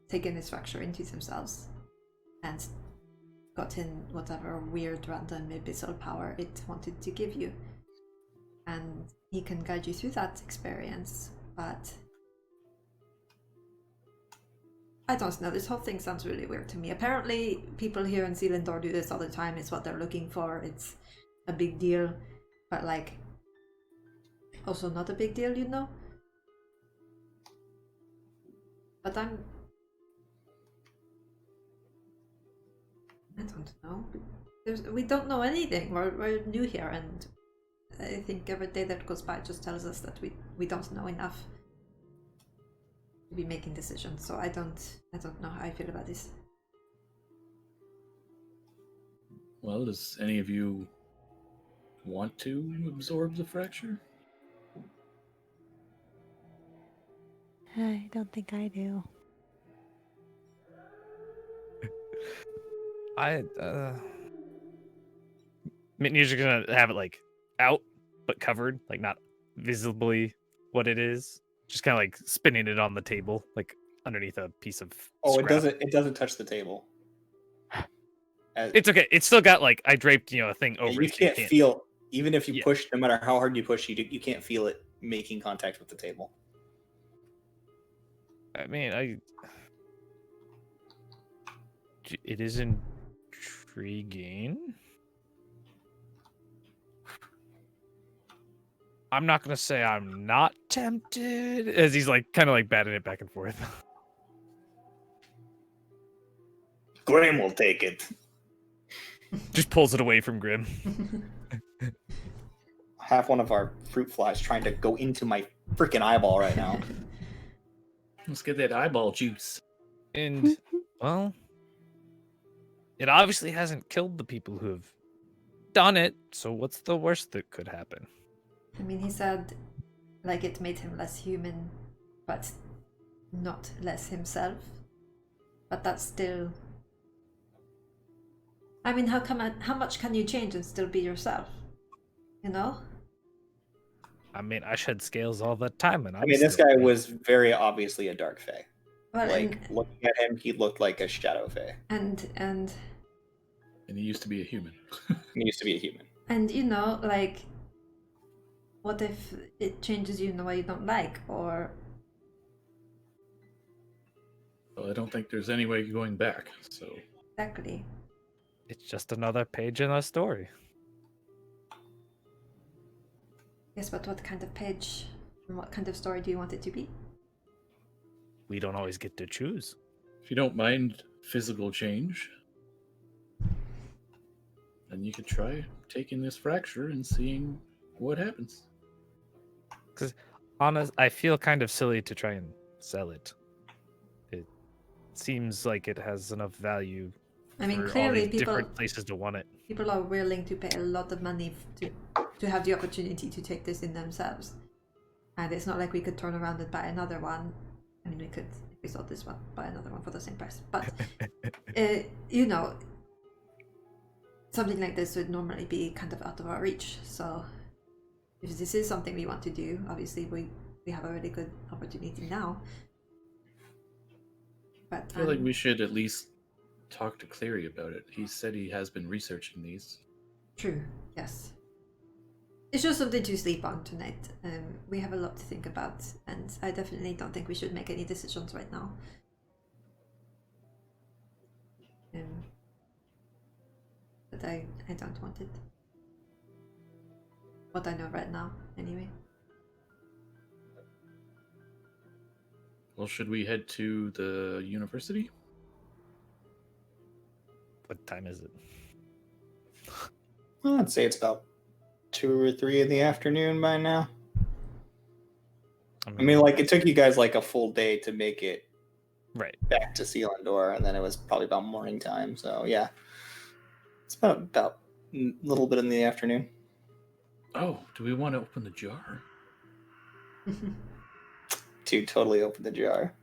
Speaker 2: taken this fracture into themselves and gotten whatever weird random abyssal power it wanted to give you. And he can guide you through that experience, but I don't know, this whole thing sounds really weird to me. Apparently people here in Selindor do this all the time, it's what they're looking for, it's a big deal, but like also not a big deal, you know? But I don't know. We don't know anything. We're new here, and I think every day that goes by just tells us that we don't know enough to be making decisions. So I don't know how I feel about this.
Speaker 4: Well, does any of you want to absorb the fracture?
Speaker 6: I don't think I do.
Speaker 5: You're just gonna have it like out but covered, like not visibly what it is. Just kind of like spinning it on the table, like underneath a piece of.
Speaker 1: Oh,
Speaker 5: scrap.
Speaker 1: it doesn't touch the table.
Speaker 5: It's okay. It's still got like I draped, a thing over.
Speaker 1: You
Speaker 5: it, so
Speaker 1: can't feel, even if you
Speaker 5: Yeah.
Speaker 1: push, no matter how hard you push, you can't feel it making contact with the table.
Speaker 5: I mean, it is intriguing. I'm not gonna say I'm not tempted, as he's like kind of like batting it back and forth.
Speaker 1: Graham will take it.
Speaker 5: Just pulls it away from Grim.
Speaker 1: Have one of our fruit flies trying to go into my freaking eyeball right now.
Speaker 4: Let's get that eyeball juice.
Speaker 5: And well, it obviously hasn't killed the people who have done it. So what's the worst that could happen?
Speaker 2: I mean, he said, like, it made him less human, but not less himself. But that's still. I mean, how much can you change and still be yourself? You know?
Speaker 5: I mean, I shed scales all the time, and
Speaker 1: I mean, this guy was very obviously a dark fae.
Speaker 2: Well,
Speaker 1: Like, looking at him, he looked like a shadow fae.
Speaker 2: and
Speaker 4: And he used to be a human.
Speaker 1: He used to be a human.
Speaker 2: and you know, like, what if it changes you in a way you don't like, or
Speaker 4: Well, I don't think there's any way going back. So
Speaker 2: exactly?
Speaker 5: It's just another page in our story.
Speaker 2: Yes, but what kind of page and what kind of story do you want it to be?
Speaker 5: We don't always get to choose.
Speaker 4: if you don't mind physical change, then you could try taking this fracture and seeing what happens.
Speaker 5: Honest, I feel kind of silly to try and sell it. It seems like it has enough value.
Speaker 2: I mean,
Speaker 5: for all
Speaker 2: clearly
Speaker 5: these
Speaker 2: people
Speaker 5: different places to want it.
Speaker 2: are willing to pay a lot of money to have the opportunity to take this in themselves. And it's not like we could turn around and buy another one. I mean, we could, if we sold this one, buy another one for the same price. But, you know, something like this would normally be kind of out of our reach. So if this is something we want to do, obviously we have a really good opportunity now. But
Speaker 4: I feel like we should at least talk to Cleary about it. He said he has been researching these.
Speaker 2: True, yes. It's just something to sleep on tonight. We have a lot to think about, and I definitely don't think we should make any decisions right now. But I don't want it. What I know right now, anyway.
Speaker 4: Well, should we head to the university?
Speaker 5: What time is it?
Speaker 1: Well, I'd say it's about 2 or 3 in the afternoon by now. I mean, like, it took you guys like a full day to make it
Speaker 5: right
Speaker 1: back to Selindor, and then it was probably about morning time. So yeah, it's about a little bit in the afternoon.
Speaker 4: Oh, do we want to open the jar?
Speaker 1: To totally open the jar.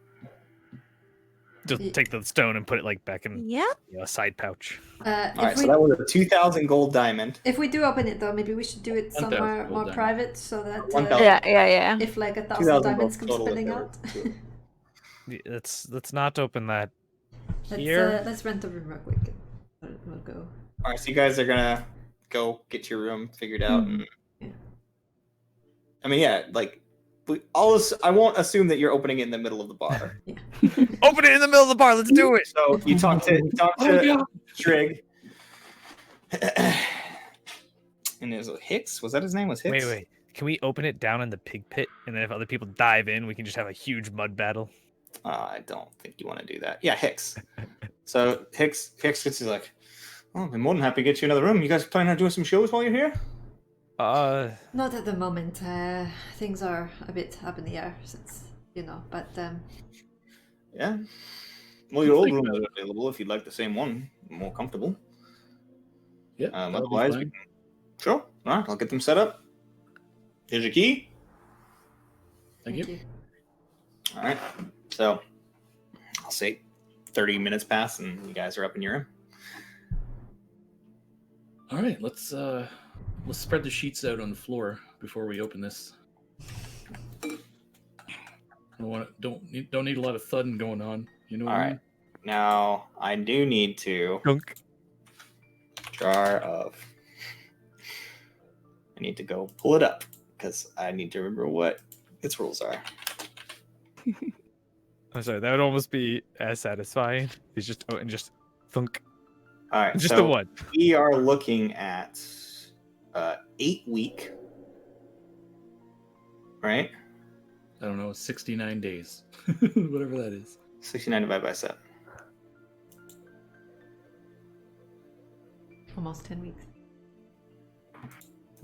Speaker 5: Just take the stone and put it like back in
Speaker 6: Yep.
Speaker 5: a side pouch.
Speaker 1: All right, so that was a 2,000 gold diamond.
Speaker 2: If we do open it though, maybe we should do it
Speaker 4: 1,000
Speaker 2: somewhere
Speaker 4: gold
Speaker 2: more
Speaker 4: diamond.
Speaker 2: private so that
Speaker 1: 1,000.
Speaker 6: Yeah.
Speaker 2: if like 1,000
Speaker 1: 2,000
Speaker 2: diamonds
Speaker 1: gold
Speaker 2: come
Speaker 1: total if
Speaker 2: spilling
Speaker 1: there
Speaker 2: out.
Speaker 1: were two.
Speaker 5: Let's not open that here.
Speaker 2: Let's rent a room real quick. We'll go.
Speaker 1: All right, so you guys are gonna go get your room figured out. And...
Speaker 2: Yeah.
Speaker 1: I mean, yeah, like I won't assume that you're opening it in the middle of the bar.
Speaker 5: Open it in the middle of the bar. Let's do it.
Speaker 1: So you talk to Trig. And is it Hicks? Was that his name? Was Hicks?
Speaker 5: Wait. Can we open it down in the pig pit, and then if other people dive in, we can just have a huge mud battle?
Speaker 1: I don't think you want to do that. Yeah, Hicks. So Hicks gets like, oh, I'm more than happy to get you another room. You guys planning on doing some shows while you're here?
Speaker 2: Not at the moment. Things are a bit up in the air since, but
Speaker 1: Yeah. Well, your old room is available if you'd like the same one, more comfortable.
Speaker 4: Yeah.
Speaker 1: Otherwise, we can... Sure. All right, I'll get them set up. Here's your key.
Speaker 4: Thank you.
Speaker 1: All right. So I'll say 30 minutes pass, and you guys are up in your room.
Speaker 4: All right, let's spread the sheets out on the floor before we open this. Don't need a lot of thudding going on. You know what I mean?
Speaker 1: Now I do need to
Speaker 5: Dunk.
Speaker 1: jar of. I need to go pull it up because I need to remember what its rules are.
Speaker 5: I'm sorry, that would almost be as satisfying. He's just and just thunk.
Speaker 1: All right,
Speaker 5: Just
Speaker 1: so
Speaker 5: the one.
Speaker 1: we are looking at 8 week, right?
Speaker 4: I don't know, 69 days. Whatever that is.
Speaker 1: 69 divided by 7.
Speaker 2: Almost 10 weeks.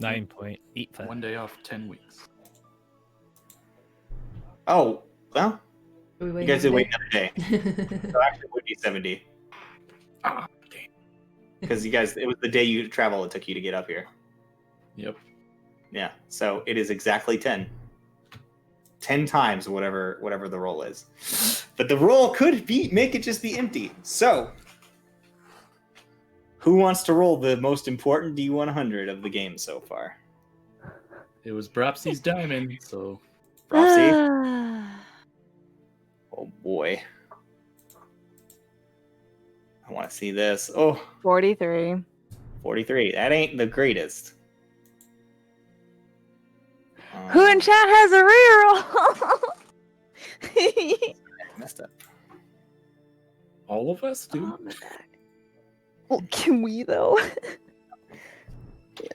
Speaker 5: 9.85.
Speaker 4: 1 day off, 10 weeks.
Speaker 1: Oh, well,
Speaker 2: We
Speaker 1: you guys did wait another day.
Speaker 2: another
Speaker 1: So actually, it would be 70
Speaker 4: Ah, damn.
Speaker 1: because you guys, it was the day you travel it took you to get up here.
Speaker 4: Yep.
Speaker 1: Yeah, so it is exactly 10. 10 times whatever the roll is. But the roll could make it just be empty. So, who wants to roll the most important D100 of the game so far?
Speaker 4: It was Bropsy's diamond, so
Speaker 1: Roxy?
Speaker 6: Ah.
Speaker 1: Oh boy. I want to see this. Oh,
Speaker 6: 43.
Speaker 1: 43. That ain't the greatest.
Speaker 6: Who in chat has a reroll?
Speaker 1: Messed up.
Speaker 4: all of us do.
Speaker 6: Oh, my back. Well, can we though?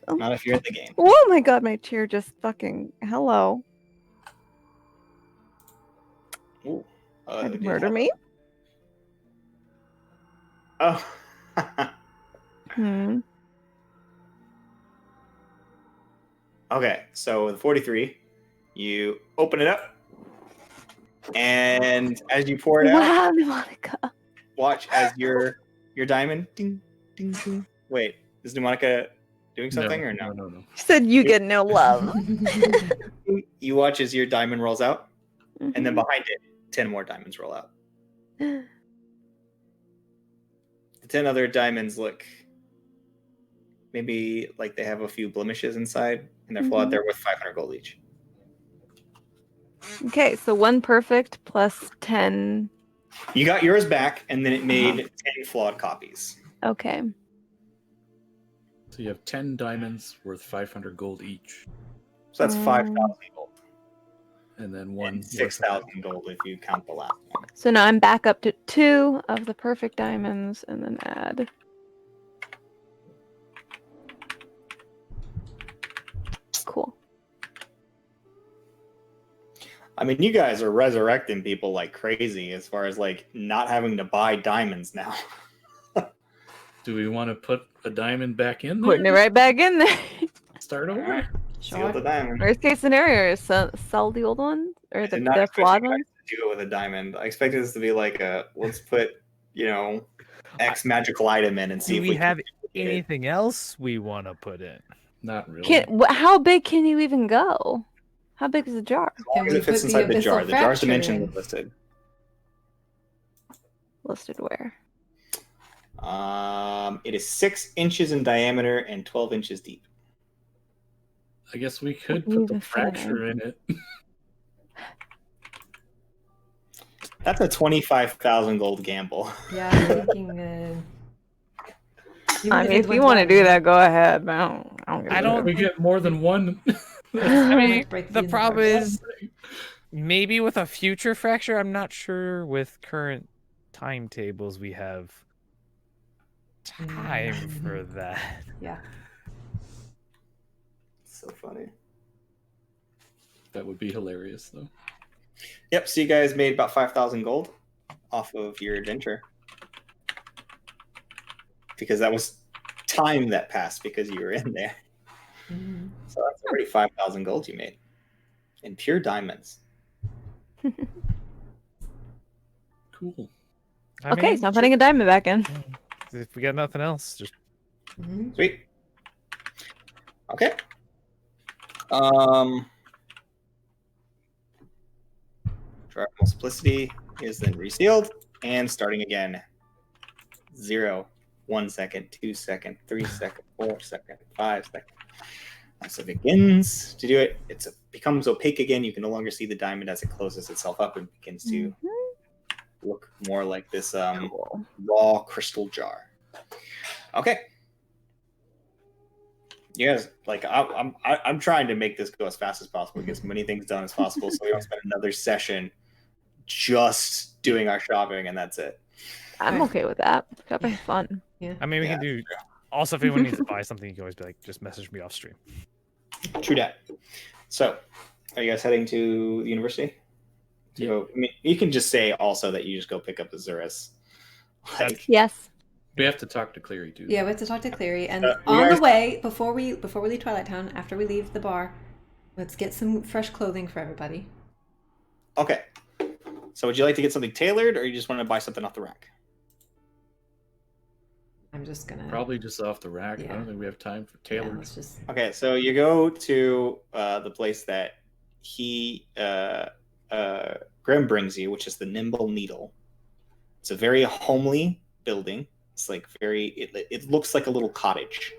Speaker 1: Not if you're in the game.
Speaker 6: Oh my god, my chair just fucking hello.
Speaker 1: Ooh.
Speaker 6: Tried to
Speaker 1: Did
Speaker 6: murder
Speaker 1: have-
Speaker 6: me?
Speaker 1: Oh.
Speaker 6: Hmm.
Speaker 1: Okay, so with 43, you open it up, and as you pour it out,
Speaker 6: Wow, Monica.
Speaker 1: watch as your diamond ding ding ding. Wait, is Monica doing something or no?
Speaker 4: No.
Speaker 6: You said you get no love.
Speaker 1: You watch as your diamond rolls out, and then
Speaker 6: Mhm.
Speaker 1: behind it, 10 more diamonds roll out. The 10 other diamonds look maybe like they have a few blemishes inside, and they're flawed.
Speaker 6: Mhm.
Speaker 1: They're worth 500 gold each.
Speaker 6: Okay, so 1 perfect plus 10.
Speaker 1: You got yours back, and then it made 10 flawed copies.
Speaker 6: Okay.
Speaker 4: So you have 10 diamonds worth 500 gold each,
Speaker 1: So that's
Speaker 6: Um,
Speaker 1: 5,000 gold.
Speaker 4: and then one
Speaker 1: And 6,000 gold if you count the last one.
Speaker 6: So now I'm back up to 2 of the perfect diamonds and then add. Cool.
Speaker 1: I mean, you guys are resurrecting people like crazy as far as like not having to buy diamonds now.
Speaker 4: Do we want to put a diamond back in there?
Speaker 6: Putting it right back in there.
Speaker 4: Start over?
Speaker 1: Steal the diamond.
Speaker 6: Worst case scenario is sell the old ones or
Speaker 1: I
Speaker 6: the,
Speaker 1: did not
Speaker 6: the
Speaker 1: expect
Speaker 6: flawed
Speaker 1: you guys
Speaker 6: ones.
Speaker 1: to do it with a diamond. I expected this to be like a let's put, X magical item in and see
Speaker 5: Do
Speaker 1: if
Speaker 5: we
Speaker 1: we
Speaker 5: have
Speaker 1: can duplicate it.
Speaker 5: anything else we want to put in?
Speaker 4: Not really.
Speaker 6: How big can you even go? How big is the jar?
Speaker 1: As long
Speaker 2: Can
Speaker 1: as
Speaker 2: we
Speaker 1: it fits
Speaker 2: put the
Speaker 1: inside the jar.
Speaker 2: abyssal
Speaker 1: The jar's
Speaker 2: fracture
Speaker 1: dimensions
Speaker 2: in?
Speaker 1: are listed.
Speaker 6: Listed where?
Speaker 1: It is 6 inches in diameter and 12 inches deep.
Speaker 4: I guess we could
Speaker 6: What
Speaker 4: put the
Speaker 6: even
Speaker 4: fracture in it.
Speaker 1: That's a 25,000 gold gamble.
Speaker 2: Yeah, I'm thinking.
Speaker 6: I mean, if you want to do that, go ahead. But I don't.
Speaker 5: I don't
Speaker 4: We get more than one.
Speaker 5: I mean,
Speaker 2: Break the
Speaker 5: the problem
Speaker 2: universe.
Speaker 5: is maybe with a future fracture, I'm not sure with current timetables we have time for that.
Speaker 2: Yeah.
Speaker 1: So funny.
Speaker 4: That would be hilarious, though.
Speaker 1: Yep, so you guys made about 5,000 gold off of your adventure. Because that was time that passed because you were in there.
Speaker 2: Mhm.
Speaker 1: So that's already 5,000 gold you made. In pure diamonds.
Speaker 4: Cool.
Speaker 5: I
Speaker 6: Okay,
Speaker 5: mean,
Speaker 6: so I'm putting a diamond back in.
Speaker 5: if we got nothing else, just
Speaker 2: Mhm.
Speaker 1: Sweet. Okay. Drive multiplicity is then resealed and starting again. 0, 1 second, 2 second, 3 second, 4 second, 5 second. As it begins to do it, it becomes opaque again. You can no longer see the diamond as it closes itself up and begins to look more like this
Speaker 6: Cool.
Speaker 1: raw crystal jar. Okay. You guys, like, I'm trying to make this go as fast as possible, get as many things done as possible, so we don't spend another session just doing our shopping and that's it.
Speaker 6: I'm okay with that. Shopping's fun.
Speaker 2: Yeah.
Speaker 5: I mean, we
Speaker 1: Yeah,
Speaker 5: can do. Also, if anyone needs to buy something, you can always be like, just message me off stream.
Speaker 1: True that. So, are you guys heading to the university?
Speaker 4: Yeah.
Speaker 1: So, I mean, you can just say also that you just go pick up Azurus. Like,
Speaker 6: Yes.
Speaker 4: We have to talk to Cleary too.
Speaker 2: Yeah, we have to talk to Cleary, and
Speaker 1: you
Speaker 2: on
Speaker 1: guys-
Speaker 2: the way before we leave Twilight Town, after we leave the bar, let's get some fresh clothing for everybody.
Speaker 1: okay. So, would you like to get something tailored, or you just want to buy something off the rack?
Speaker 2: I'm just gonna
Speaker 4: Probably just off the rack. I
Speaker 2: Yeah.
Speaker 4: don't think we have time for
Speaker 2: Yeah,
Speaker 4: tailored.
Speaker 2: let's just
Speaker 1: Okay, so you go to the place that Grim brings you, which is the Nimble Needle. It's a very homely building. It's like it looks like a little cottage.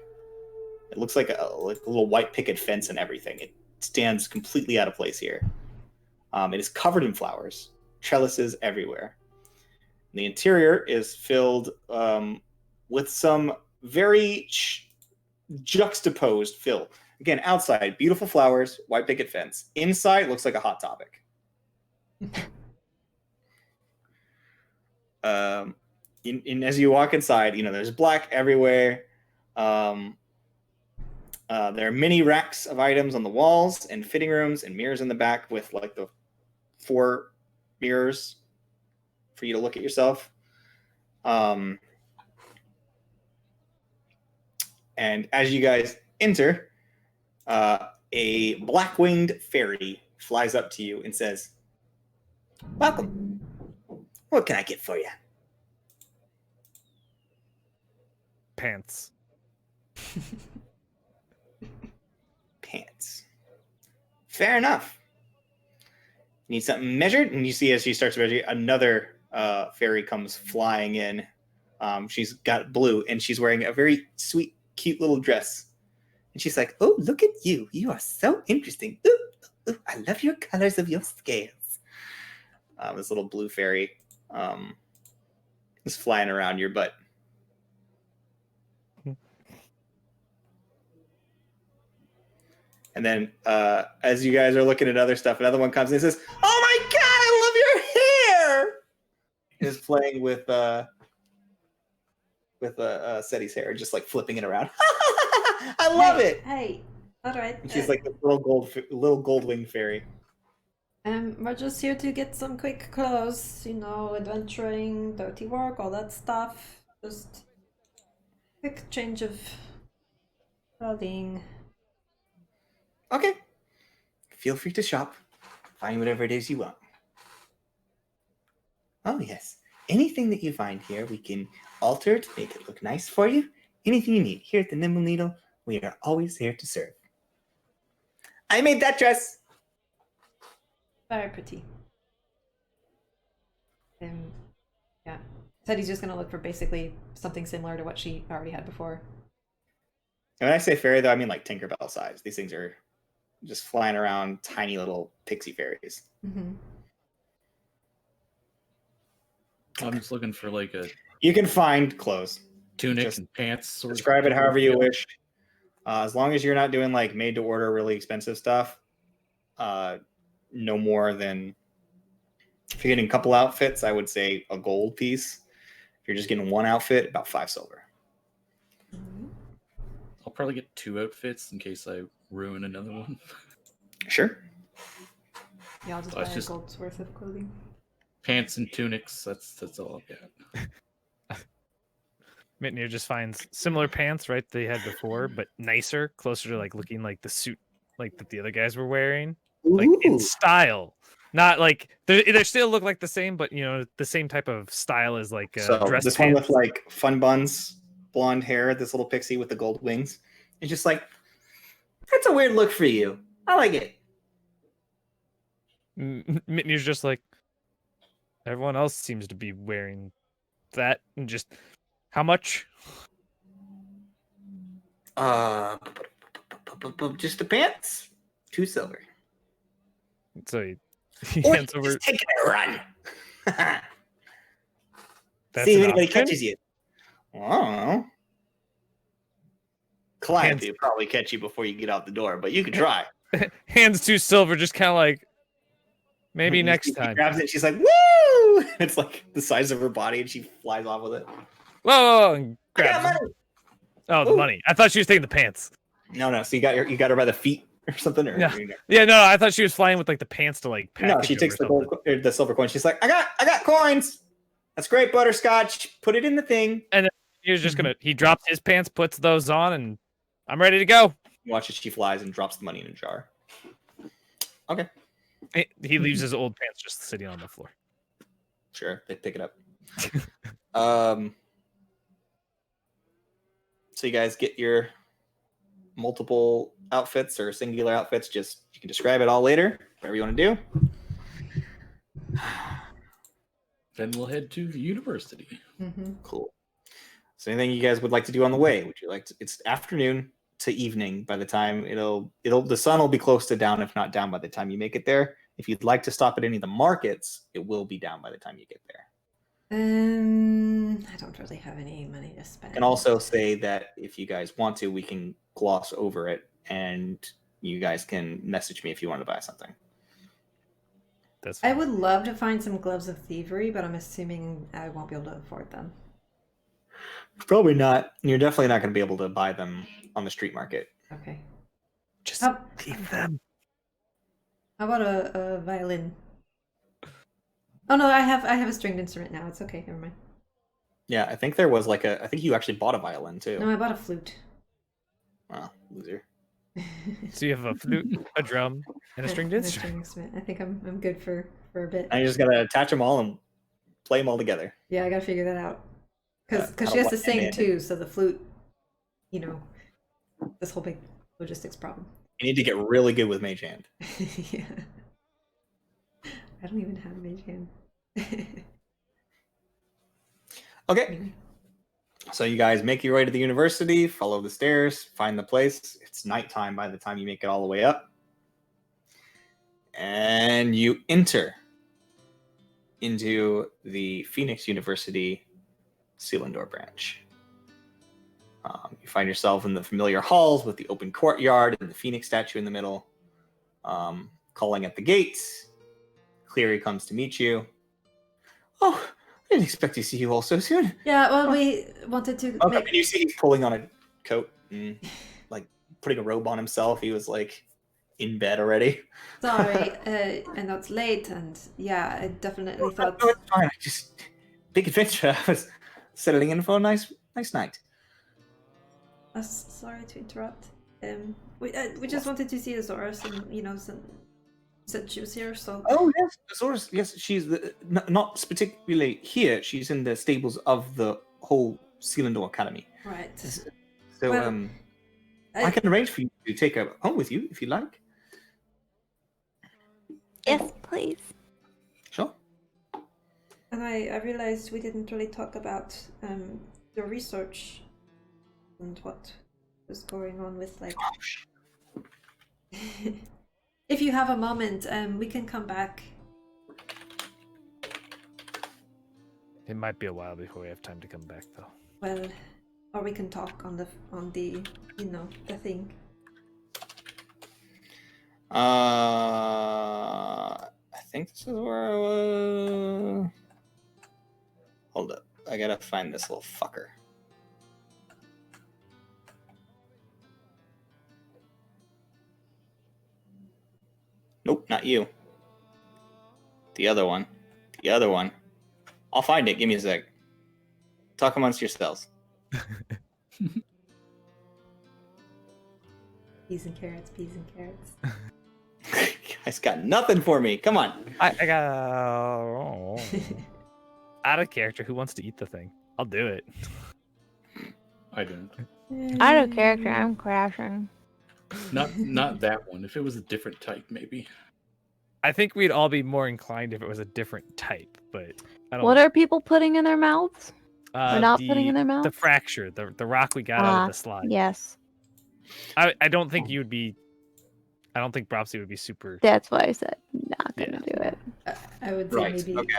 Speaker 1: It looks like a little white picket fence and everything. It stands completely out of place here. It is covered in flowers, trellises everywhere. The interior is filled with some very juxtaposed fill. Again, outside, beautiful flowers, white picket fence. Inside, looks like a Hot Topic. And as you walk inside, there's black everywhere. There are many racks of items on the walls and fitting rooms and mirrors in the back with like the 4 mirrors for you to look at yourself. And as you guys enter, a black-winged fairy flies up to you and says, "Welcome. What can I get for you?"
Speaker 5: Pants.
Speaker 1: Pants. Fair enough. You need something measured, and you see as she starts measuring, another fairy comes flying in. She's got blue, and she's wearing a very sweet, cute little dress. And she's like, "Oh, look at you. You are so interesting. Ooh, ooh, I love your colors of your scales." This little blue fairy is flying around your butt. And then as you guys are looking at other stuff, another one comes and says, "Oh my god, I love your hair!" Is playing with Seti's hair, just like flipping it around. I love it.
Speaker 2: Hey, all right.
Speaker 1: And she's like the little gold wing fairy.
Speaker 2: We're just here to get some quick clothes, adventuring, dirty work, all that stuff. Just quick change of clothing.
Speaker 1: Okay. Feel free to shop. Find whatever it is you want. Oh yes. Anything that you find here, we can alter to make it look nice for you. Anything you need. Here at the Nimble Needle, we are always there to serve. I made that dress.
Speaker 2: Very pretty. Yeah. Said he's just gonna look for basically something similar to what she already had before.
Speaker 1: And when I say fairy, though, I mean like Tinkerbell size. These things are just flying around, tiny little pixie fairies.
Speaker 2: Mm-hmm.
Speaker 4: I'm just looking for like a
Speaker 1: You can find clothes.
Speaker 4: tunic
Speaker 1: Just
Speaker 4: and pants. Sort of
Speaker 1: Describe it
Speaker 4: thing.
Speaker 1: however you wish. As long as you're not doing like made to order, really expensive stuff. No more than, if you're getting a couple outfits, I would say a gold piece. If you're just getting one outfit, about 5 silver.
Speaker 4: I'll probably get 2 outfits in case I ruin another one.
Speaker 1: Sure.
Speaker 2: Yeah, I'll just
Speaker 4: Oh, it's
Speaker 2: buy
Speaker 4: just-
Speaker 2: a gold's worth of clothing.
Speaker 4: Pants and tunics. That's all I've got.
Speaker 5: Mitnir just finds similar pants, right? They had before, but nicer, closer to like looking like the suit like that the other guys were wearing, like in
Speaker 1: Ooh.
Speaker 5: style. Not like they still look like the same, but the same type of style as like
Speaker 1: So
Speaker 5: dress
Speaker 1: this
Speaker 5: pants.
Speaker 1: one with like fun buns, blonde hair, this little pixie with the gold wings. It's just like, that's a weird look for you. I like it.
Speaker 5: Mitnir's just like everyone else seems to be wearing that, and just how much?
Speaker 1: Just the pants, 2 silver.
Speaker 5: So he
Speaker 1: Or
Speaker 5: hands over.
Speaker 1: just take a run.
Speaker 5: That's
Speaker 1: See if
Speaker 5: an
Speaker 1: anybody
Speaker 5: option?
Speaker 1: catches you. I don't know. Calliope
Speaker 5: Hands-
Speaker 1: will probably catch you before you get out the door, but you can try.
Speaker 5: Hands 2 silver, just kind of like Maybe
Speaker 1: You
Speaker 5: next
Speaker 1: see she
Speaker 5: time.
Speaker 1: grabs it. She's like, "Woo!" It's like the size of her body, and she flies off with it.
Speaker 5: Whoa, and
Speaker 1: I got
Speaker 5: grabs.
Speaker 1: money.
Speaker 5: Oh, the
Speaker 1: Ooh.
Speaker 5: money. I thought she was taking the pants.
Speaker 1: No. So you got her by the feet or something, or
Speaker 5: Yeah. Yeah, no, I thought she was flying with like the pants to like package
Speaker 1: no? She
Speaker 5: them
Speaker 1: takes
Speaker 5: or
Speaker 1: the
Speaker 5: something.
Speaker 1: gold, or the silver coin. She's like, I got coins. That's great, butterscotch. Put it in the thing.
Speaker 5: And then he was just gonna. He drops his pants, puts those on, and I'm ready to go.
Speaker 1: Watch as she flies and drops the money in a jar. Okay,
Speaker 5: He leaves his old pants just sitting on the floor.
Speaker 1: sure. They pick it up. So you guys get your multiple outfits or singular outfits. Just you can describe it all later. Whatever you want to do.
Speaker 4: Then we'll head to the university.
Speaker 1: Cool. So anything you guys would like to do on the way? Would you like to? It's afternoon to evening by the time the sun will be close to down, if not down by the time you make it there. If you'd like to stop at any of the markets, it will be down by the time you get there.
Speaker 2: I don't really have any money to spend.
Speaker 1: And also say that if you guys want to, we can gloss over it, and you guys can message me if you want to buy something.
Speaker 5: That's
Speaker 2: I
Speaker 5: fine.
Speaker 2: would love to find some gloves of thievery, but I'm assuming I won't be able to afford them.
Speaker 1: Probably not. You're definitely not going to be able to buy them on the street market.
Speaker 2: Okay.
Speaker 5: Just
Speaker 2: How
Speaker 5: leave them.
Speaker 2: about a violin? Oh no, I have a stringed instrument now. It's okay. Never mind.
Speaker 1: Yeah, I think there was I think you actually bought a violin too.
Speaker 2: No, I bought a flute.
Speaker 1: Wow, loser.
Speaker 5: So you have a flute, a drum, and a stringed
Speaker 2: And
Speaker 5: instrument.
Speaker 2: stringed instrument. I think I'm good for a bit.
Speaker 1: And you just gotta attach them all and play them all together.
Speaker 2: Yeah, I gotta figure that out. Because
Speaker 1: I
Speaker 2: she
Speaker 1: don't
Speaker 2: has to
Speaker 1: want
Speaker 2: sing
Speaker 1: man.
Speaker 2: too, so the flute, this whole big logistics problem.
Speaker 1: You need to get really good with Mage Hand.
Speaker 2: Yeah. I don't even have a mage hand.
Speaker 1: Okay,
Speaker 2: Anyway.
Speaker 1: so you guys make your way to the university, follow the stairs, find the place. It's nighttime by the time you make it all the way up. And you enter into the Phoenix University Selindor branch. You find yourself in the familiar halls with the open courtyard and the Phoenix statue in the middle. Calling at the gates, Cleary comes to meet you. Oh, I didn't expect to see you all so soon.
Speaker 2: Yeah, well, we wanted to
Speaker 1: Okay,
Speaker 2: make...
Speaker 1: and you see he's pulling on a coat and like putting a robe on himself. He was like in bed already.
Speaker 2: Sorry, I know it's late, and yeah, I definitely thought...
Speaker 1: No, it's fine. I just big adventure. I was settling in for a nice night.
Speaker 2: Sorry to interrupt. We just wanted to see Azores, and said she was here, so...
Speaker 1: Oh yes, Azores. Yes, she's not particularly here. She's in the stables of the whole Selindor Academy.
Speaker 2: Right.
Speaker 1: So
Speaker 2: Well,
Speaker 1: I can arrange for you to take her home with you if you like.
Speaker 6: Yes, please.
Speaker 1: Sure.
Speaker 2: And I realized we didn't really talk about the research and what was going on with, like... If you have a moment, we can come back.
Speaker 5: It might be a while before we have time to come back, though.
Speaker 2: Well, or we can talk on the the thing.
Speaker 1: I think this is where I was. Hold up. I gotta find this little fucker. Nope, not you. The other one. The other one. I'll find it. Give me a sec. Talk amongst yourselves.
Speaker 2: Peas and carrots, peas and carrots.
Speaker 1: You guys got nothing for me. Come on.
Speaker 5: I got out of character. Who wants to eat the thing? I'll do it.
Speaker 4: I don't.
Speaker 6: Out of character, I'm crashing.
Speaker 4: Not that one. If it was a different type, maybe.
Speaker 5: I think we'd all be more inclined if it was a different type, but I don't.
Speaker 6: What are people putting in their mouths? Or not
Speaker 5: the,
Speaker 6: putting in their mouths?
Speaker 5: The fracture, the rock we got out of the slide.
Speaker 6: Yes.
Speaker 5: I don't think you would be. I don't think Bropsy would be super.
Speaker 6: That's why I said not gonna do it.
Speaker 2: I would say
Speaker 1: Right.
Speaker 2: maybe.
Speaker 1: Okay,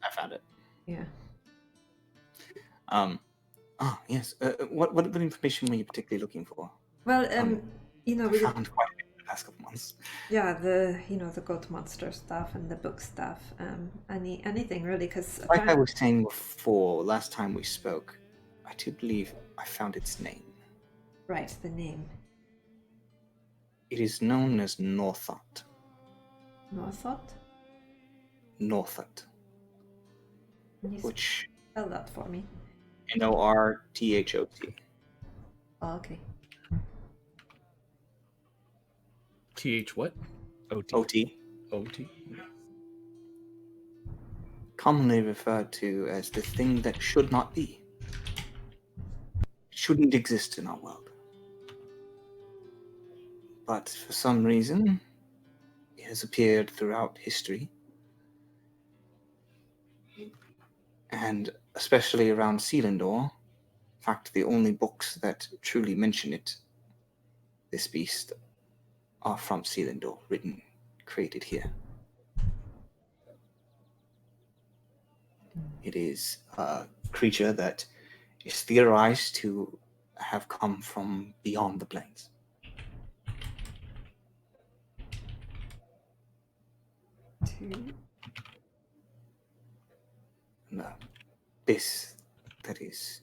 Speaker 1: I found it.
Speaker 2: Yeah.
Speaker 1: Oh, yes. What information were you particularly looking for?
Speaker 2: Well, we
Speaker 1: found quite a bit in the past couple ones.
Speaker 2: Yeah, the the goat monster stuff and the book stuff. Anything really, because
Speaker 1: Like I was saying before, last time we spoke, I do believe I found its name.
Speaker 2: right, the name
Speaker 1: It is known as Northot.
Speaker 2: Northot.
Speaker 1: Northot,
Speaker 2: Can you
Speaker 1: which
Speaker 2: spell that for me?
Speaker 1: Northot.
Speaker 2: Oh, okay.
Speaker 4: TH what?
Speaker 5: OT.
Speaker 1: OT.
Speaker 4: OT?
Speaker 1: Commonly referred to as the thing that should not be. It shouldn't exist in our world. But for some reason, it has appeared throughout history. And especially around Selindor. In fact, the only books that truly mention it, this beast, are from Selindor, written, created here. It is a creature that is theorized to have come from beyond the plains. The abyss that is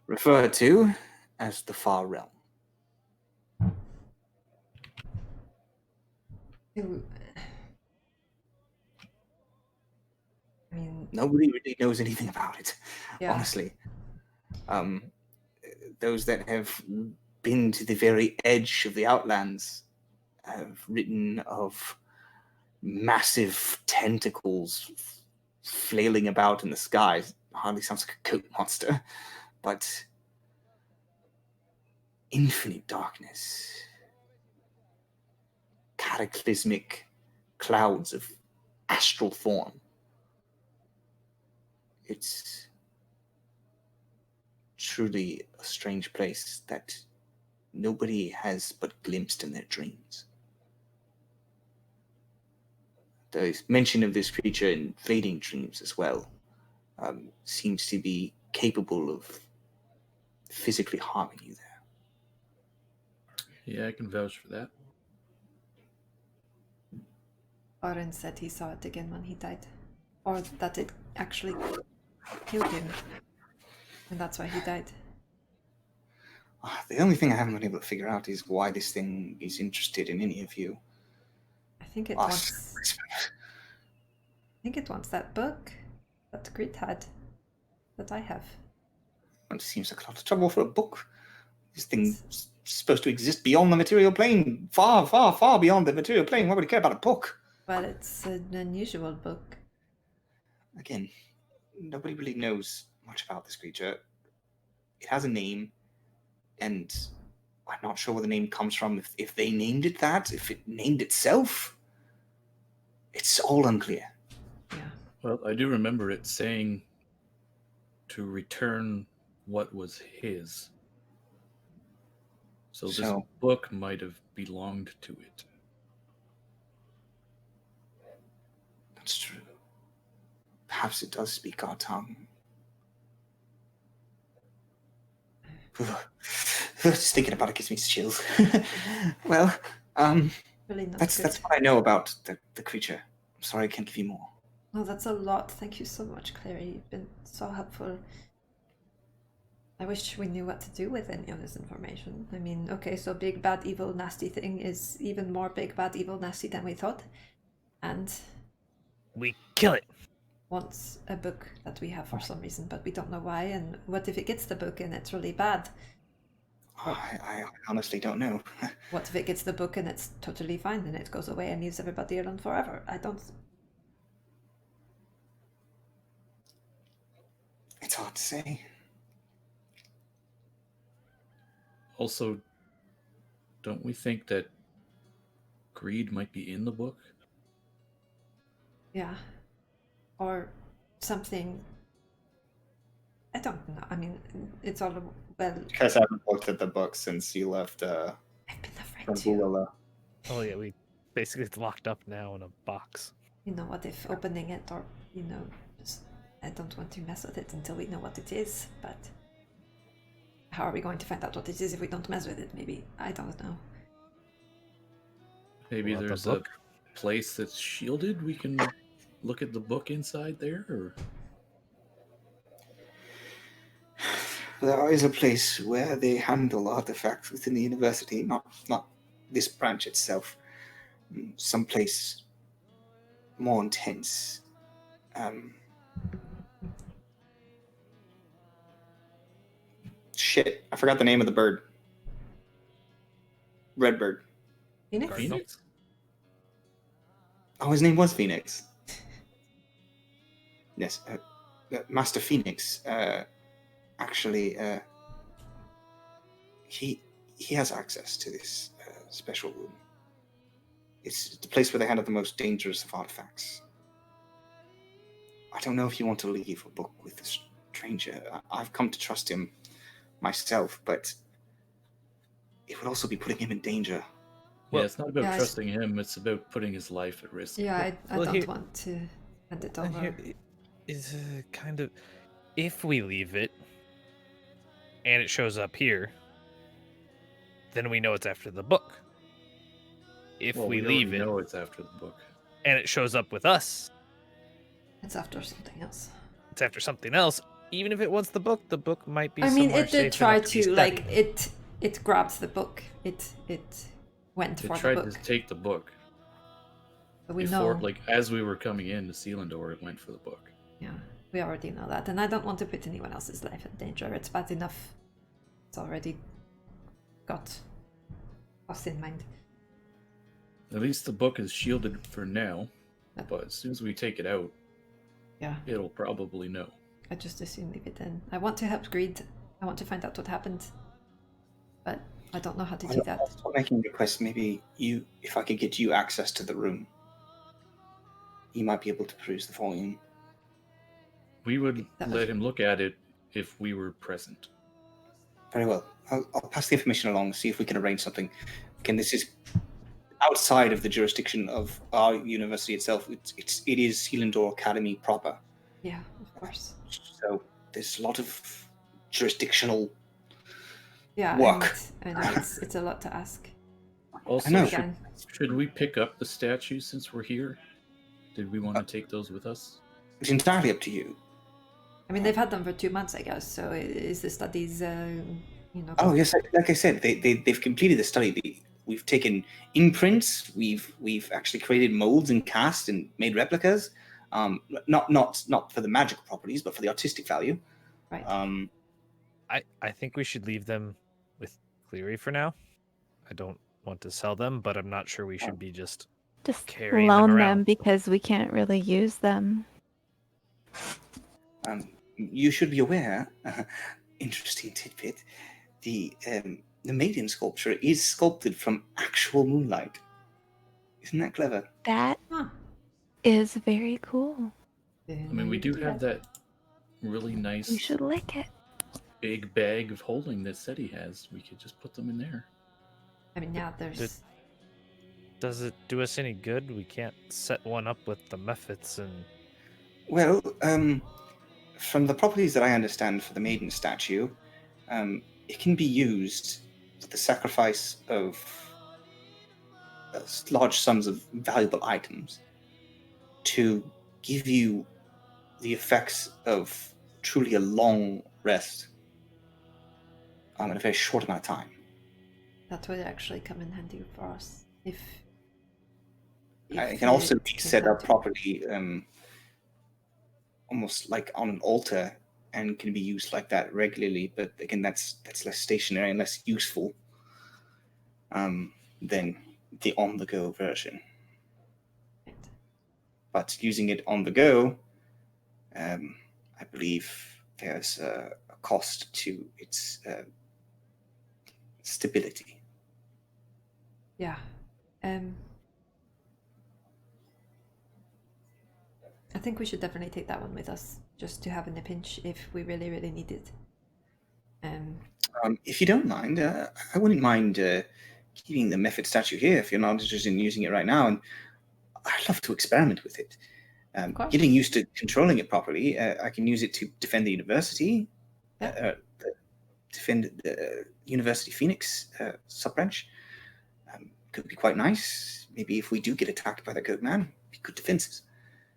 Speaker 1: referred to as the Far Realm.
Speaker 2: I mean,
Speaker 1: Nobody really knows anything about it,
Speaker 2: yeah.
Speaker 1: honestly. Those that have been to the very edge of the Outlands have written of massive tentacles flailing about in the skies. Hardly sounds like a goat monster, but infinite darkness, cataclysmic clouds of astral form. It's truly a strange place that nobody has but glimpsed in their dreams. There's mention of this creature in fading dreams as well. Seems to be capable of physically harming you there.
Speaker 4: Yeah, I can vouch for that.
Speaker 2: Oren said he saw it again when he died. Or that it actually killed him. And that's why he died.
Speaker 1: The only thing I haven't been able to figure out is why this thing is interested in any of you.
Speaker 2: I think it wants that book that Grit had. That I have.
Speaker 1: It seems like a lot of trouble for a book. This thing's supposed to exist beyond the material plane. Far, far, far beyond the material plane. Why would you care about a book?
Speaker 2: Well, it's an unusual book.
Speaker 1: Again, nobody really knows much about this creature. It has a name, and I'm not sure where the name comes from. If they named it that, if it named itself, it's all unclear.
Speaker 2: Yeah.
Speaker 4: Well, I do remember it saying to return what was his. So this book might have belonged to it.
Speaker 1: That's true. Perhaps it does speak our tongue. Just thinking about it gives me chills. Well,
Speaker 2: Really not
Speaker 1: that's
Speaker 2: good.
Speaker 1: what I know about the creature. I'm sorry I can't give you more.
Speaker 2: Oh, that's a lot. Thank you so much, Clary. You've been so helpful. I wish we knew what to do with any of this information. I mean, okay, so big, bad, evil, nasty thing is even more big, bad, evil, nasty than we thought. And
Speaker 5: we kill it.
Speaker 2: Wants a book that we have for some reason, but we don't know why. And what if it gets the book and it's really bad?
Speaker 1: I honestly don't know.
Speaker 2: What if it gets the book and it's totally fine and it goes away and leaves everybody alone forever? I don't...
Speaker 1: It's hard to say.
Speaker 4: Also, don't we think that greed might be in the book?
Speaker 2: Yeah. Or something... I don't know. I mean, it's all... Well...
Speaker 1: You guys haven't looked at the book since you left,
Speaker 2: I've been afraid to.
Speaker 5: Oh yeah, we basically it's locked up now in a box.
Speaker 2: You know, what if opening it or, just... I don't want to mess with it until we know what it is, but... How are we going to find out what it is if we don't mess with it, maybe? I don't know.
Speaker 4: Maybe
Speaker 5: Pull out the
Speaker 4: there's
Speaker 5: book.
Speaker 4: a place that's shielded. We can look at the book inside there, or
Speaker 1: There is a place where they handle artifacts within the university, not this branch itself. Someplace more intense. Shit, I forgot the name of the bird. Redbird.
Speaker 2: Phoenix?
Speaker 4: Phoenix?
Speaker 1: Oh, his name was Phoenix. Yes, Master Phoenix. Actually, he has access to this special room. It's the place where they handle the most dangerous of artifacts. I don't know if you want to leave a book with a stranger. I've come to trust him myself, but it would also be putting him in danger.
Speaker 4: Yeah, it's not about
Speaker 2: Yeah,
Speaker 4: trusting him. It's about putting his life at risk.
Speaker 2: Yeah, I
Speaker 5: Well,
Speaker 2: don't
Speaker 5: here-
Speaker 2: want to hand it
Speaker 5: And
Speaker 2: over.
Speaker 5: here is kind of, if we leave it, and it shows up here, then we know it's after the book. If
Speaker 4: Well,
Speaker 5: we
Speaker 4: already
Speaker 5: leave it
Speaker 4: know it's after the book.
Speaker 5: and it shows up with us,
Speaker 2: It's after something else.
Speaker 5: it's after something else. Even if it wants the book might be.
Speaker 2: I mean,
Speaker 5: somewhere
Speaker 2: it did
Speaker 5: safe
Speaker 2: try
Speaker 5: enough be
Speaker 2: to, like,
Speaker 5: studied.
Speaker 2: it grabbed the book. It went
Speaker 4: It
Speaker 2: for the
Speaker 4: tried
Speaker 2: book.
Speaker 4: to take the book
Speaker 2: But we
Speaker 4: before,
Speaker 2: know.
Speaker 4: like as we were coming in to Selindor, it went for the book.
Speaker 2: Yeah, we already know that, and I don't want to put anyone else's life in danger. It's bad enough. It's already got us in mind.
Speaker 4: At least the book is shielded for now,
Speaker 2: Yep.
Speaker 4: but as soon as we take it out,
Speaker 2: Yeah,
Speaker 4: it'll probably know.
Speaker 2: I just assume leave it in. I want to help Greed. I want to find out what happened, but I don't know how to do that.
Speaker 1: I'll start making requests. Maybe if I could get you access to the room, you might be able to peruse the volume.
Speaker 4: We would
Speaker 2: That
Speaker 4: let
Speaker 2: was-
Speaker 4: him look at it if we were present.
Speaker 1: Very well. I'll pass the information along, see if we can arrange something. Again, this is outside of the jurisdiction of our university itself. It is Selindor Academy proper.
Speaker 2: Yeah, of course.
Speaker 1: So there's a lot of jurisdictional
Speaker 2: Yeah,
Speaker 1: work.
Speaker 2: and I know it's a lot to ask.
Speaker 4: Also,
Speaker 1: I know.
Speaker 2: Again,
Speaker 4: should we pick up the statues since we're here? Did we want to take those with us?
Speaker 1: It's entirely up to you.
Speaker 2: I mean, they've had them for 2 months, I guess. So is the studies,
Speaker 1: Oh yes, like I said, they've completed the study. We've taken imprints. We've actually created molds and cast and made replicas. Not for the magical properties, but for the artistic value.
Speaker 2: Right.
Speaker 5: I think we should leave them with Cleary for now. I don't want to sell them, but I'm not sure we should be just carrying them
Speaker 6: loan them
Speaker 5: around.
Speaker 6: because we can't really use them.
Speaker 1: You should be aware. Interesting tidbit. The maiden sculpture is sculpted from actual moonlight. Isn't that clever?
Speaker 6: That
Speaker 2: Huh.
Speaker 6: is very cool.
Speaker 4: I mean, we do have that really nice
Speaker 6: We should lick it.
Speaker 4: big bag of holding that Seti has. We could just put them in there.
Speaker 2: I mean, yeah, there's.
Speaker 5: Does it do us any good? We can't set one up with the mephits and.
Speaker 1: Well, from the properties that I understand for the maiden statue, it can be used for the sacrifice of large sums of valuable items to give you the effects of truly a long rest in a very short amount of time.
Speaker 2: That would actually come in handy for us if
Speaker 1: It can also
Speaker 2: it
Speaker 1: be
Speaker 2: came
Speaker 1: set
Speaker 2: down
Speaker 1: up
Speaker 2: to it.
Speaker 1: properly, almost like on an altar, and can be used like that regularly. But again, that's less stationary and less useful than the on-the-go version.
Speaker 2: Right.
Speaker 1: But using it on the go, I believe there's a cost to its stability.
Speaker 2: Yeah. I think we should definitely take that one with us, just to have in a pinch if we really, really need it.
Speaker 1: If you don't mind, I wouldn't mind keeping the method statue here if you're not interested in using it right now. And I'd love to experiment with it.
Speaker 2: course.
Speaker 1: Getting used to controlling it properly, I can use it to defend the university, defend the University Phoenix sub-branch. could be quite nice. Maybe if we do get attacked by the goat man, be good defenses.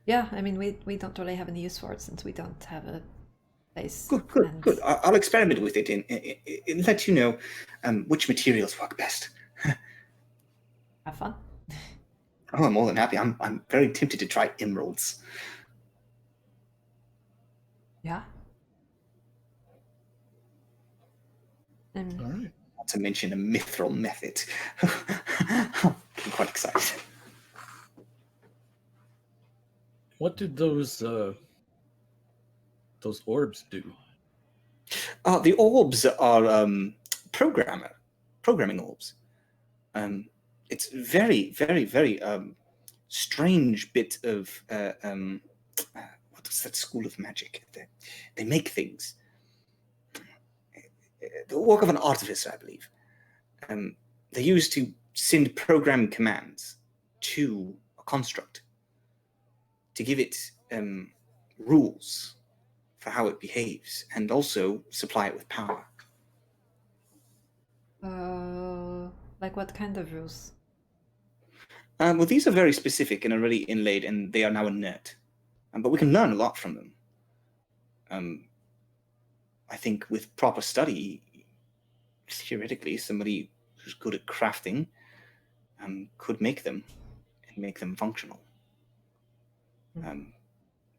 Speaker 2: Yeah, I mean, we don't really have any use for it since we don't have a place.
Speaker 1: Good,
Speaker 2: and-
Speaker 1: good. I'll experiment with it and let you know which materials work best.
Speaker 2: Have fun.
Speaker 1: Oh, I'm more than happy. I'm very tempted to try emeralds.
Speaker 2: Yeah.
Speaker 4: All right.
Speaker 1: Not to mention a mithril method. I'm quite excited.
Speaker 4: What did those orbs do?
Speaker 1: The orbs are programming orbs. It's very, very, very strange bit of what is that school of magic? They make things. The work of an artificer, I believe. They used to send program commands to a construct to give it rules for how it behaves, and also supply it with power.
Speaker 2: Like what kind of rules?
Speaker 1: Well, these are very specific and already inlaid, and they are now inert. But we can learn a lot from them. I think with proper study, theoretically, somebody who's good at crafting could make them and make them functional.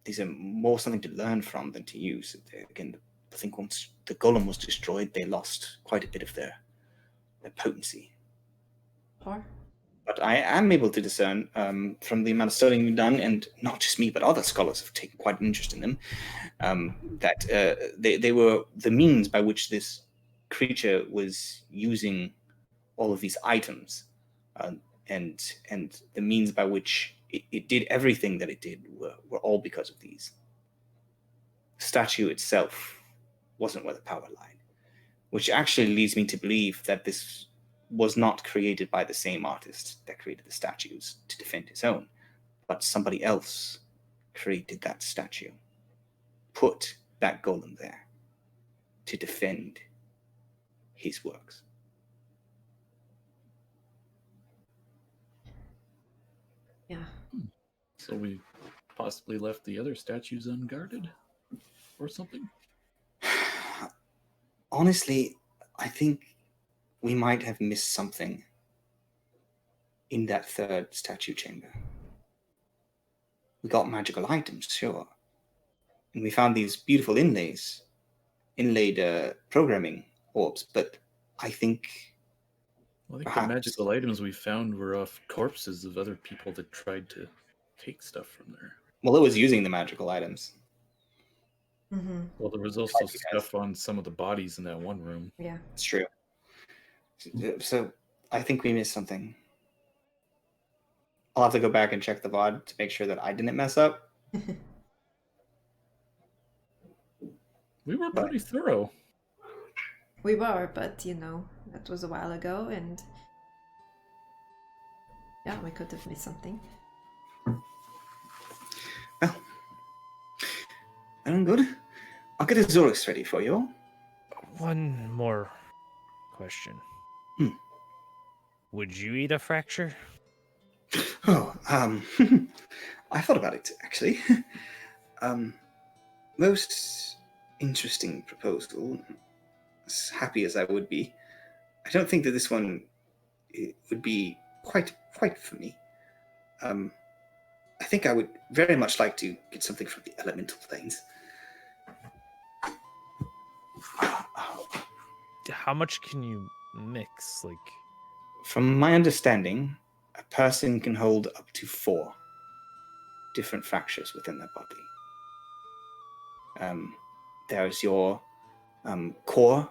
Speaker 1: These are more something to learn from than to use. Again, I think once the golem was destroyed, they lost quite a bit of their potency.
Speaker 2: Or?
Speaker 1: But I am able to discern from the amount of studying we've done, and not just me, but other scholars have taken quite an interest in them, that they were the means by which this creature was using all of these items, and the means by which it did everything that it did were all because of these. The statue itself wasn't where the power lied, which actually leads me to believe that this was not created by the same artist that created the statues to defend his own, but somebody else created that statue, put that golem there to defend his works.
Speaker 2: Yeah.
Speaker 4: So we possibly left the other statues unguarded or something?
Speaker 1: Honestly, I think we might have missed something in that third statue chamber. We got magical items, sure. And we found these beautiful inlaid programming orbs, but I think
Speaker 4: Well, I think
Speaker 1: perhaps
Speaker 4: the magical items we found were off corpses of other people that tried to take stuff from there.
Speaker 1: well, it was using the magical items.
Speaker 2: Mm-hmm.
Speaker 4: Well, there was also
Speaker 1: Like you guys.
Speaker 4: stuff on some of the bodies in that one room.
Speaker 2: Yeah.
Speaker 1: It's true. So I think we missed something. I'll have to go back and check the VOD to make sure that I didn't mess up.
Speaker 4: We were pretty thorough.
Speaker 2: We were, but you know, that was a while ago, and yeah, we could have missed something.
Speaker 1: Well, I'm good. I'll get a Zorix ready for you all.
Speaker 5: One more question. Would you eat a fracture?
Speaker 1: Oh, I thought about it, actually. Most interesting proposal. As happy as I would be, I don't think that this one would be quite for me. I think I would very much like to get something from the elemental planes.
Speaker 5: How much can you mix? Like,
Speaker 1: From my understanding, a person can hold up to 4 different fractures within their body. There's your core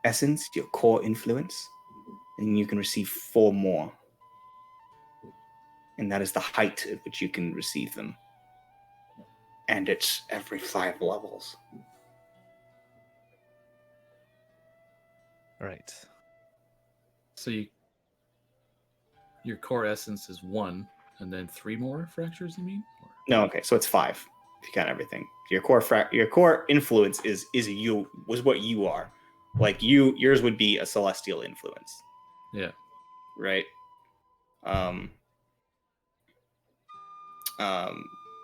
Speaker 1: essence, your core influence, and you can receive 4 more. And that is the height at which you can receive them. And it's every 5 levels.
Speaker 5: right.
Speaker 4: So your core essence is 1, and then 3 more fractures, you mean? Or...
Speaker 1: No, okay, so it's 5 if you count everything. Your core influence was what you are. Like yours would be a celestial influence.
Speaker 4: Yeah.
Speaker 1: Right?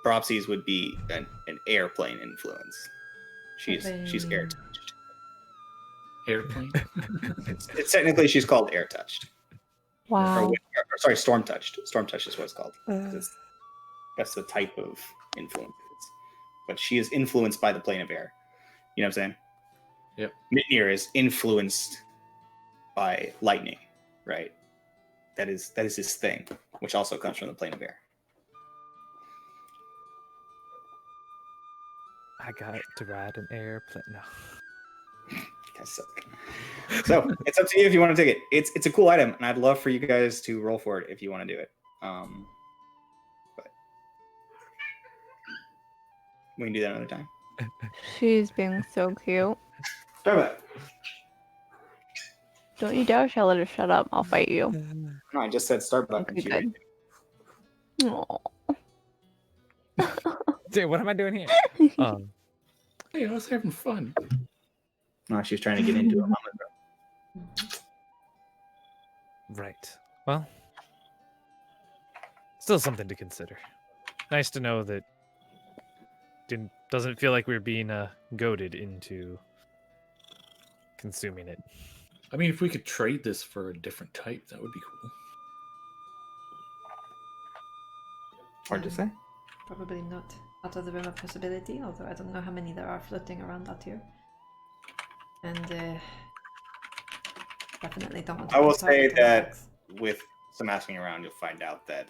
Speaker 1: Bropsy's would be an airplane influence. She's air touched.
Speaker 4: Airplane.
Speaker 1: It's technically she's called air touched.
Speaker 6: Wow.
Speaker 1: Or sorry, storm touched. Storm touched is what it's called. That's the type of influence. But she is influenced by the plane of air. You know what I'm saying?
Speaker 4: Yep.
Speaker 1: Mitnir is influenced by lightning, right? That is his thing, which also comes from the plane of air.
Speaker 5: I got to ride an airplane. No.
Speaker 1: Guys suck. So it's up to you if you want to take it. It's a cool item, and I'd love for you guys to roll for it if you want to do it. But we can do that another time.
Speaker 6: She's being so cute.
Speaker 1: Start back.
Speaker 6: Don't you dare let her shut up. I'll fight you.
Speaker 1: No, I just said start button.
Speaker 6: Okay, good. Aw.
Speaker 5: Dude, what am I doing here?
Speaker 4: Hey, I was having fun.
Speaker 1: No, she was trying to get into it.
Speaker 5: Right. Well, still something to consider. Nice to know that doesn't feel like we're being goaded into consuming it.
Speaker 4: I mean, if we could trade this for a different type, that would be cool.
Speaker 1: Hard to say.
Speaker 2: Probably not out of the realm of possibility, although I don't know how many there are floating around out here. And definitely don't want to
Speaker 1: I will
Speaker 2: be
Speaker 1: say
Speaker 2: targeted
Speaker 1: that
Speaker 2: attacks.
Speaker 1: with some asking around, you'll find out that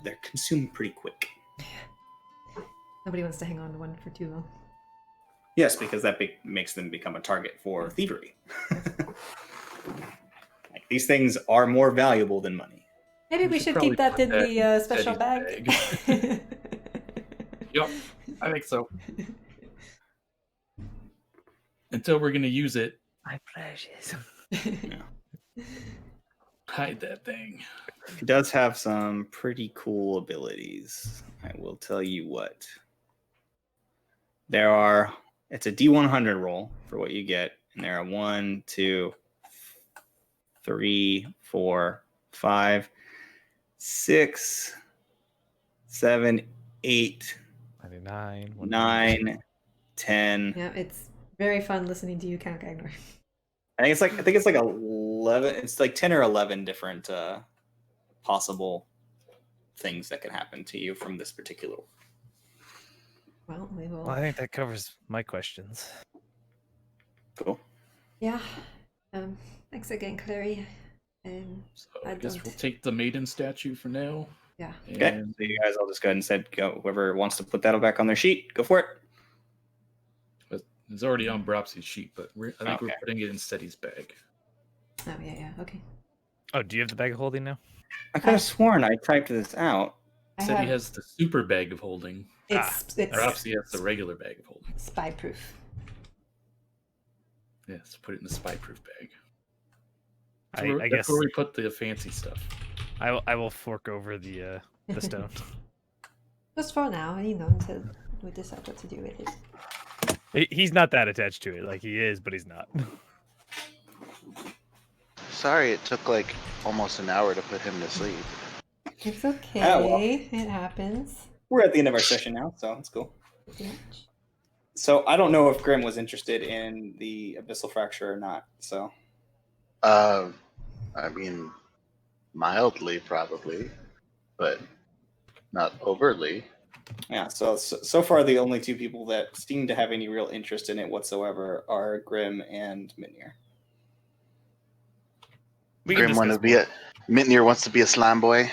Speaker 1: they're consumed pretty quick.
Speaker 2: Nobody wants to hang on to one for too long.
Speaker 1: Yes, because that makes them become a target for thievery. Like, these things are more valuable than money.
Speaker 2: Maybe we should keep that in the special bag.
Speaker 4: Yep, I think so. Until we're going to use it.
Speaker 5: My pleasures.
Speaker 1: Yeah.
Speaker 4: Hide that thing.
Speaker 1: It does have some pretty cool abilities. I will tell you what. It's a D100 roll for what you get. And there are 1, 2, 3, 4, 5, 6, 7, 8,
Speaker 5: 99,
Speaker 1: 9, 10.
Speaker 2: Yeah, it's very fun listening to you count, Gagnor.
Speaker 1: I think it's like 11. It's like 10 or 11 different possible things that can happen to you from this particular.
Speaker 2: Well, we will.
Speaker 5: Well, I think that covers my questions.
Speaker 1: Cool.
Speaker 2: Yeah. Thanks again, Clary.
Speaker 4: So I guess we'll take the maiden statue for now.
Speaker 2: Yeah.
Speaker 1: Okay.
Speaker 4: And
Speaker 1: So you guys all just go ahead and said go. Whoever wants to put that back on their sheet, go for it.
Speaker 4: it's already on Bropsy's sheet, but I think we're
Speaker 1: Okay.
Speaker 4: putting it in Steady's bag.
Speaker 2: Oh, yeah, okay.
Speaker 5: Oh, do you have the bag of holding now?
Speaker 1: I could have sworn I typed this out.
Speaker 2: I
Speaker 4: Steady
Speaker 2: have,
Speaker 4: has the super bag of holding.
Speaker 2: it's
Speaker 4: Bropsy has the regular bag of holding.
Speaker 2: spy proof.
Speaker 4: Yes, put it in the spy-proof bag.
Speaker 5: I
Speaker 4: That's
Speaker 5: guess
Speaker 4: where we put the fancy stuff.
Speaker 5: I will fork over the stone.
Speaker 2: Just for now, until we decide what to do with it.
Speaker 5: He's not that attached to it. Like he is, but he's not.
Speaker 3: Sorry, it took like almost an hour to put him to sleep.
Speaker 2: It's okay.
Speaker 1: Oh, well.
Speaker 2: It happens.
Speaker 1: We're at the end of our session now, so it's cool.
Speaker 2: Pretty much.
Speaker 1: So I don't know if Grim was interested in the abyssal fracture or not. So
Speaker 3: I mean, mildly probably, but not overtly.
Speaker 1: yeah. So far, the only two people that seem to have any real interest in it whatsoever are Grim and Mitnir.
Speaker 5: We can
Speaker 3: Grim wants to
Speaker 5: discuss
Speaker 3: be Mitnir wants to be a slime boy.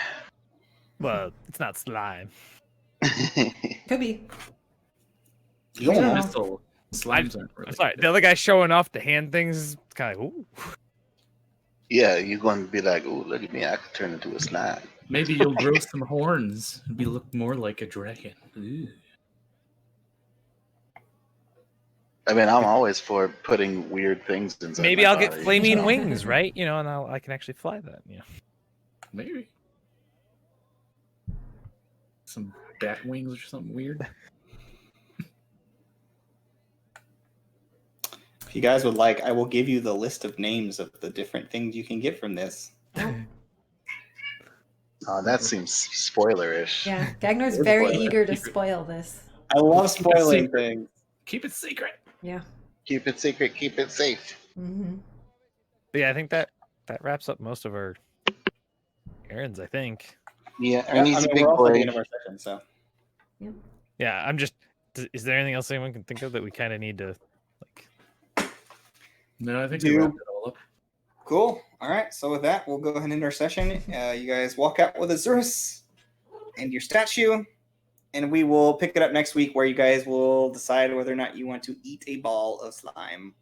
Speaker 5: well, it's not slime.
Speaker 2: Could be.
Speaker 1: You don't know.
Speaker 4: Missile slimes aren't really.
Speaker 5: I'm sorry. The other guy showing off the hand things is kind of like, ooh.
Speaker 3: Yeah, you're going to be like, "Ooh, look at me! I could turn into a slime."
Speaker 4: Maybe you'll grow some horns and look more like a dragon. Ooh.
Speaker 3: I mean, I'm always for putting weird things inside.
Speaker 5: Maybe
Speaker 3: my
Speaker 5: I'll get
Speaker 3: body.
Speaker 5: flaming wings, right? You know, and I can actually fly that. You know.
Speaker 4: Maybe. Some bat wings or something weird.
Speaker 1: If you guys would like, I will give you the list of names of the different things you can get from this.
Speaker 3: Oh, that seems spoilerish.
Speaker 2: Yeah, Gagnor's
Speaker 1: Or
Speaker 2: very
Speaker 1: spoiler.
Speaker 2: eager to
Speaker 4: Secret.
Speaker 2: spoil this.
Speaker 1: I love
Speaker 4: Keep it
Speaker 1: spoiling
Speaker 4: secret.
Speaker 1: things.
Speaker 4: Keep it secret.
Speaker 2: Yeah.
Speaker 3: Keep it secret. Keep it safe.
Speaker 2: Mm-hmm.
Speaker 5: But yeah, I think that wraps up most of our errands. I think.
Speaker 3: Yeah,
Speaker 1: Yeah,
Speaker 3: Ernie's a big
Speaker 1: we're also at the
Speaker 3: boy.
Speaker 1: end of our session, so.
Speaker 5: Yeah, I'm just. Is there anything else anyone can think of that we kind of need to like?
Speaker 4: No, I think
Speaker 1: Do-
Speaker 4: we wrapped it all up.
Speaker 1: Cool. All right. So with that, we'll go ahead and end our session. You guys walk out with Azurus and your statue, and we will pick it up next week where you guys will decide whether or not you want to eat a ball of slime.